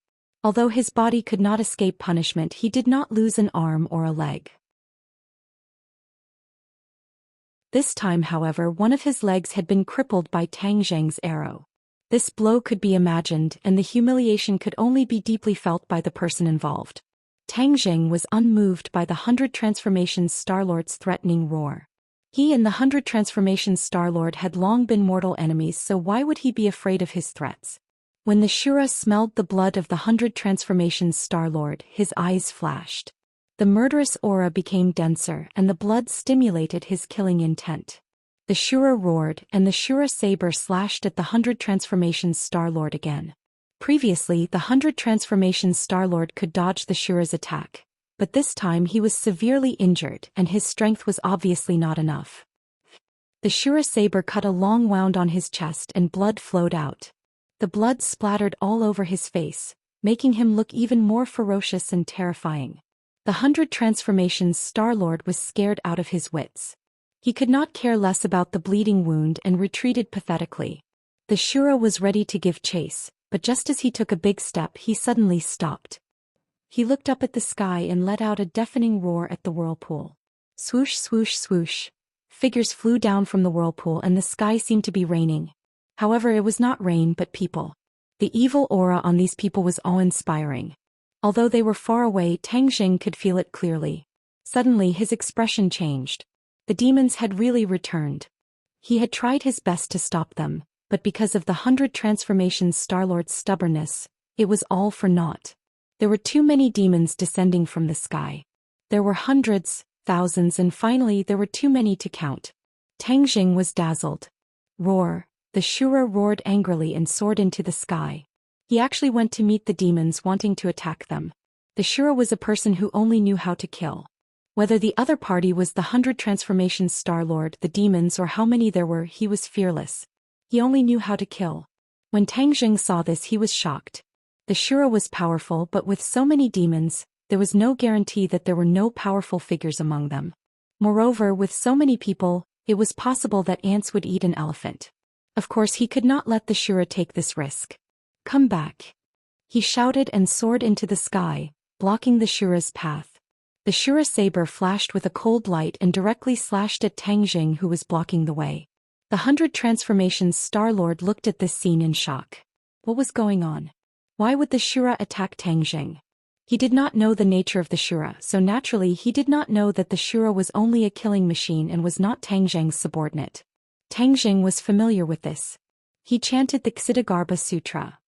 Although his body could not escape punishment, he did not lose an arm or a leg. This time, however, one of his legs had been crippled by Tang Zheng's arrow. This blow could be imagined, and the humiliation could only be deeply felt by the person involved. Tang Zheng was unmoved by the 100 Transformations Star-Lord's threatening roar. He and the 100 Transformations Star-Lord had long been mortal enemies, so why would he be afraid of his threats? When the Shura smelled the blood of the 100 Transformations Star-Lord, his eyes flashed. The murderous aura became denser, and the blood stimulated his killing intent. The Shura roared, and the Shura saber slashed at the 100 Transformations Star-Lord again. Previously, the 100 Transformations Star-Lord could dodge the Shura's attack, but this time he was severely injured, and his strength was obviously not enough. The Shura saber cut a long wound on his chest, and blood flowed out. The blood splattered all over his face, making him look even more ferocious and terrifying. The 100 Transformations Star-Lord was scared out of his wits. He could not care less about the bleeding wound and retreated pathetically. The Shura was ready to give chase, but just as he took a big step, he suddenly stopped. He looked up at the sky and let out a deafening roar at the whirlpool. Swoosh, swoosh, swoosh. Figures flew down from the whirlpool, and the sky seemed to be raining. However, it was not rain but people. The evil aura on these people was awe-inspiring. Although they were far away, Tang Jing could feel it clearly. Suddenly his expression changed. The demons had really returned. He had tried his best to stop them, but because of the 100 Transformations Star-Lord's stubbornness, it was all for naught. There were too many demons descending from the sky. There were hundreds, thousands, and finally there were too many to count. Tang Jing was dazzled. Roar! The Shura roared angrily and soared into the sky. He actually went to meet the demons, wanting to attack them. The Shura was a person who only knew how to kill. Whether the other party was the 100 Transformations Star-Lord, the demons, or how many there were, he was fearless. He only knew how to kill. When Tang Jing saw this, he was shocked. The Shura was powerful, but with so many demons, there was no guarantee that there were no powerful figures among them. Moreover, with so many people, it was possible that ants would eat an elephant. Of course, he could not let the Shura take this risk. Come back! He shouted and soared into the sky, blocking the Shura's path. The Shura saber flashed with a cold light and directly slashed at Tang Jing, who was blocking the way. The 100 Transformations Star-Lord looked at this scene in shock. What was going on? Why would the Shura attack Tang Jing? He did not know the nature of the Shura, so naturally he did not know that the Shura was only a killing machine and was not Tang Jing's subordinate. Tang Jing was familiar with this. He chanted the Ksitigarbha Sutra.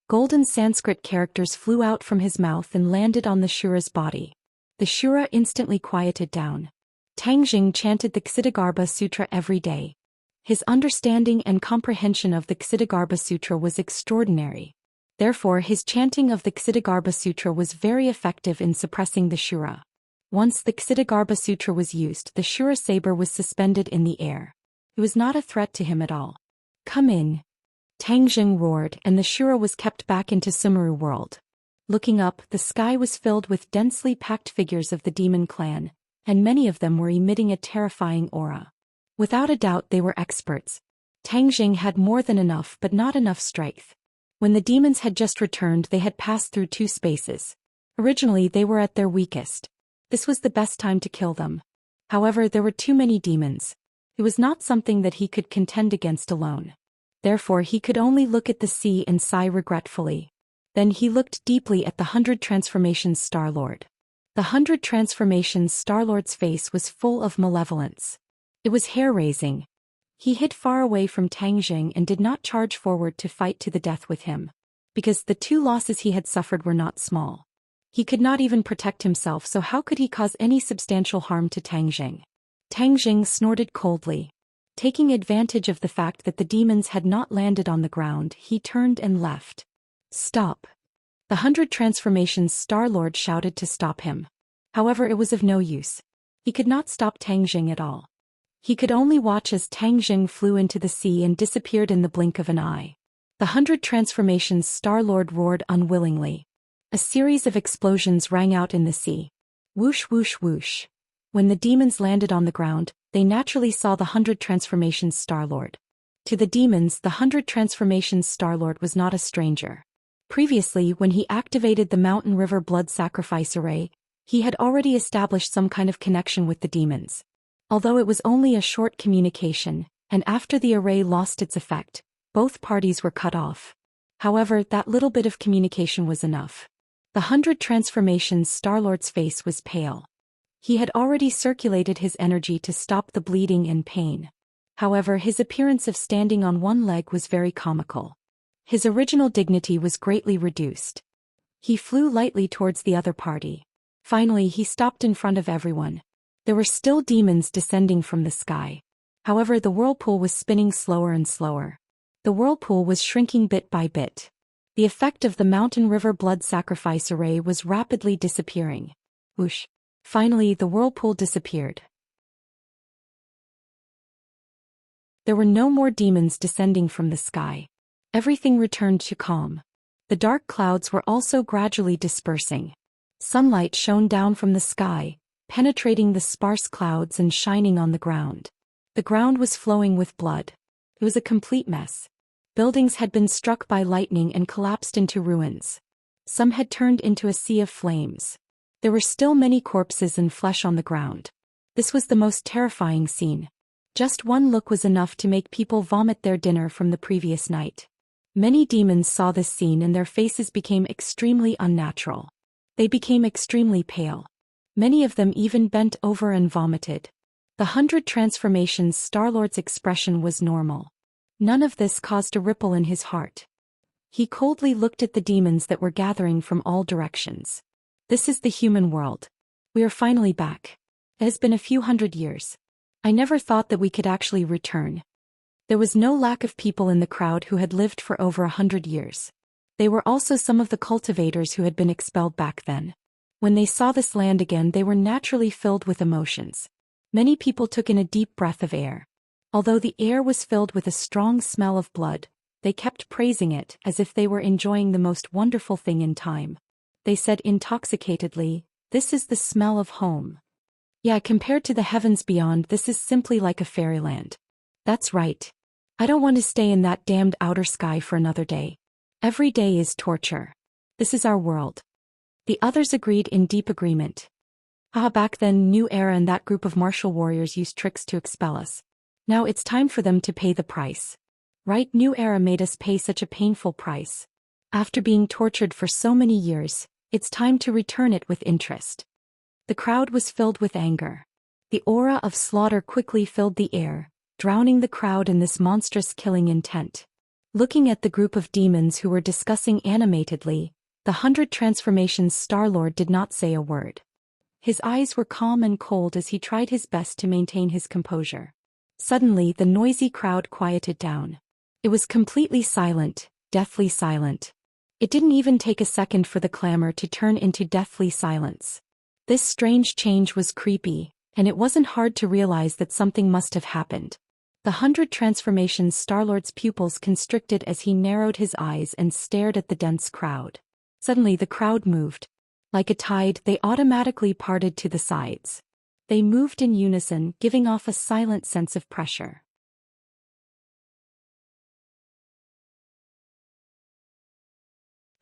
Golden Sanskrit characters flew out from his mouth and landed on the Shura's body. The Shura instantly quieted down. Tang Jing chanted the Ksitigarbha Sutra every day. His understanding and comprehension of the Ksitigarbha Sutra was extraordinary. Therefore, his chanting of the Ksitigarbha Sutra was very effective in suppressing the Shura. Once the Ksitigarbha Sutra was used, the Shura saber was suspended in the air. It was not a threat to him at all. Come in! Tang Jing roared, and the Shura was kept back into Sumeru world. Looking up, the sky was filled with densely packed figures of the demon clan, and many of them were emitting a terrifying aura. Without a doubt, they were experts. Tang Jing had more than enough, but not enough strength. When the demons had just returned, they had passed through 2 spaces. Originally, they were at their weakest. This was the best time to kill them. However, there were too many demons. It was not something that he could contend against alone. Therefore, he could only look at the sea and sigh regretfully. Then he looked deeply at the 100 Transformations Star-Lord. The 100 Transformations Star-Lord's face was full of malevolence. It was hair-raising. He hid far away from Tang Jing and did not charge forward to fight to the death with him. Because the 2 losses he had suffered were not small. He could not even protect himself, so how could he cause any substantial harm to Tang Jing? Tang Jing snorted coldly. Taking advantage of the fact that the demons had not landed on the ground, he turned and left. Stop! The 100 Transformations Star-Lord shouted to stop him. However, it was of no use. He could not stop Tang Jing at all. He could only watch as Tang Jing flew into the sea and disappeared in the blink of an eye. The 100 Transformations Star-Lord roared unwillingly. A series of explosions rang out in the sea. Whoosh whoosh whoosh. When the demons landed on the ground, they naturally saw the 100 Transformations Star-Lord. To the demons, the 100 Transformations Star-Lord was not a stranger. Previously, when he activated the Mountain River Blood Sacrifice Array, he had already established some kind of connection with the demons. Although it was only a short communication, and after the array lost its effect, both parties were cut off. However, that little bit of communication was enough. The 100 Transformations Star-Lord's face was pale. He had already circulated his energy to stop the bleeding and pain. However, his appearance of standing on one leg was very comical. His original dignity was greatly reduced. He flew lightly towards the other party. Finally, he stopped in front of everyone. There were still demons descending from the sky. However, the whirlpool was spinning slower and slower. The whirlpool was shrinking bit by bit. The effect of the Mountain River Blood Sacrifice Array was rapidly disappearing. Whoosh! Finally, the whirlpool disappeared. There were no more demons descending from the sky. Everything returned to calm. The dark clouds were also gradually dispersing. Sunlight shone down from the sky, penetrating the sparse clouds and shining on the ground. The ground was flowing with blood. It was a complete mess. Buildings had been struck by lightning and collapsed into ruins. Some had turned into a sea of flames. There were still many corpses and flesh on the ground. This was the most terrifying scene. Just one look was enough to make people vomit their dinner from the previous night. Many demons saw this scene and their faces became extremely unnatural. They became extremely pale. Many of them even bent over and vomited. The 100 Transformations Star-Lord's expression was normal. None of this caused a ripple in his heart. He coldly looked at the demons that were gathering from all directions. This is the human world. We are finally back. It has been a few hundred years. I never thought that we could actually return. There was no lack of people in the crowd who had lived for over 100 years. They were also some of the cultivators who had been expelled back then. When they saw this land again, they were naturally filled with emotions. Many people took in a deep breath of air. Although the air was filled with a strong smell of blood, they kept praising it as if they were enjoying the most wonderful thing in time. They said intoxicatedly, "This is the smell of home." Yeah, compared to the heavens beyond, this is simply like a fairyland. That's right. I don't want to stay in that damned outer sky for another day. Every day is torture. This is our world. The others agreed in deep agreement. Back then, New Era and that group of martial warriors used tricks to expel us. Now it's time for them to pay the price. Right? New Era made us pay such a painful price. After being tortured for so many years, it's time to return it with interest. The crowd was filled with anger. The aura of slaughter quickly filled the air, drowning the crowd in this monstrous killing intent. Looking at the group of demons who were discussing animatedly, the 100 Transformations Star-Lord did not say a word. His eyes were calm and cold as he tried his best to maintain his composure. Suddenly, the noisy crowd quieted down. It was completely silent, deathly silent. It didn't even take a second for the clamor to turn into deathly silence. This strange change was creepy, and it wasn't hard to realize that something must have happened. The 100 Transformations Star-Lord's pupils constricted as he narrowed his eyes and stared at the dense crowd. Suddenly the crowd moved. Like a tide, they automatically parted to the sides. They moved in unison, giving off a silent sense of pressure.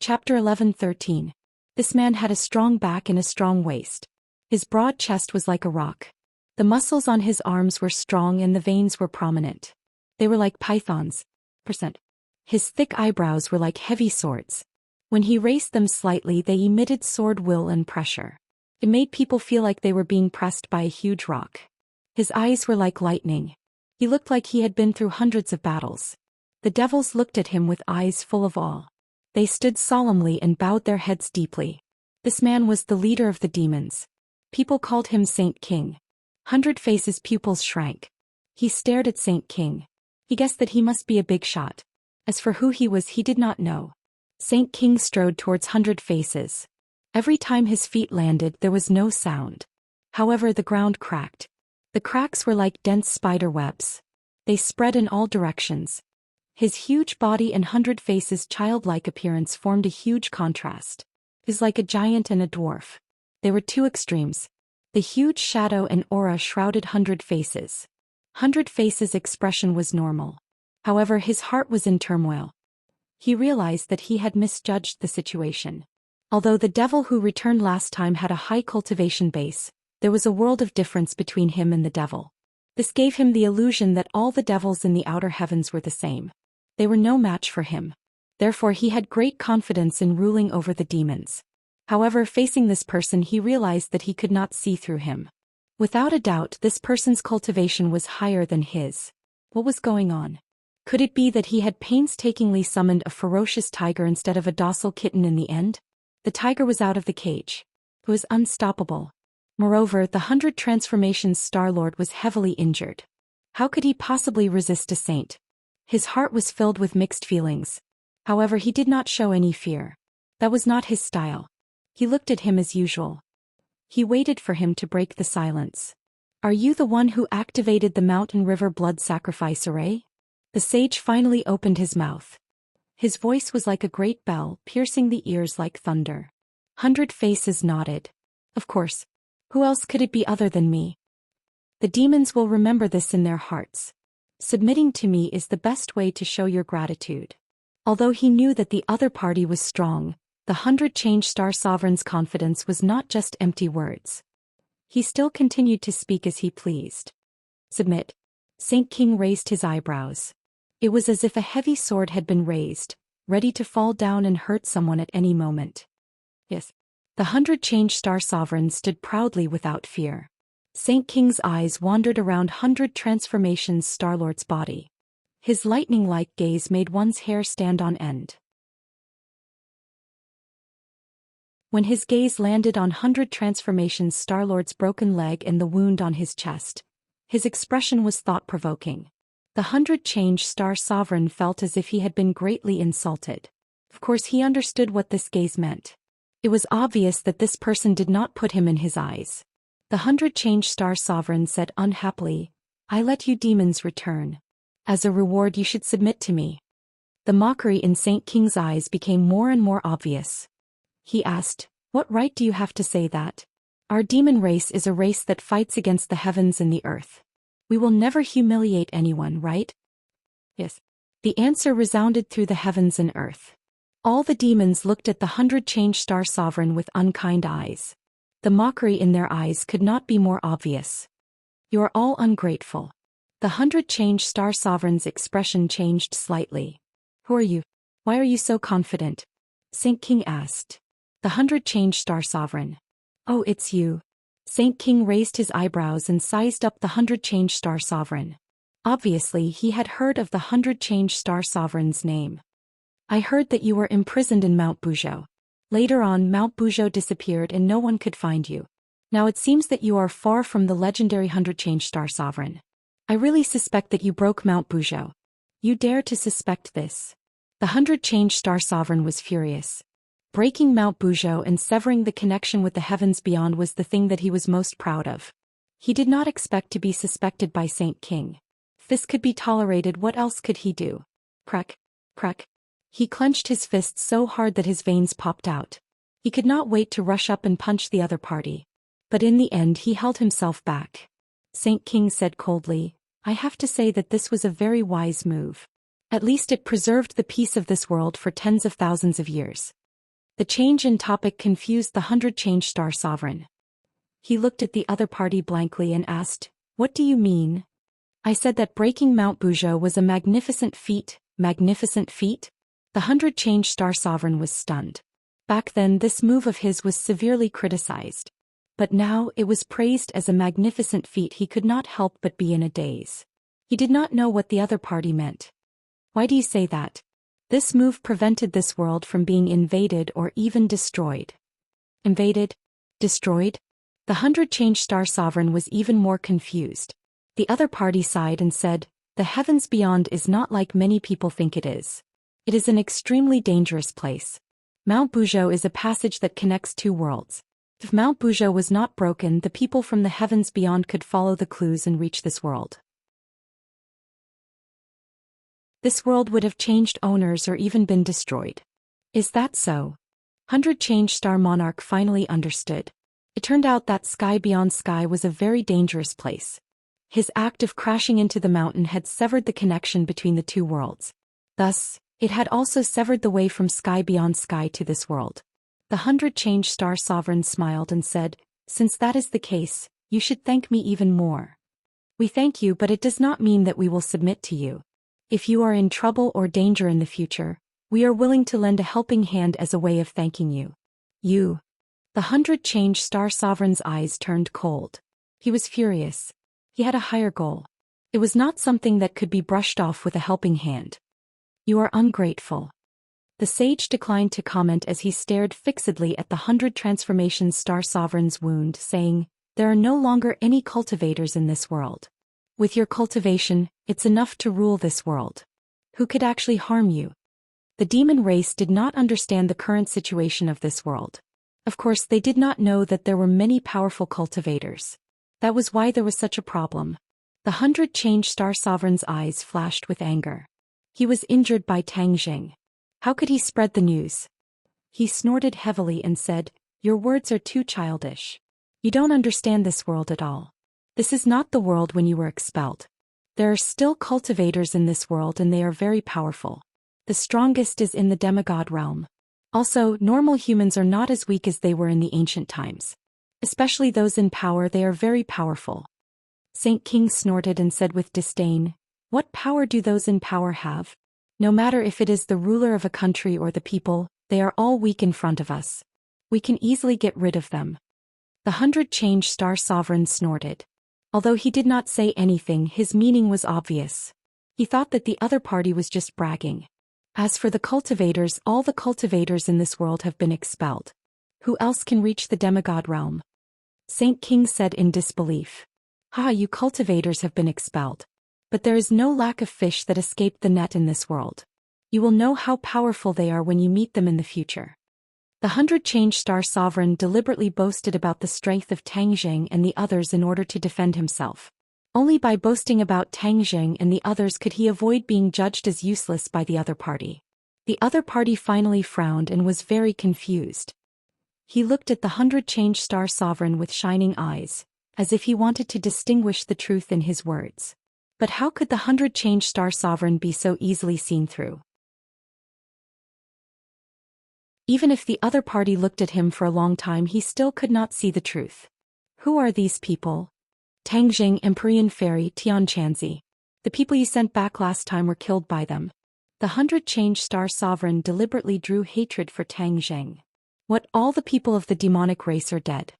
Chapter 11:13. This man had a strong back and a strong waist. His broad chest was like a rock. The muscles on his arms were strong and the veins were prominent. They were like pythons. His thick eyebrows were like heavy swords. When he raised them slightly, they emitted sword will and pressure. It made people feel like they were being pressed by a huge rock. His eyes were like lightning. He looked like he had been through hundreds of battles. The devils looked at him with eyes full of awe. They stood solemnly and bowed their heads deeply. This man was the leader of the demons. People called him Saint King. 100 Faces' pupils shrank. He stared at Saint King. He guessed that he must be a big shot. As for who he was, he did not know. Saint King strode towards 100 Faces. Every time his feet landed, there was no sound. However, the ground cracked. The cracks were like dense spider webs. They spread in all directions. His huge body and 100 Faces' childlike appearance formed a huge contrast. He was like a giant and a dwarf. They were two extremes. The huge shadow and aura shrouded 100 Faces. 100 Faces' expression was normal. However, his heart was in turmoil. He realized that he had misjudged the situation. Although the devil who returned last time had a high cultivation base, there was a world of difference between him and the devil. This gave him the illusion that all the devils in the outer heavens were the same. They were no match for him. Therefore he had great confidence in ruling over the demons. However, facing this person, he realized that he could not see through him. Without a doubt, this person's cultivation was higher than his. What was going on? Could it be that he had painstakingly summoned a ferocious tiger instead of a docile kitten in the end? The tiger was out of the cage. It was unstoppable. Moreover, the 100 Transformations Star-Lord was heavily injured. How could he possibly resist a saint? His heart was filled with mixed feelings. However, he did not show any fear. That was not his style. He looked at him as usual. He waited for him to break the silence. Are you the one who activated the Mountain River blood sacrifice array? The sage finally opened his mouth. His voice was like a great bell, piercing the ears like thunder. 100 Faces nodded. Of course. Who else could it be other than me? The demons will remember this in their hearts. Submitting to me is the best way to show your gratitude. Although he knew that the other party was strong, the 100 Change Star Sovereign's confidence was not just empty words. He still continued to speak as he pleased. Submit. Saint King raised his eyebrows. It was as if a heavy sword had been raised, ready to fall down and hurt someone at any moment. Yes. The 100 Change Star Sovereign stood proudly without fear. Saint King's eyes wandered around 100 Transformations Star-Lord's body. His lightning-like gaze made one's hair stand on end. When his gaze landed on 100 Transformations Star-Lord's broken leg and the wound on his chest, his expression was thought-provoking. The 100 Change Star Sovereign felt as if he had been greatly insulted. Of course, he understood what this gaze meant. It was obvious that this person did not put him in his eyes. The 100 Change Star Sovereign said unhappily, I let you demons return. As a reward, you should submit to me. The mockery in Saint King's eyes became more and more obvious. He asked, what right do you have to say that? Our demon race is a race that fights against the heavens and the earth. We will never humiliate anyone, right? Yes. The answer resounded through the heavens and earth. All the demons looked at the 100 Change Star Sovereign with unkind eyes. The mockery in their eyes could not be more obvious. You are all ungrateful. The 100 Change Star Sovereign's expression changed slightly. Who are you? Why are you so confident? Saint King asked. The 100 Change Star Sovereign. Oh, it's you. Saint King raised his eyebrows and sized up the 100 Change Star Sovereign. Obviously, he had heard of the 100 Change Star Sovereign's name. I heard that you were imprisoned in Mount Buzhou. Later on, Mount Buzhou disappeared and no one could find you. Now it seems that you are far from the legendary 100 Change Star Sovereign. I really suspect that you broke Mount Buzhou. You dare to suspect this? The 100 Change Star Sovereign was furious. Breaking Mount Buzhou and severing the connection with the heavens beyond was the thing that he was most proud of. He did not expect to be suspected by Saint King. If this could be tolerated, what else could he do? Crack, crack. He clenched his fists so hard that his veins popped out. He could not wait to rush up and punch the other party. But in the end he held himself back. Saint King said coldly, I have to say that this was a very wise move. At least it preserved the peace of this world for tens of thousands of years. The change in topic confused the 100 Change Star Sovereign. He looked at the other party blankly and asked, what do you mean? I said that breaking Mount Buzhou was a magnificent feat. Magnificent feat? The 100 Change Star Sovereign was stunned. Back then this move of his was severely criticized. But now it was praised as a magnificent feat. He could not help but be in a daze. He did not know what the other party meant. Why do you say that? This move prevented this world from being invaded or even destroyed. Invaded? Destroyed? The 100 Change Star Sovereign was even more confused. The other party sighed and said, "The heavens beyond is not like many people think it is. It is an extremely dangerous place. Mount Bujo is a passage that connects two worlds. If Mount Bujo was not broken, the people from the heavens beyond could follow the clues and reach this world. This world would have changed owners or even been destroyed." "Is that so?" 100 Change Star Monarch finally understood. It turned out that Sky Beyond Sky was a very dangerous place. His act of crashing into the mountain had severed the connection between the two worlds. Thus, it had also severed the way from Sky Beyond Sky to this world. The 100 Change Star Sovereign smiled and said, "Since that is the case, you should thank me even more." "We thank you, but it does not mean that we will submit to you. If you are in trouble or danger in the future, we are willing to lend a helping hand as a way of thanking you." "You?" The 100 Change Star Sovereign's eyes turned cold. He was furious. He had a higher goal. It was not something that could be brushed off with a helping hand. "You are ungrateful." The sage declined to comment as he stared fixedly at the 100 Transformation Star Sovereign's wound, saying, "There are no longer any cultivators in this world. With your cultivation, it's enough to rule this world. Who could actually harm you?" The demon race did not understand the current situation of this world. Of course, they did not know that there were many powerful cultivators. That was why there was such a problem. The 100 Change Star Sovereign's eyes flashed with anger. He was injured by Tang Jing. How could he spread the news? He snorted heavily and said, "Your words are too childish. You don't understand this world at all. This is not the world when you were expelled. There are still cultivators in this world and they are very powerful. The strongest is in the demigod realm. Also, normal humans are not as weak as they were in the ancient times. Especially those in power, they are very powerful." Saint King snorted and said with disdain, "What power do those in power have? No matter if it is the ruler of a country or the people, they are all weak in front of us. We can easily get rid of them." The 100 Change Star Sovereign snorted. Although he did not say anything, his meaning was obvious. He thought that the other party was just bragging. As for the cultivators, all the cultivators in this world have been expelled. Who else can reach the demigod realm? Saint King said in disbelief. "Ha, you cultivators have been expelled. But there is no lack of fish that escaped the net in this world. You will know how powerful they are when you meet them in the future." The 100 Change Star Sovereign deliberately boasted about the strength of Tang Jing and the others in order to defend himself. Only by boasting about Tang Jing and the others could he avoid being judged as useless by the other party. The other party finally frowned and was very confused. He looked at the 100 Change Star Sovereign with shining eyes, as if he wanted to distinguish the truth in his words. But how could the 100 Change Star Sovereign be so easily seen through? Even if the other party looked at him for a long time, he still could not see the truth. Who are these people? Tang Jing, Empyrean Fairy, Tian Chanzi. The people you sent back last time were killed by them. The 100 Change Star Sovereign deliberately drew hatred for Tang Jing. What, all the people of the demonic race are dead?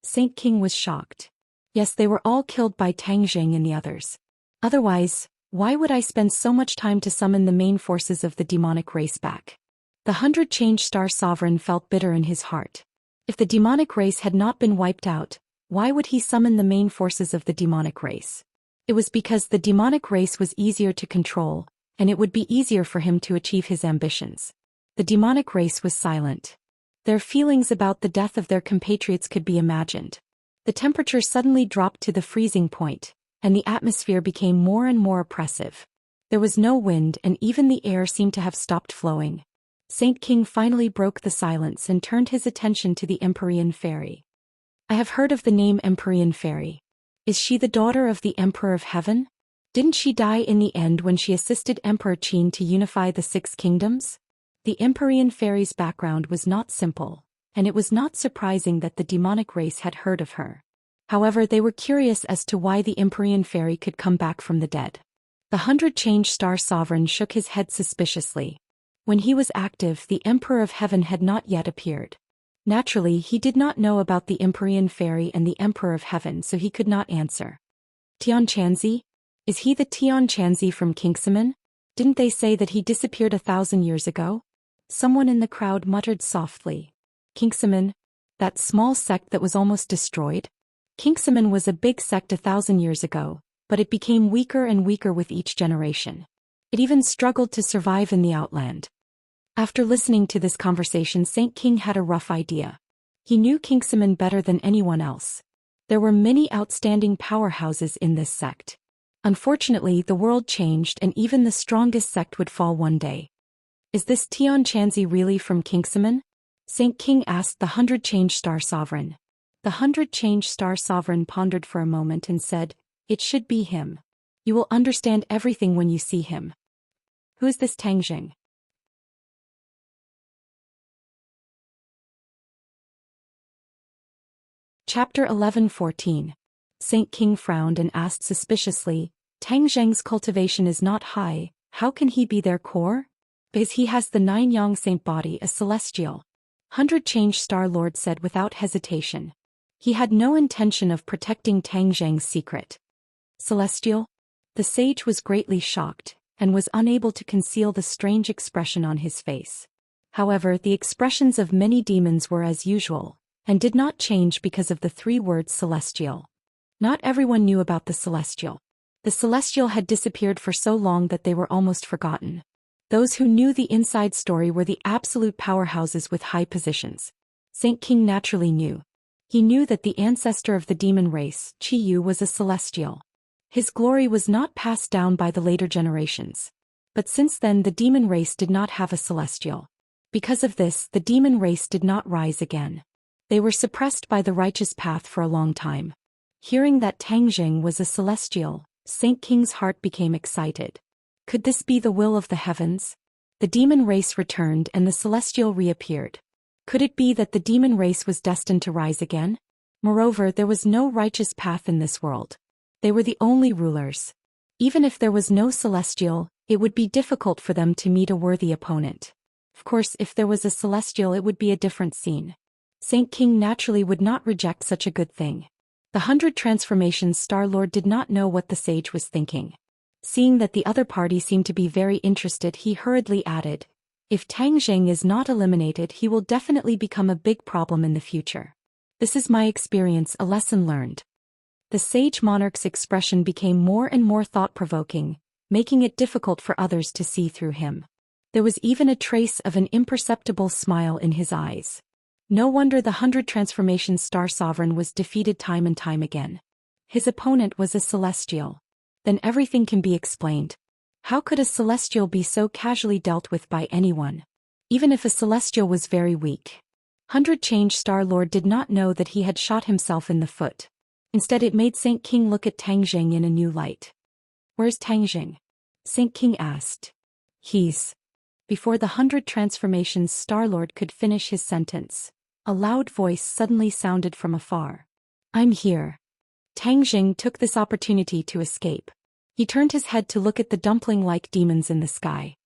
Saint King was shocked. Yes, they were all killed by Tang Jing and the others. Otherwise, why would I spend so much time to summon the main forces of the demonic race back? The 100 Change Star Sovereign felt bitter in his heart. If the demonic race had not been wiped out, why would he summon the main forces of the demonic race? It was because the demonic race was easier to control, and it would be easier for him to achieve his ambitions. The demonic race was silent. Their feelings about the death of their compatriots could be imagined. The temperature suddenly dropped to the freezing point, and the atmosphere became more and more oppressive. There was no wind, and even the air seemed to have stopped flowing. Saint King finally broke the silence and turned his attention to the Empyrean Fairy. "I have heard of the name Empyrean Fairy. Is she the daughter of the Emperor of Heaven? Didn't she die in the end when she assisted Emperor Qin to unify the 6 kingdoms? The Empyrean Fairy's background was not simple, and it was not surprising that the demonic race had heard of her. However, they were curious as to why the Empyrean Fairy could come back from the dead. The 100 Change Star Sovereign shook his head suspiciously. When he was active, the Emperor of Heaven had not yet appeared. Naturally, he did not know about the Empyrean Fairy and the Emperor of Heaven, so he could not answer. Tian Chanzi? Is he the Tian Chanzi from Kingsaman? Didn't they say that he disappeared 1,000 years ago? Someone in the crowd muttered softly. Kingsaman? That small sect that was almost destroyed? Kingsaman was a big sect 1,000 years ago, but it became weaker and weaker with each generation. It even struggled to survive in the outland. After listening to this conversation, Saint King had a rough idea. He knew Kingsimon better than anyone else. There were many outstanding powerhouses in this sect. Unfortunately, the world changed and even the strongest sect would fall one day. Is this Tion Chanzi really from Kingsimon? Saint King asked the 100 Change Star Sovereign. The 100 Change Star Sovereign pondered for a moment and said, "It should be him. You will understand everything when you see him." Who is this Tangjing? Chapter 11:14. Saint King frowned and asked suspiciously, "Tang Zheng's cultivation is not high, how can he be their core?" "Because he has the 9 Yang Saint body, a celestial," 100 Change Star Lord said without hesitation. He had no intention of protecting Tang Zheng's secret. Celestial? The sage was greatly shocked, and was unable to conceal the strange expression on his face. However, the expressions of many demons were as usual, and did not change because of the 3 words celestial. Not everyone knew about the celestial. The celestial had disappeared for so long that they were almost forgotten. Those who knew the inside story were the absolute powerhouses with high positions. Saint King naturally knew. He knew that the ancestor of the demon race, Chi Yu, was a celestial. His glory was not passed down by the later generations. But since then the demon race did not have a celestial. Because of this, the demon race did not rise again. They were suppressed by the righteous path for a long time. Hearing that Tangjing was a celestial, Saint King's heart became excited. Could this be the will of the heavens? The demon race returned and the celestial reappeared. Could it be that the demon race was destined to rise again? Moreover, there was no righteous path in this world. They were the only rulers. Even if there was no celestial, it would be difficult for them to meet a worthy opponent. Of course, if there was a celestial, it would be a different scene. Saint King naturally would not reject such a good thing. The 100 Transformations Star Lord did not know what the sage was thinking. Seeing that the other party seemed to be very interested, he hurriedly added, "If Tang Zheng is not eliminated, he will definitely become a big problem in the future. This is my experience, a lesson learned." The sage monarch's expression became more and more thought-provoking, making it difficult for others to see through him. There was even a trace of an imperceptible smile in his eyes. No wonder the 100 Transformations Star Sovereign was defeated time and time again. His opponent was a celestial. Then everything can be explained. How could a celestial be so casually dealt with by anyone? Even if a celestial was very weak. 100 Change Star Lord did not know that he had shot himself in the foot. Instead, it made Saint King look at Tangjing in a new light. "Where's Tangjing?" Saint King asked. "He's..." Before the 100 Transformations Star Lord could finish his sentence, a loud voice suddenly sounded from afar. "I'm here." Tangjing took this opportunity to escape. He turned his head to look at the dumpling-like demons in the sky.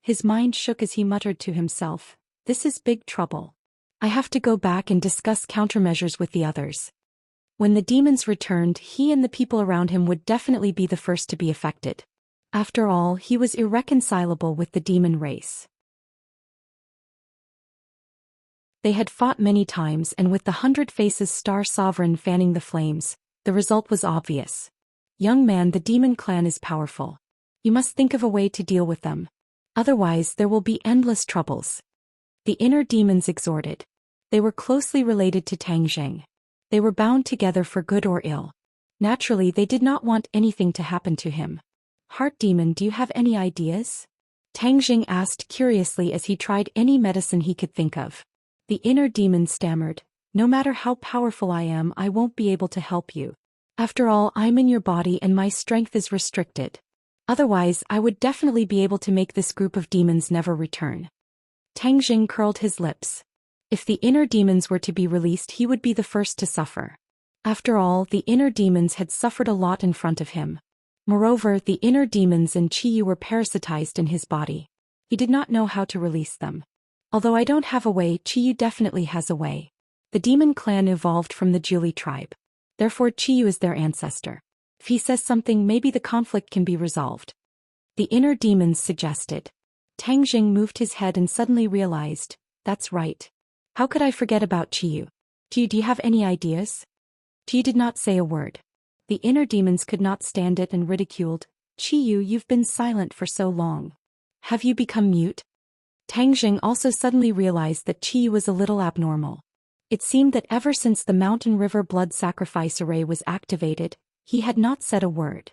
His mind shook as he muttered to himself, "This is big trouble. I have to go back and discuss countermeasures with the others." When the demons returned, he and the people around him would definitely be the first to be affected. After all, he was irreconcilable with the demon race. They had fought many times, and with the 100 Faces Star Sovereign fanning the flames, the result was obvious. "Young man, the demon clan is powerful. You must think of a way to deal with them. Otherwise, there will be endless troubles." The inner demons exhorted. They were closely related to Tangjing. They were bound together for good or ill. Naturally, they did not want anything to happen to him. "Heart Demon, do you have any ideas?" Tangjing asked curiously as he tried any medicine he could think of. The inner demon stammered, "No matter how powerful I am, I won't be able to help you. After all, I'm in your body and my strength is restricted. Otherwise, I would definitely be able to make this group of demons never return." Tangjing curled his lips. If the inner demons were to be released, he would be the first to suffer. After all, the inner demons had suffered a lot in front of him. Moreover, the inner demons and Chi Yu were parasitized in his body. He did not know how to release them. Although I don't have a way, Chi Yu definitely has a way. The demon clan evolved from the Julie tribe. Therefore Chi Yu is their ancestor. If he says something, maybe the conflict can be resolved. The inner demons suggested. Tangjing moved his head and suddenly realized, "That's right. How could I forget about Chi Yu? Do you have any ideas?" Chi Yu did not say a word. The inner demons could not stand it and ridiculed. Qiyu, you've been silent for so long. Have you become mute? Tangjing also suddenly realized that Qiyu was a little abnormal. It seemed that ever since the Mountain River blood sacrifice array was activated, he had not said a word.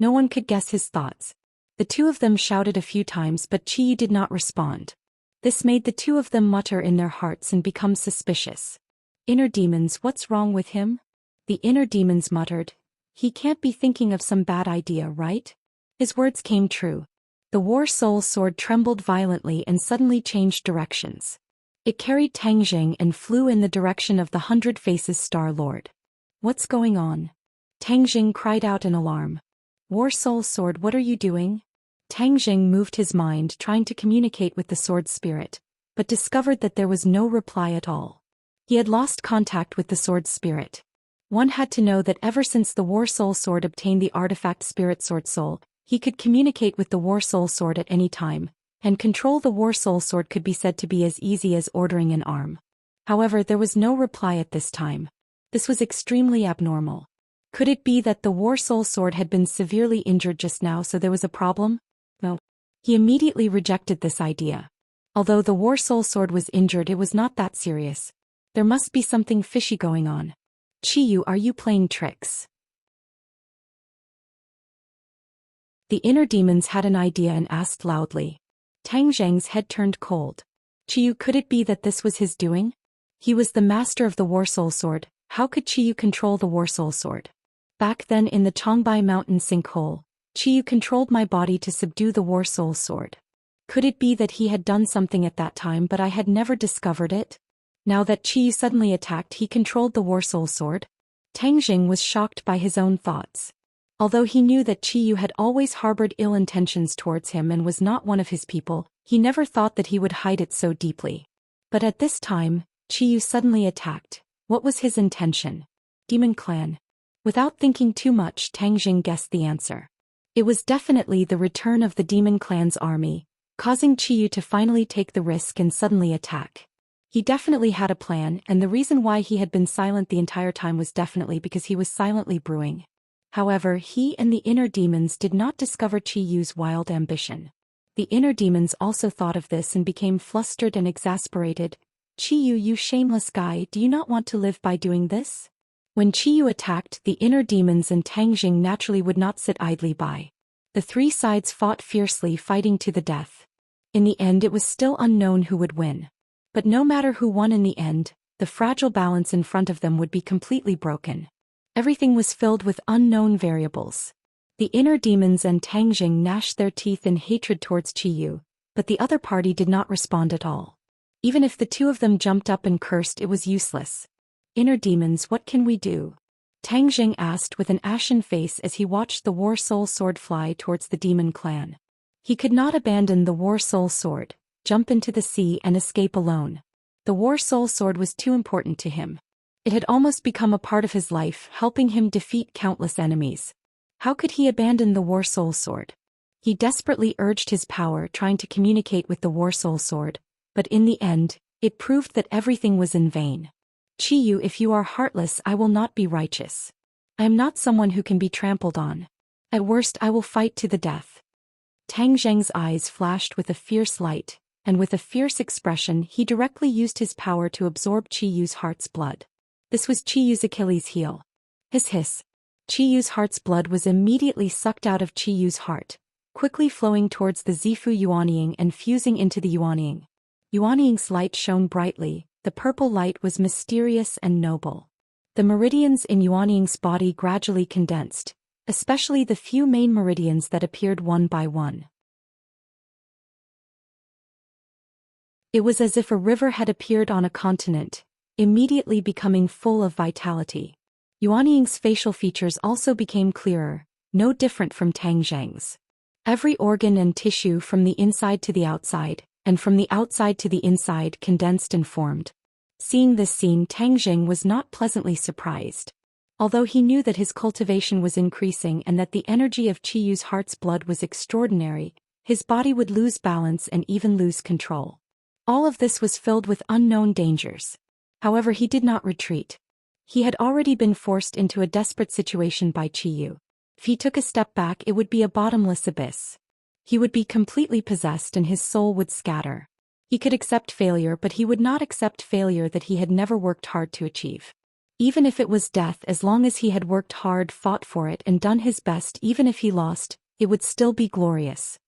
No one could guess his thoughts. The two of them shouted a few times, but Qiyu did not respond. This made the two of them mutter in their hearts and become suspicious. Inner demons, what's wrong with him? The inner demons muttered. He can't be thinking of some bad idea, right? His words came true. The War Soul sword trembled violently and suddenly changed directions. It carried Tangjing and flew in the direction of the 100 Faces Star Lord. What's going on? Tangjing cried out in alarm. War Soul sword, what are you doing? Tangjing moved his mind trying to communicate with the sword spirit, but discovered that there was no reply at all. He had lost contact with the sword spirit. One had to know that ever since the War Soul sword obtained the artifact Spirit Sword Soul, he could communicate with the War Soul sword at any time, and control the War Soul sword could be said to be as easy as ordering an arm. However, there was no reply at this time. This was extremely abnormal. Could it be that the War Soul sword had been severely injured just now, so there was a problem? No. He immediately rejected this idea. Although the War Soul sword was injured, it was not that serious. There must be something fishy going on. Qiyu, are you playing tricks? The inner demons had an idea and asked loudly. Tangjing's head turned cold. Qiyu, could it be that this was his doing? He was the master of the War Soul sword. How could Qiyu control the War Soul sword? Back then in the Changbai Mountain sinkhole, Qiyu controlled my body to subdue the War Soul sword. Could it be that he had done something at that time but I had never discovered it? Now that Qiyu suddenly attacked, he controlled the War Soul sword? Tangjing was shocked by his own thoughts. Although he knew that Qiyu had always harbored ill intentions towards him and was not one of his people, he never thought that he would hide it so deeply. But at this time, Qiyu suddenly attacked. What was his intention? Demon Clan. Without thinking too much, Tangjing guessed the answer. It was definitely the return of the Demon Clan's army, causing Qiyu to finally take the risk and suddenly attack. He definitely had a plan, and the reason why he had been silent the entire time was definitely because he was silently brewing. However, he and the inner demons did not discover Qiyu's wild ambition. The inner demons also thought of this and became flustered and exasperated. Qiyu, you shameless guy, do you not want to live by doing this? When Qiyu attacked, the inner demons and Tangjing naturally would not sit idly by. The three sides fought fiercely, fighting to the death. In the end, it was still unknown who would win. But no matter who won in the end, the fragile balance in front of them would be completely broken. Everything was filled with unknown variables. The inner demons and Tangjing gnashed their teeth in hatred towards Qiyu, but the other party did not respond at all. Even if the two of them jumped up and cursed, it was useless. Inner demons, what can we do? Tangjing asked with an ashen face as he watched the War Soul sword fly towards the Demon Clan. He could not abandon the War Soul sword, jump into the sea and escape alone. The War Soul sword was too important to him. It had almost become a part of his life, helping him defeat countless enemies. How could he abandon the War Soul sword? He desperately urged his power, trying to communicate with the War Soul sword, but in the end, it proved that everything was in vain. Qiyu, if you are heartless, I will not be righteous. I am not someone who can be trampled on. At worst, I will fight to the death. Tangjing's eyes flashed with a fierce light, and with a fierce expression he directly used his power to absorb Qiyu's heart's blood. This was Qiyu's Achilles' heel. Hiss hiss. Qiyu's heart's blood was immediately sucked out of Qiyu's heart, quickly flowing towards the Zifu Yuanying and fusing into the Yuanying. Yuanying's light shone brightly, the purple light was mysterious and noble. The meridians in Yuanying's body gradually condensed, especially the few main meridians that appeared one by one. It was as if a river had appeared on a continent, immediately becoming full of vitality. Yuanying's facial features also became clearer, no different from Tangjing's. Every organ and tissue from the inside to the outside, and from the outside to the inside condensed and formed. Seeing this scene, Tangjing was not pleasantly surprised. Although he knew that his cultivation was increasing and that the energy of Qiyu's heart's blood was extraordinary, his body would lose balance and even lose control. All of this was filled with unknown dangers. However, he did not retreat. He had already been forced into a desperate situation by Chiyu. If he took a step back, it would be a bottomless abyss. He would be completely possessed and his soul would scatter. He could accept failure, but he would not accept failure that he had never worked hard to achieve. Even if it was death, as long as he had worked hard, fought for it, and done his best, even if he lost, it would still be glorious.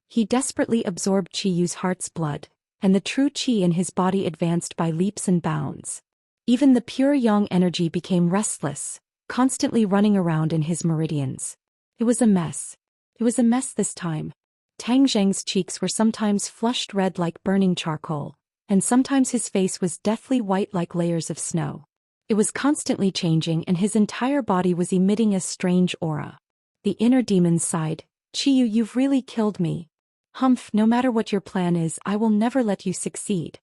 He desperately absorbed Chiyu's heart's blood, and the true chi in his body advanced by leaps and bounds. Even the pure yang energy became restless, constantly running around in his meridians. It was a mess. It was a mess this time. Tang Zheng's cheeks were sometimes flushed red like burning charcoal, and sometimes his face was deathly white like layers of snow. It was constantly changing and his entire body was emitting a strange aura. The inner demons sighed, "Chiyu, you've really killed me. Humph, no matter what your plan is, I will never let you succeed."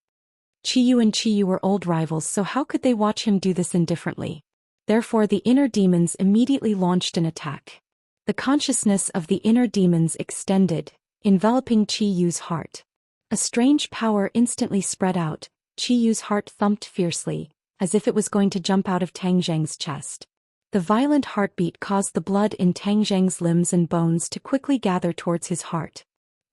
Chiyu and Chiyu were old rivals, so how could they watch him do this indifferently? Therefore the inner demons immediately launched an attack. The consciousness of the inner demons extended, enveloping Chiyu's heart. A strange power instantly spread out. Chiyu's heart thumped fiercely, as if it was going to jump out of Tang Zheng's chest. The violent heartbeat caused the blood in Tang Zheng's limbs and bones to quickly gather towards his heart.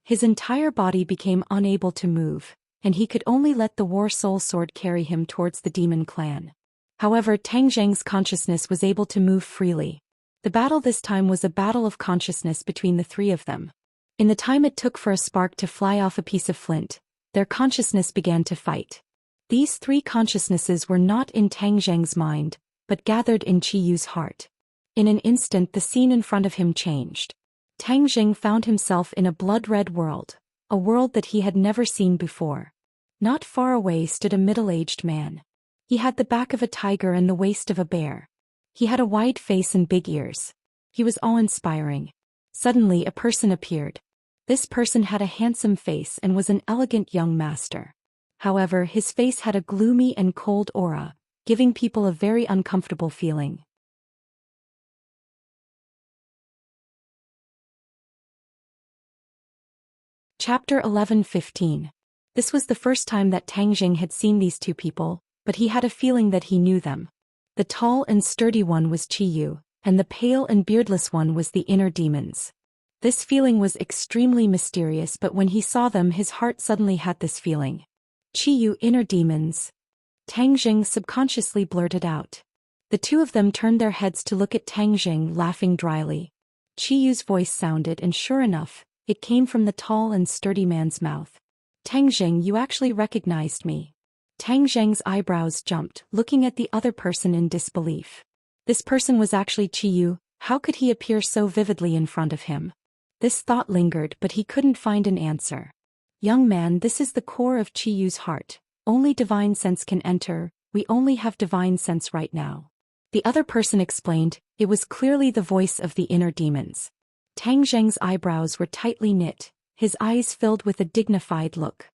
His entire body became unable to move, and he could only let the War Soul Sword carry him towards the demon clan. However, Tang Zheng's consciousness was able to move freely. The battle this time was a battle of consciousness between the three of them. In the time it took for a spark to fly off a piece of flint, their consciousness began to fight. These three consciousnesses were not in Tang Zheng's mind, but gathered in Chiyu's heart. In an instant the scene in front of him changed. Tang Zheng found himself in a blood-red world, a world that he had never seen before. Not far away stood a middle-aged man. He had the back of a tiger and the waist of a bear. He had a wide face and big ears. He was awe-inspiring. Suddenly a person appeared. This person had a handsome face and was an elegant young master. However, his face had a gloomy and cold aura, giving people a very uncomfortable feeling. Chapter 11:15. This was the first time that Tang Zheng had seen these two people, but he had a feeling that he knew them. The tall and sturdy one was Chiyu, and the pale and beardless one was the inner demons. This feeling was extremely mysterious, but when he saw them his heart suddenly had this feeling. "Chiyu, inner demons." Tang Zheng subconsciously blurted out. The two of them turned their heads to look at Tang Zheng, laughing dryly. Chiyu's voice sounded, and sure enough, it came from the tall and sturdy man's mouth. "Tang Zheng, you actually recognized me." Tang Zheng's eyebrows jumped, looking at the other person in disbelief. This person was actually Chiyu. How could he appear so vividly in front of him? This thought lingered, but he couldn't find an answer. "Young man, this is the core of Chiyu's heart. Only divine sense can enter. We only have divine sense right now." The other person explained. It was clearly the voice of the inner demons. Tang Zheng's eyebrows were tightly knit, his eyes filled with a dignified look.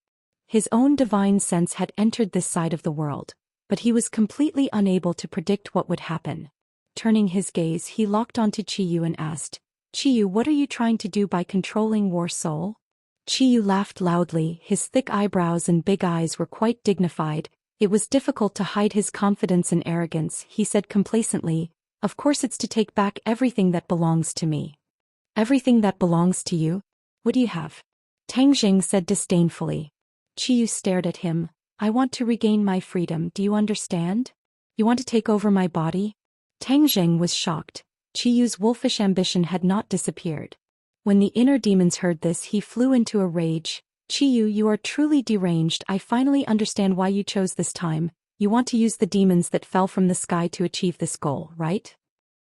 His own divine sense had entered this side of the world, but he was completely unable to predict what would happen. Turning his gaze, he locked onto Chiyu and asked, "Chiyu, what are you trying to do by controlling War Soul?" Chiyu laughed loudly, his thick eyebrows and big eyes were quite dignified. It was difficult to hide his confidence and arrogance. He said complacently, "Of course it's to take back everything that belongs to me." "Everything that belongs to you? What do you have?" Tang Zheng said disdainfully. Chiyu stared at him. "I want to regain my freedom, do you understand? You want to take over my body?" Tang Zheng was shocked. Chiyu's wolfish ambition had not disappeared. When the inner demons heard this, he flew into a rage. "Chiyu, you are truly deranged. I finally understand why you chose this time. You want to use the demons that fell from the sky to achieve this goal, right?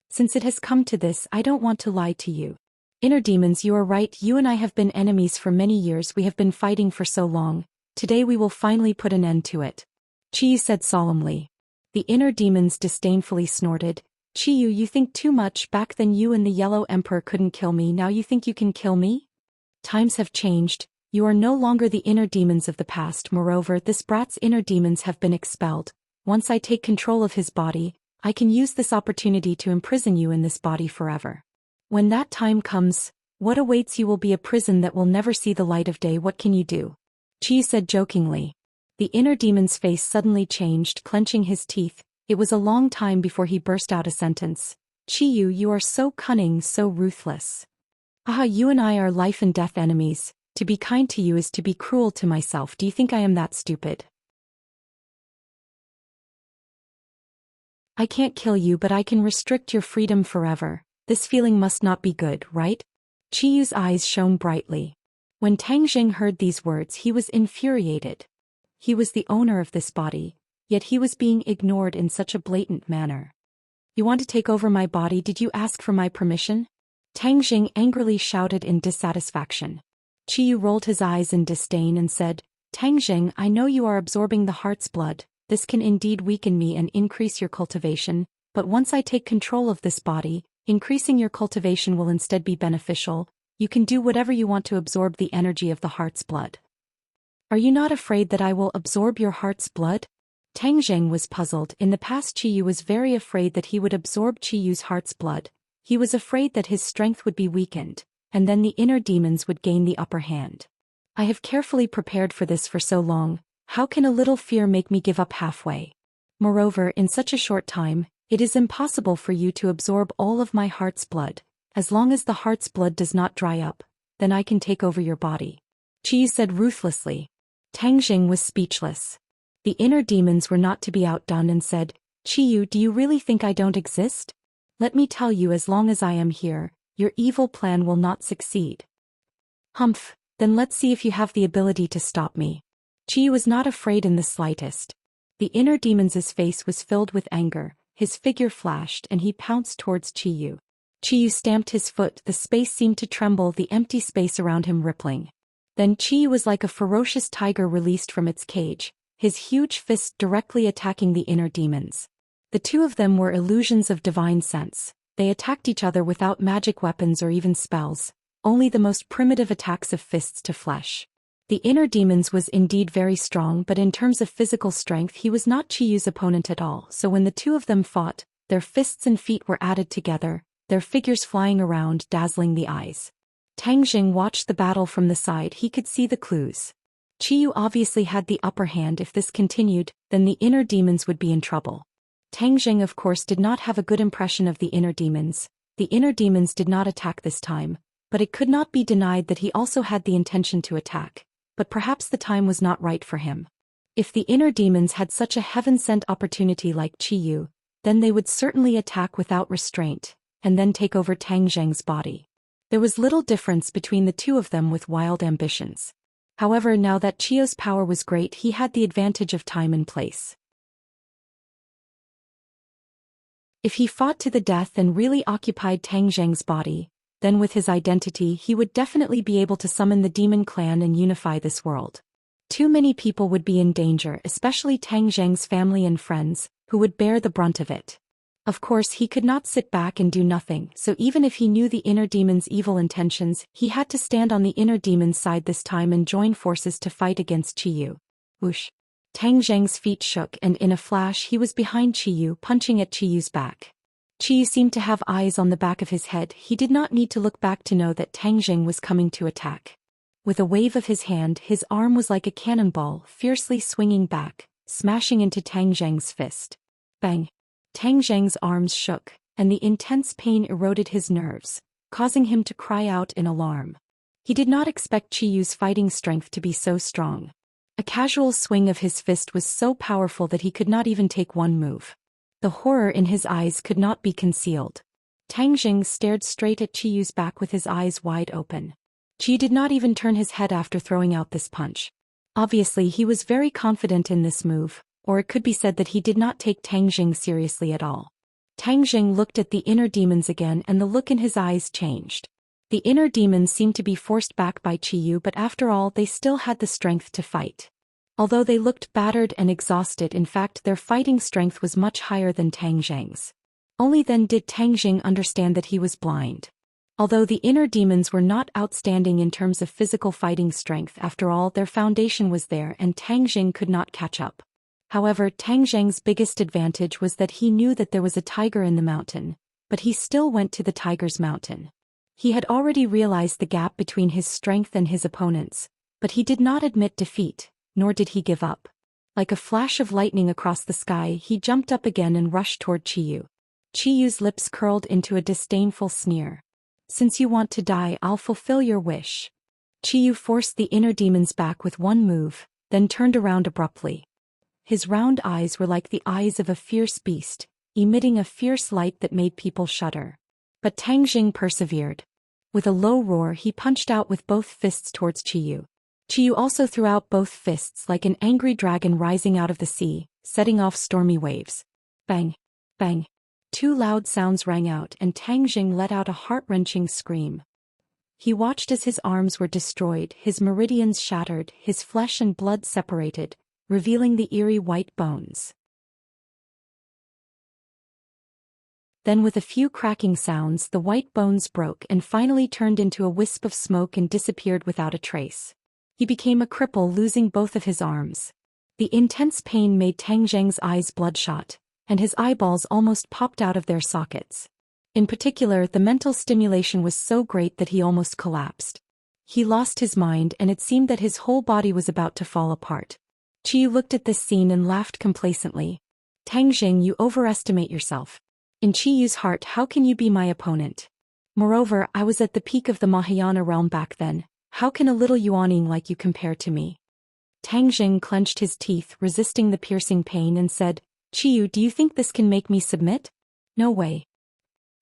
Since it has come to this, I don't want to lie to you. Inner demons, you are right. You and I have been enemies for many years. We have been fighting for so long. Today we will finally put an end to it," Chiyu said solemnly. The inner demons disdainfully snorted. "Chiyu, you think too much. Back then you and the Yellow Emperor couldn't kill me. Now you think you can kill me? Times have changed. You are no longer the inner demons of the past. Moreover, this brat's inner demons have been expelled. Once I take control of his body, I can use this opportunity to imprison you in this body forever. When that time comes, what awaits you will be a prison that will never see the light of day. What can you do?" Chi said jokingly. The inner demon's face suddenly changed, clenching his teeth. It was a long time before he burst out a sentence. Chiyu, you are so cunning, so ruthless. Ah, you and I are life and death enemies. To be kind to you is to be cruel to myself. Do you think I am that stupid? I can't kill you, but I can restrict your freedom forever. This feeling must not be good, right? Chiyu's eyes shone brightly. When Tang Jing heard these words, he was infuriated. He was the owner of this body, yet he was being ignored in such a blatant manner. You want to take over my body? Did you ask for my permission? Tang Jing angrily shouted in dissatisfaction. Chiyu rolled his eyes in disdain and said, Tang Jing, I know you are absorbing the heart's blood. This can indeed weaken me and increase your cultivation, but once I take control of this body, increasing your cultivation will instead be beneficial. You can do whatever you want to absorb the energy of the heart's blood. Are you not afraid that I will absorb your heart's blood? Tang Jing was puzzled. In the past, Chiyu was very afraid that he would absorb Chiyu's heart's blood. He was afraid that his strength would be weakened, and then the inner demons would gain the upper hand. I have carefully prepared for this for so long. How can a little fear make me give up halfway? Moreover, in such a short time, it is impossible for you to absorb all of my heart's blood. As long as the heart's blood does not dry up, then I can take over your body. Chiyu said ruthlessly. Tang Jing was speechless. The inner demons were not to be outdone and said, Chiyu, do you really think I don't exist? Let me tell you, as long as I am here, your evil plan will not succeed. Humph, then let's see if you have the ability to stop me. Chiyu was not afraid in the slightest. The inner demon's face was filled with anger, his figure flashed and he pounced towards Chiyu. Chiyu stamped his foot, the space seemed to tremble, the empty space around him rippling. Then Chiyu was like a ferocious tiger released from its cage, his huge fist directly attacking the inner demons. The two of them were illusions of divine sense. They attacked each other without magic weapons or even spells, only the most primitive attacks of fists to flesh. The inner demons was indeed very strong, but in terms of physical strength he was not Chiyu's opponent at all, so when the two of them fought, their fists and feet were added together, their figures flying around, dazzling the eyes. Tang Jing watched the battle from the side. He could see the clues. Chiyu obviously had the upper hand. If this continued, then the inner demons would be in trouble. Tang Jing of course did not have a good impression of the inner demons. The inner demons did not attack this time, but it could not be denied that he also had the intention to attack. But perhaps the time was not right for him. If the inner demons had such a heaven-sent opportunity like Chiyu, then they would certainly attack without restraint, and then take over Tang Jing's body. There was little difference between the two of them with wild ambitions. However, now that Chiyu's power was great, he had the advantage of time and place. If he fought to the death and really occupied Tang Jing's body, then with his identity he would definitely be able to summon the demon clan and unify this world. Too many people would be in danger, especially Tang Jing's family and friends, who would bear the brunt of it. Of course he could not sit back and do nothing, so even if he knew the inner demon's evil intentions, he had to stand on the inner demon's side this time and join forces to fight against Chiyu. Whoosh! Tang Jing's feet shook and in a flash he was behind Chiyu, punching at Chiyu's back. Chiyu seemed to have eyes on the back of his head. He did not need to look back to know that Tang Jing was coming to attack. With a wave of his hand, his arm was like a cannonball, fiercely swinging back, smashing into Tang Jing's fist. Bang! Tang Jing's arms shook, and the intense pain eroded his nerves, causing him to cry out in alarm. He did not expect Chiyu's fighting strength to be so strong. A casual swing of his fist was so powerful that he could not even take one move. The horror in his eyes could not be concealed. Tang Jing stared straight at Chiyu's back with his eyes wide open. Chiyu did not even turn his head after throwing out this punch. Obviously he was very confident in this move, or it could be said that he did not take Tang Jing seriously at all. Tang Jing looked at the inner demons again and the look in his eyes changed. The inner demons seemed to be forced back by Chiyu, but after all they still had the strength to fight. Although they looked battered and exhausted, in fact their fighting strength was much higher than Tang Jing's. Only then did Tang Jing understand that he was blind. Although the inner demons were not outstanding in terms of physical fighting strength, after all their foundation was there and Tang Jing could not catch up. However, Tang Jing's biggest advantage was that he knew that there was a tiger in the mountain, but he still went to the tiger's mountain. He had already realized the gap between his strength and his opponents, but he did not admit defeat, nor did he give up. Like a flash of lightning across the sky, he jumped up again and rushed toward Chiyu. Chiyu's lips curled into a disdainful sneer. Since you want to die, I'll fulfill your wish. Chiyu forced the inner demons back with one move, then turned around abruptly. His round eyes were like the eyes of a fierce beast, emitting a fierce light that made people shudder. But Tang Jing persevered. With a low roar, he punched out with both fists towards Chiyu. Chiyu also threw out both fists like an angry dragon rising out of the sea, setting off stormy waves. Bang! Bang! Two loud sounds rang out and Tang Jing let out a heart-wrenching scream. He watched as his arms were destroyed, his meridians shattered, his flesh and blood separated, revealing the eerie white bones. Then with a few cracking sounds, the white bones broke and finally turned into a wisp of smoke and disappeared without a trace. He became a cripple, losing both of his arms. The intense pain made Tang Zheng's eyes bloodshot, and his eyeballs almost popped out of their sockets. In particular, the mental stimulation was so great that he almost collapsed. He lost his mind and it seemed that his whole body was about to fall apart. Chiyu looked at this scene and laughed complacently. Tang Jing, you overestimate yourself. In Chiyu's heart, how can you be my opponent? Moreover, I was at the peak of the Mahayana realm back then. How can a little yuaning like you compare to me? Tang Jing clenched his teeth, resisting the piercing pain, and said, Chiyu, do you think this can make me submit? No way.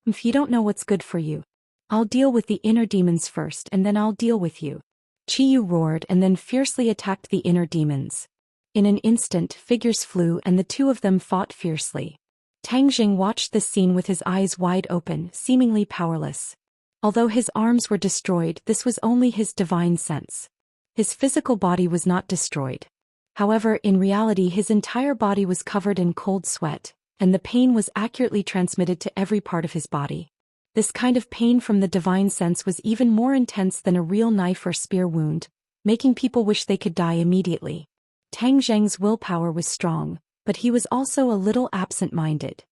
If you don't know what's good for you. I'll deal with the inner demons first and then I'll deal with you. Chiyu roared and then fiercely attacked the inner demons. In an instant, figures flew and the two of them fought fiercely. Tang Jing watched this scene with his eyes wide open, seemingly powerless. Although his arms were destroyed, this was only his divine sense. His physical body was not destroyed. However, in reality his entire body was covered in cold sweat, and the pain was accurately transmitted to every part of his body. This kind of pain from the divine sense was even more intense than a real knife or spear wound, making people wish they could die immediately. Tang Zheng's willpower was strong, but he was also a little absent-minded.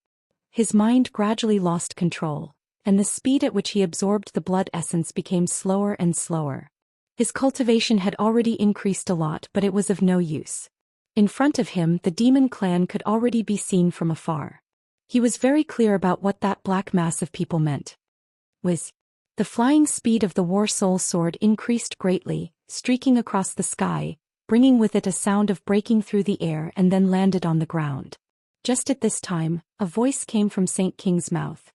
His mind gradually lost control, and the speed at which he absorbed the blood essence became slower and slower. His cultivation had already increased a lot, but it was of no use. In front of him, the demon clan could already be seen from afar. He was very clear about what that black mass of people meant. The flying speed of the War Soul sword increased greatly, streaking across the sky, bringing with it a sound of breaking through the air and then landed on the ground. Just at this time, a voice came from Saint King's mouth.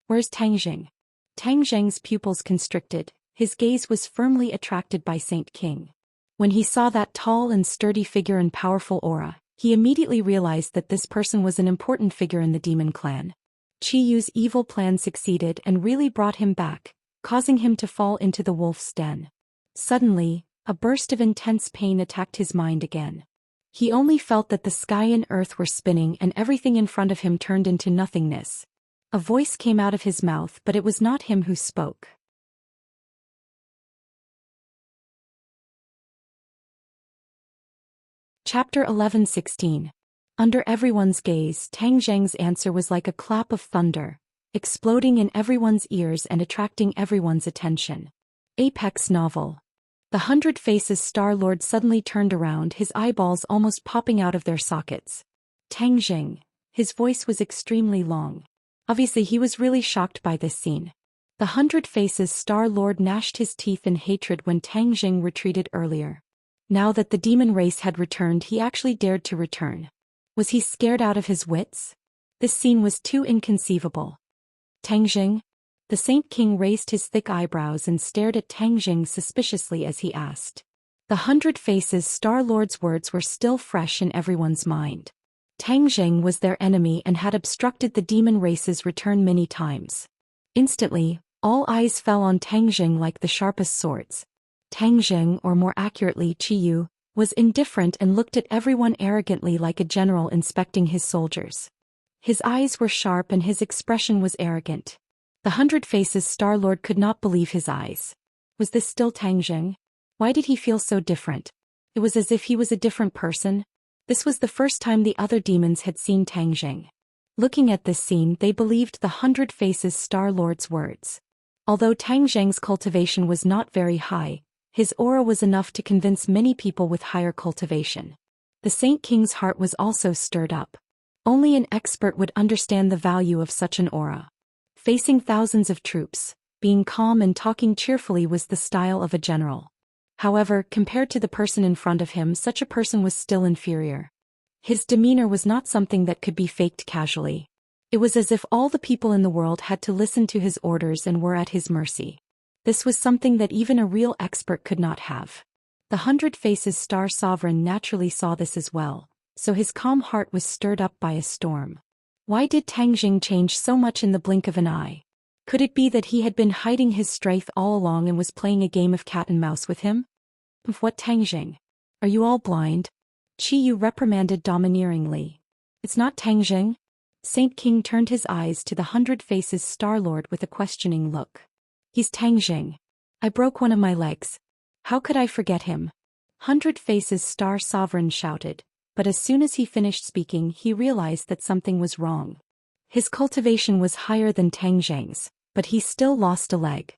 Where's Tang Jing? Tang Zheng's pupils constricted, his gaze was firmly attracted by Saint King. When he saw that tall and sturdy figure and powerful aura, he immediately realized that this person was an important figure in the demon clan. Chiyu's evil plan succeeded and really brought him back, causing him to fall into the wolf's den. Suddenly, a burst of intense pain attacked his mind again. He only felt that the sky and earth were spinning and everything in front of him turned into nothingness. A voice came out of his mouth, but it was not him who spoke. Chapter 11:16. Under everyone's gaze, Tang Zheng's answer was like a clap of thunder, exploding in everyone's ears and attracting everyone's attention. Apex novel. The 100 Faces Star-Lord suddenly turned around, his eyeballs almost popping out of their sockets. Tang Jing. His voice was extremely long. Obviously he was really shocked by this scene. The 100 Faces Star-Lord gnashed his teeth in hatred when Tang Jing retreated earlier. Now that the demon race had returned, he actually dared to return. Was he scared out of his wits? This scene was too inconceivable. Tang Jing? The Saint King raised his thick eyebrows and stared at Tang Jing suspiciously as he asked. The 100 Faces Star-Lord's words were still fresh in everyone's mind. Tang Jing was their enemy and had obstructed the demon race's return many times. Instantly, all eyes fell on Tang Jing like the sharpest swords. Tang Jing, or more accurately Chiyu, was indifferent and looked at everyone arrogantly like a general inspecting his soldiers. His eyes were sharp and his expression was arrogant. The 100 Faces Star-Lord could not believe his eyes. Was this still Tang Jing? Why did he feel so different? It was as if he was a different person. This was the first time the other demons had seen Tang Jing. Looking at this scene, they believed the 100 Faces Star-Lord's words. Although Tang Jing's cultivation was not very high, his aura was enough to convince many people with higher cultivation. The Saint King's heart was also stirred up. Only an expert would understand the value of such an aura. Facing thousands of troops, being calm and talking cheerfully was the style of a general. However, compared to the person in front of him, such a person was still inferior. His demeanor was not something that could be faked casually. It was as if all the people in the world had to listen to his orders and were at his mercy. This was something that even a real expert could not have. The 100 Faces Star Sovereign naturally saw this as well, so his calm heart was stirred up by a storm. Why did Tang Jing change so much in the blink of an eye? Could it be that he had been hiding his strength all along and was playing a game of cat and mouse with him? What, Tang Jing? Are you all blind? Qi Yu reprimanded domineeringly. It's not Tang Jing. Saint King turned his eyes to the 100 Faces Star Lord with a questioning look. He's Tang Jing. I broke one of my legs. How could I forget him? 100 Faces Star Sovereign shouted, but as soon as he finished speaking he realized that something was wrong. His cultivation was higher than Tang Jing's, but he still lost a leg.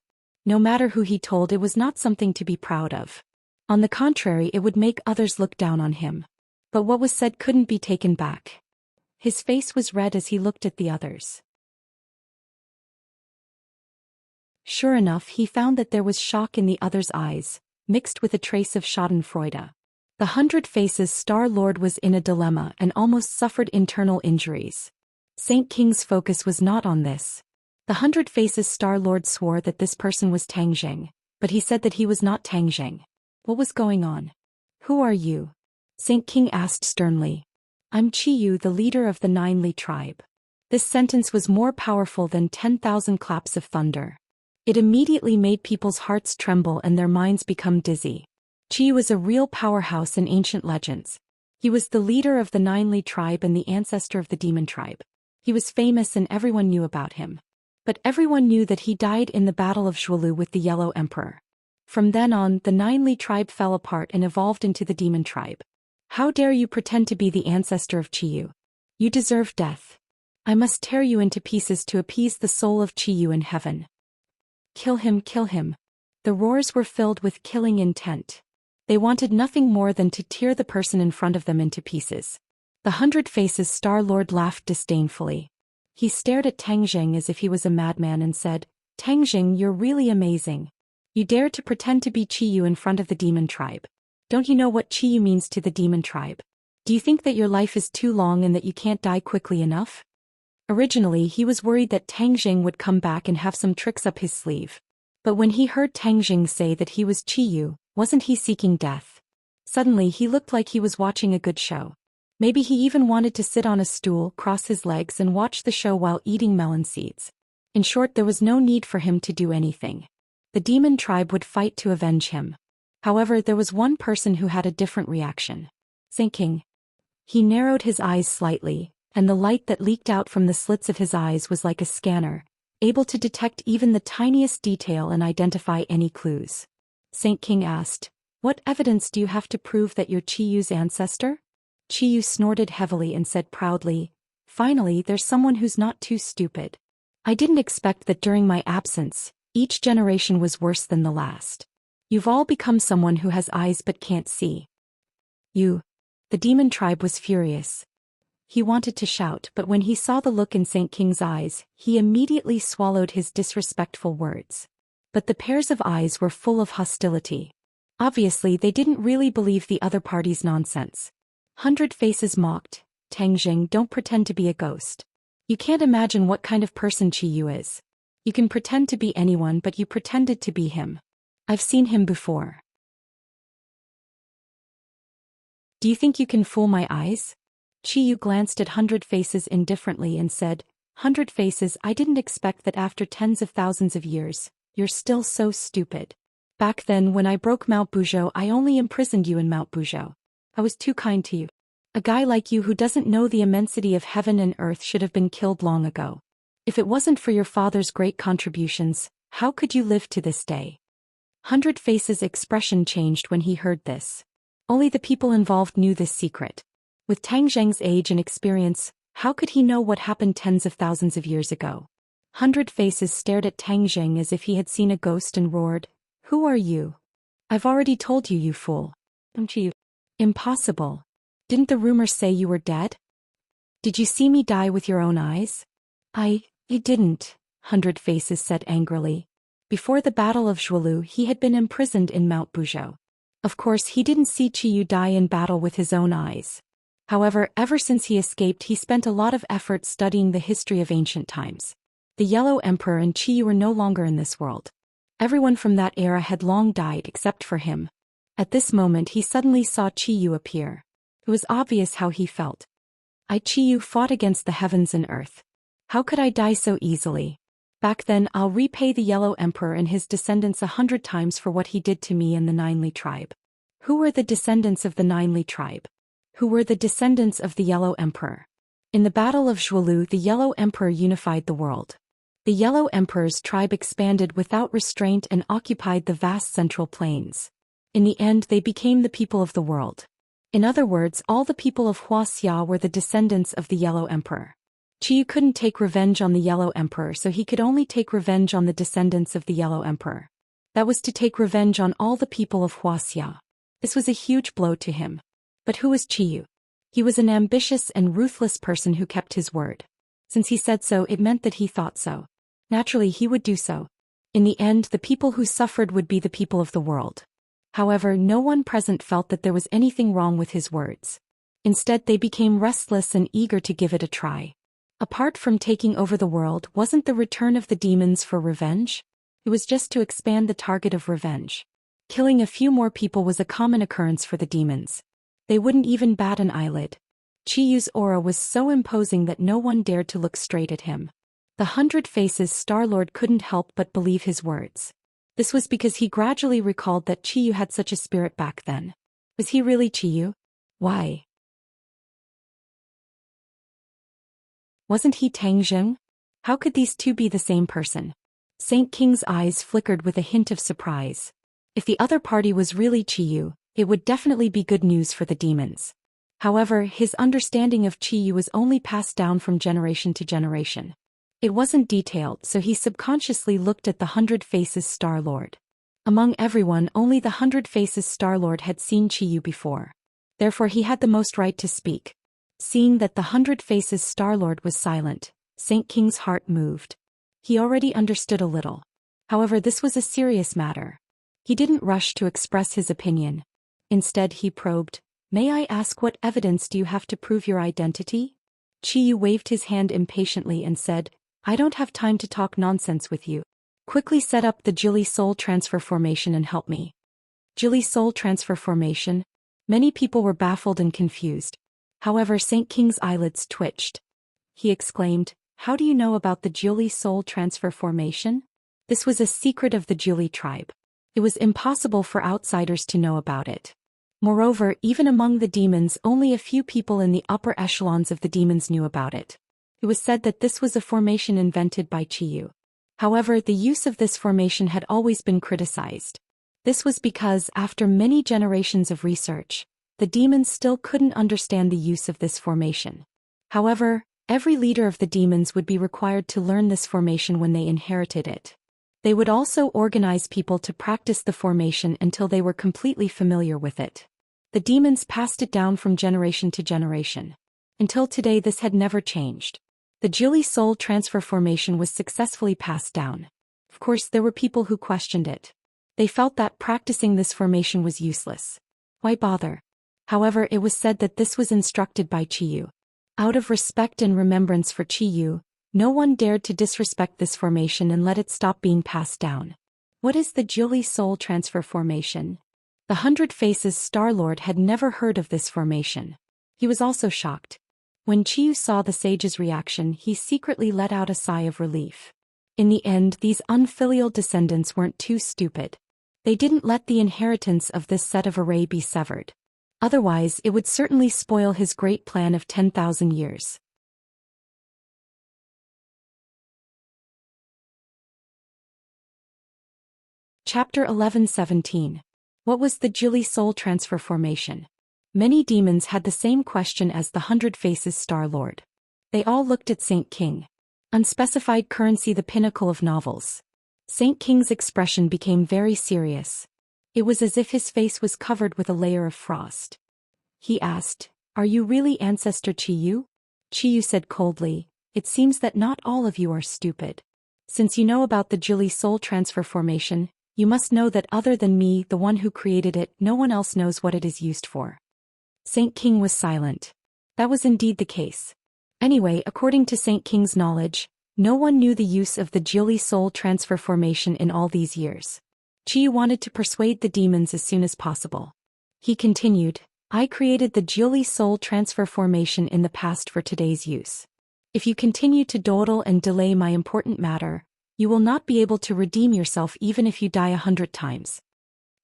No matter who he told, it was not something to be proud of. On the contrary, it would make others look down on him. But what was said couldn't be taken back. His face was red as he looked at the others. Sure enough, he found that there was shock in the others' eyes, mixed with a trace of schadenfreude. The 100 Faces Star Lord was in a dilemma and almost suffered internal injuries. Saint King's focus was not on this. The 100 Faces Star Lord swore that this person was Tang Jing, but he said that he was not Tang Jing. What was going on? Who are you? Saint King asked sternly. I'm Qi Yu, the leader of the 9 Li tribe. This sentence was more powerful than 10,000 claps of thunder. It immediately made people's hearts tremble and their minds become dizzy. Qi was a real powerhouse in ancient legends. He was the leader of the 9 Li tribe and the ancestor of the demon tribe. He was famous and everyone knew about him. But everyone knew that he died in the Battle of Zhuolu with the Yellow Emperor. From then on, the 9 Li tribe fell apart and evolved into the demon tribe. How dare you pretend to be the ancestor of Qi Yu? You deserve death. I must tear you into pieces to appease the soul of Qi Yu in heaven. Kill him, kill him. The roars were filled with killing intent. They wanted nothing more than to tear the person in front of them into pieces. The 100 Faces Star Lord laughed disdainfully. He stared at Tang Jing as if he was a madman and said, Tang Jing, you're really amazing. You dare to pretend to be Qi Yu in front of the demon tribe. Don't you know what Qi Yu means to the demon tribe? Do you think that your life is too long and that you can't die quickly enough? Originally, he was worried that Tang Jing would come back and have some tricks up his sleeve. But when he heard Tang Jing say that he was Qi Yu, wasn't he seeking death? Suddenly he looked like he was watching a good show. Maybe he even wanted to sit on a stool, cross his legs and watch the show while eating melon seeds. In short, there was no need for him to do anything. The demon tribe would fight to avenge him. However, there was one person who had a different reaction. Saint King. He narrowed his eyes slightly, and the light that leaked out from the slits of his eyes was like a scanner, able to detect even the tiniest detail and identify any clues. Saint King asked, What evidence do you have to prove that you're Qi Yu's ancestor? Qi Yu snorted heavily and said proudly, Finally, there's someone who's not too stupid. I didn't expect that during my absence, each generation was worse than the last. You've all become someone who has eyes but can't see. You. The demon tribe was furious. He wanted to shout, but when he saw the look in Saint King's eyes, he immediately swallowed his disrespectful words. But the pairs of eyes were full of hostility. Obviously, they didn't really believe the other party's nonsense. 100 Faces mocked, Tang Jing, don't pretend to be a ghost. You can't imagine what kind of person Qi Yu is. You can pretend to be anyone, but you pretended to be him. I've seen him before. Do you think you can fool my eyes? Qi Yu glanced at 100 Faces indifferently and said, 100 Faces, I didn't expect that after tens of thousands of years, you're still so stupid. Back then when I broke Mount Buzhou, I only imprisoned you in Mount Buzhou. I was too kind to you. A guy like you who doesn't know the immensity of heaven and earth should have been killed long ago. If it wasn't for your father's great contributions, how could you live to this day? 100 Faces' expression changed when he heard this. Only the people involved knew this secret. With Tang Jing's age and experience, how could he know what happened tens of thousands of years ago? 100 Faces stared at Tang Jing as if he had seen a ghost and roared, Who are you? I've already told you, you fool. Don't you? Impossible. Didn't the rumors say you were dead? Did you see me die with your own eyes? I didn't, 100 Faces said angrily. Before the Battle of Zhuolu he had been imprisoned in Mount Buzhou. Of course he didn't see Qiyu die in battle with his own eyes. However, ever since he escaped he spent a lot of effort studying the history of ancient times. The Yellow Emperor and Qiyu were no longer in this world. Everyone from that era had long died except for him. At this moment he suddenly saw Qiyu appear. It was obvious how he felt. Qiyu fought against the heavens and earth. How could I die so easily? Back then I'll repay the Yellow Emperor and his descendants 100 times for what he did to me and the Ninely tribe. Who were the descendants of the Ninely tribe? Who were the descendants of the Yellow Emperor? In the Battle of Zhuolu the Yellow Emperor unified the world. The Yellow Emperor's tribe expanded without restraint and occupied the vast central plains. In the end they became the people of the world. In other words, all the people of Huaxia were the descendants of the Yellow Emperor. Qiyu couldn't take revenge on the Yellow Emperor, so he could only take revenge on the descendants of the Yellow Emperor. That was to take revenge on all the people of Huaxia. This was a huge blow to him. But who was Qiyu? He was an ambitious and ruthless person who kept his word. Since he said so, it meant that he thought so. Naturally, he would do so. In the end, the people who suffered would be the people of the world. However, no one present felt that there was anything wrong with his words. Instead, they became restless and eager to give it a try. Apart from taking over the world, wasn't the return of the demons for revenge? It was just to expand the target of revenge. Killing a few more people was a common occurrence for the demons. They wouldn't even bat an eyelid. Qiyu's aura was so imposing that no one dared to look straight at him. The 100 Faces Star-Lord couldn't help but believe his words. This was because he gradually recalled that Qiyu had such a spirit back then. Was he really Qiyu? Why? Wasn't he Tang Zheng? How could these two be the same person? Saint King's eyes flickered with a hint of surprise. If the other party was really Qiyu, it would definitely be good news for the demons. However, his understanding of Qiyu was only passed down from generation to generation. It wasn't detailed, so he subconsciously looked at the 100 Faces Star-Lord. Among everyone, only the 100 Faces Star-Lord had seen Qiyu before. Therefore he had the most right to speak. Seeing that the 100 Faces Star-Lord was silent, Saint King's heart moved. He already understood a little. However, this was a serious matter. He didn't rush to express his opinion. Instead he probed, "May I ask what evidence do you have to prove your identity?" Qiyu waved his hand impatiently and said, "I don't have time to talk nonsense with you. Quickly set up the Jili Soul Transfer Formation and help me." Jili Soul Transfer Formation? Many people were baffled and confused. However, Saint King's eyelids twitched. He exclaimed, "How do you know about the Jili Soul Transfer Formation?" This was a secret of the Jili tribe. It was impossible for outsiders to know about it. Moreover, even among the demons, only a few people in the upper echelons of the demons knew about it. It was said that this was a formation invented by Qiyu. However, the use of this formation had always been criticized. This was because, after many generations of research, the demons still couldn't understand the use of this formation. However, every leader of the demons would be required to learn this formation when they inherited it. They would also organize people to practice the formation until they were completely familiar with it. The demons passed it down from generation to generation. Until today this had never changed. The Jili Soul Transfer Formation was successfully passed down. Of course, there were people who questioned it. They felt that practicing this formation was useless. Why bother? However, it was said that this was instructed by Qiyu. Out of respect and remembrance for Qiyu, no one dared to disrespect this formation and let it stop being passed down. What is the Jili Soul Transfer Formation? The 100 Faces Star-Lord had never heard of this formation. He was also shocked. When Qiyu saw the sage's reaction, he secretly let out a sigh of relief. In the end, these unfilial descendants weren't too stupid. They didn't let the inheritance of this set of array be severed. Otherwise, it would certainly spoil his great plan of 10,000 years. Chapter 11:17. What was the Jili Soul Transfer Formation? Many demons had the same question as the 100 Faces Star-Lord. They all looked at Saint King. Unspecified currency, the pinnacle of novels. Saint King's expression became very serious. It was as if his face was covered with a layer of frost. He asked, Are you really Ancestor Chiyu? Chiyu said coldly, it seems that not all of you are stupid. Since you know about the Jili soul transfer formation, you must know that other than me, the one who created it, no one else knows what it is used for. Saint King was silent. That was indeed the case. Anyway, according to Saint King's knowledge, no one knew the use of the Jili soul transfer formation in all these years. Chiyu wanted to persuade the demons as soon as possible. He continued, I created the Jili soul transfer formation in the past for today's use. If you continue to dawdle and delay my important matter, you will not be able to redeem yourself even if you die 100 times.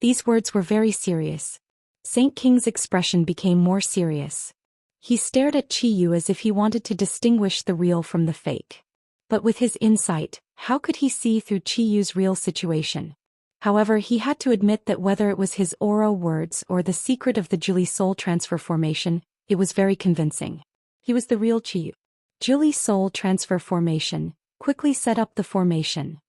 These words were very serious. Saint King's expression became more serious. He stared at Chiyu as if he wanted to distinguish the real from the fake. But with his insight, how could he see through Chiyu's real situation? However, he had to admit that whether it was his aura words or the secret of the Jili soul transfer formation, it was very convincing. He was the real Chiyu. Jili soul transfer formation, quickly set up the formation.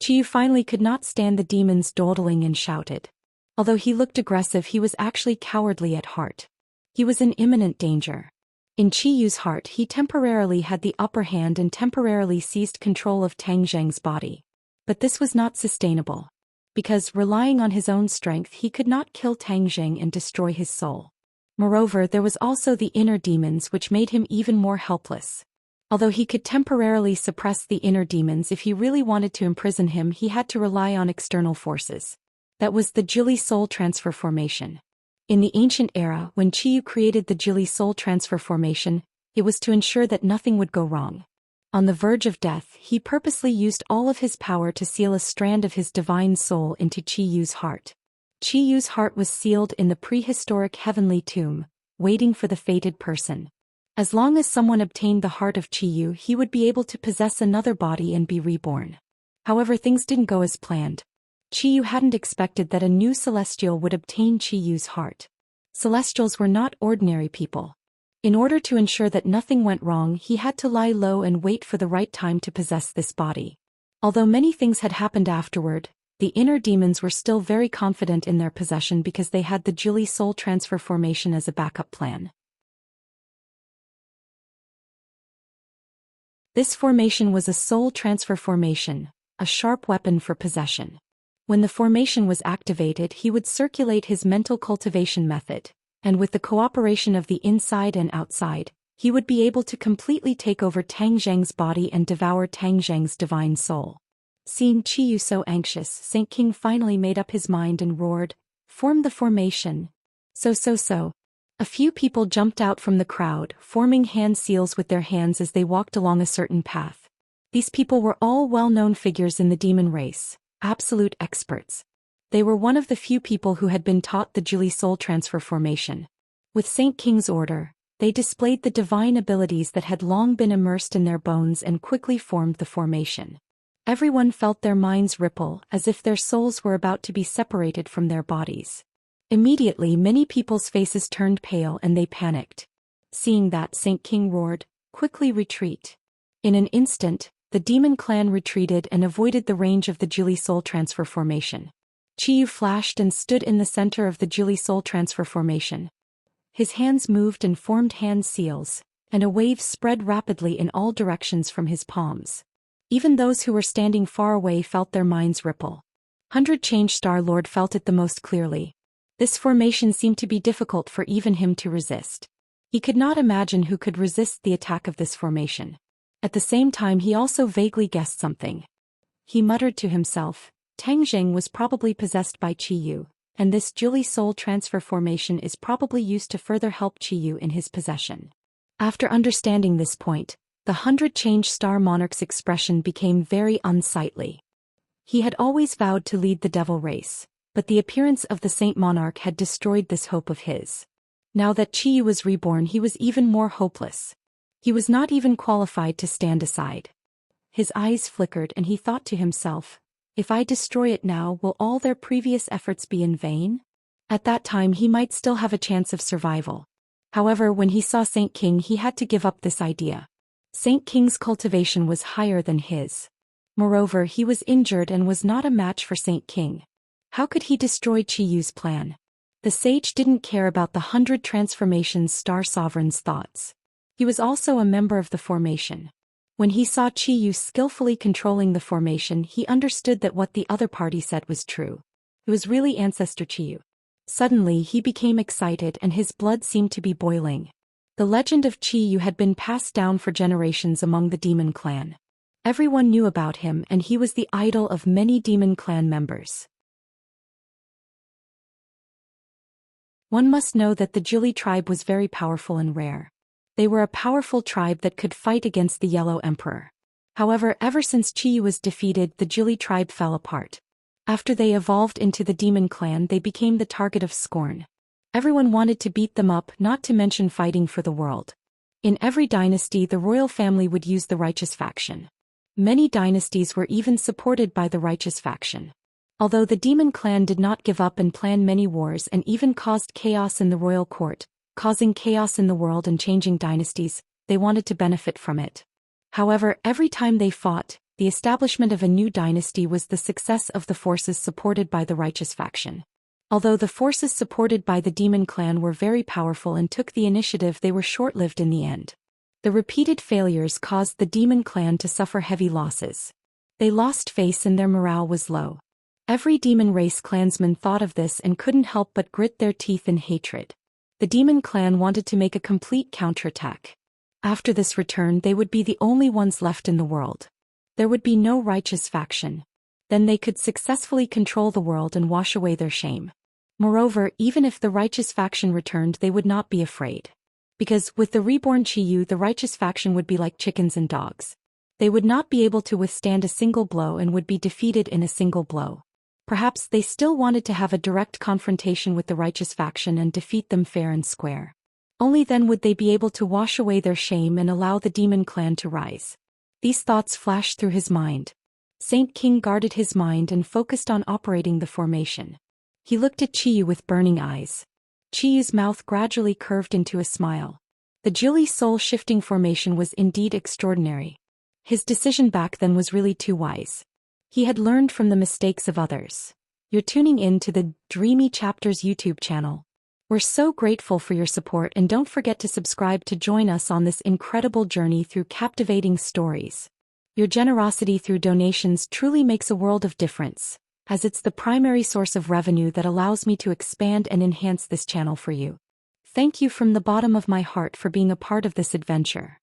Chiyu finally could not stand the demons dawdling and shouted. Although he looked aggressive, he was actually cowardly at heart. He was in imminent danger. In Chiyu's heart, he temporarily had the upper hand and temporarily seized control of Tang Zheng's body. But this was not sustainable. Because, relying on his own strength, he could not kill Tang Zheng and destroy his soul. Moreover, there was also the inner demons which made him even more helpless. Although he could temporarily suppress the inner demons, if he really wanted to imprison him, he had to rely on external forces. That was the Jili soul transfer formation. In the ancient era, when Chiyu created the Jili soul transfer formation, it was to ensure that nothing would go wrong. On the verge of death, he purposely used all of his power to seal a strand of his divine soul into Chiyu's heart. Chiyu's heart was sealed in the prehistoric heavenly tomb, waiting for the fated person. As long as someone obtained the heart of Chiyu, he would be able to possess another body and be reborn. However, things didn't go as planned. Chiyu hadn't expected that a new celestial would obtain Chiyu's heart. Celestials were not ordinary people. In order to ensure that nothing went wrong, he had to lie low and wait for the right time to possess this body. Although many things had happened afterward, the inner demons were still very confident in their possession because they had the Jili soul transfer formation as a backup plan. This formation was a soul transfer formation, a sharp weapon for possession. When the formation was activated, he would circulate his mental cultivation method, and with the cooperation of the inside and outside, he would be able to completely take over Tang Zheng's body and devour Tang Zheng's divine soul. Seeing Chiyu so anxious, Saint King finally made up his mind and roared, "Form the formation." So. A few people jumped out from the crowd, forming hand seals with their hands as they walked along a certain path. These people were all well-known figures in the demon race, absolute experts. They were one of the few people who had been taught the Jili soul transfer formation. With Saint King's order, they displayed the divine abilities that had long been immersed in their bones and quickly formed the formation. Everyone felt their minds ripple as if their souls were about to be separated from their bodies. Immediately, many people's faces turned pale and they panicked. Seeing that, Saint King roared, "Quickly retreat." In an instant, the demon clan retreated and avoided the range of the Jili soul transfer formation. Chiyu flashed and stood in the center of the Jili soul transfer formation. His hands moved and formed hand seals, and a wave spread rapidly in all directions from his palms. Even those who were standing far away felt their minds ripple. 100 Change Star Lord felt it the most clearly. This formation seemed to be difficult for even him to resist. He could not imagine who could resist the attack of this formation. At the same time, he also vaguely guessed something. He muttered to himself, Tang Zheng was probably possessed by Chiyu, and this Jili soul transfer formation is probably used to further help Chiyu in his possession. After understanding this point, the 100 Change Star Monarch's expression became very unsightly. He had always vowed to lead the devil race, but the appearance of the Saint Monarch had destroyed this hope of his. Now that Chiyu was reborn, he was even more hopeless. He was not even qualified to stand aside. His eyes flickered and he thought to himself, if I destroy it now, will all their previous efforts be in vain? At that time he might still have a chance of survival. However, when he saw Saint King, he had to give up this idea. Saint King's cultivation was higher than his. Moreover, he was injured and was not a match for Saint King. How could he destroy Chiyu's plan? The sage didn't care about the 100 transformations Star Sovereign's thoughts. He was also a member of the formation. When he saw Chiyu skillfully controlling the formation, he understood that what the other party said was true. It was really Ancestor Chiyu. Suddenly he became excited and his blood seemed to be boiling. The legend of Chiyu had been passed down for generations among the demon clan. Everyone knew about him and he was the idol of many demon clan members. One must know that the Juli tribe was very powerful and rare. They were a powerful tribe that could fight against the Yellow Emperor. However, ever since Chiyu was defeated, the Juli tribe fell apart. After they evolved into the demon clan, they became the target of scorn. Everyone wanted to beat them up, not to mention fighting for the world. In every dynasty, the royal family would use the righteous faction. Many dynasties were even supported by the righteous faction. Although the demon clan did not give up and plan many wars and even caused chaos in the royal court, causing chaos in the world and changing dynasties, they wanted to benefit from it. However, every time they fought, the establishment of a new dynasty was the success of the forces supported by the righteous faction. Although the forces supported by the demon clan were very powerful and took the initiative, they were short-lived in the end. The repeated failures caused the demon clan to suffer heavy losses. They lost face and their morale was low. Every demon race clansman thought of this and couldn't help but grit their teeth in hatred. The demon clan wanted to make a complete counterattack. After this return, they would be the only ones left in the world. There would be no righteous faction. Then they could successfully control the world and wash away their shame. Moreover, even if the righteous faction returned, they would not be afraid. Because, with the reborn Chiyu, the righteous faction would be like chickens and dogs. They would not be able to withstand a single blow and would be defeated in a single blow. Perhaps they still wanted to have a direct confrontation with the righteous faction and defeat them fair and square. Only then would they be able to wash away their shame and allow the demon clan to rise. These thoughts flashed through his mind. Saint King guarded his mind and focused on operating the formation. He looked at Chiyu with burning eyes. Chiyu's mouth gradually curved into a smile. The Juli soul-shifting formation was indeed extraordinary. His decision back then was really too wise. He had learned from the mistakes of others. You're tuning in to the Dreamy Chapters YouTube channel. We're so grateful for your support and don't forget to subscribe to join us on this incredible journey through captivating stories. Your generosity through donations truly makes a world of difference, as it's the primary source of revenue that allows me to expand and enhance this channel for you. Thank you from the bottom of my heart for being a part of this adventure.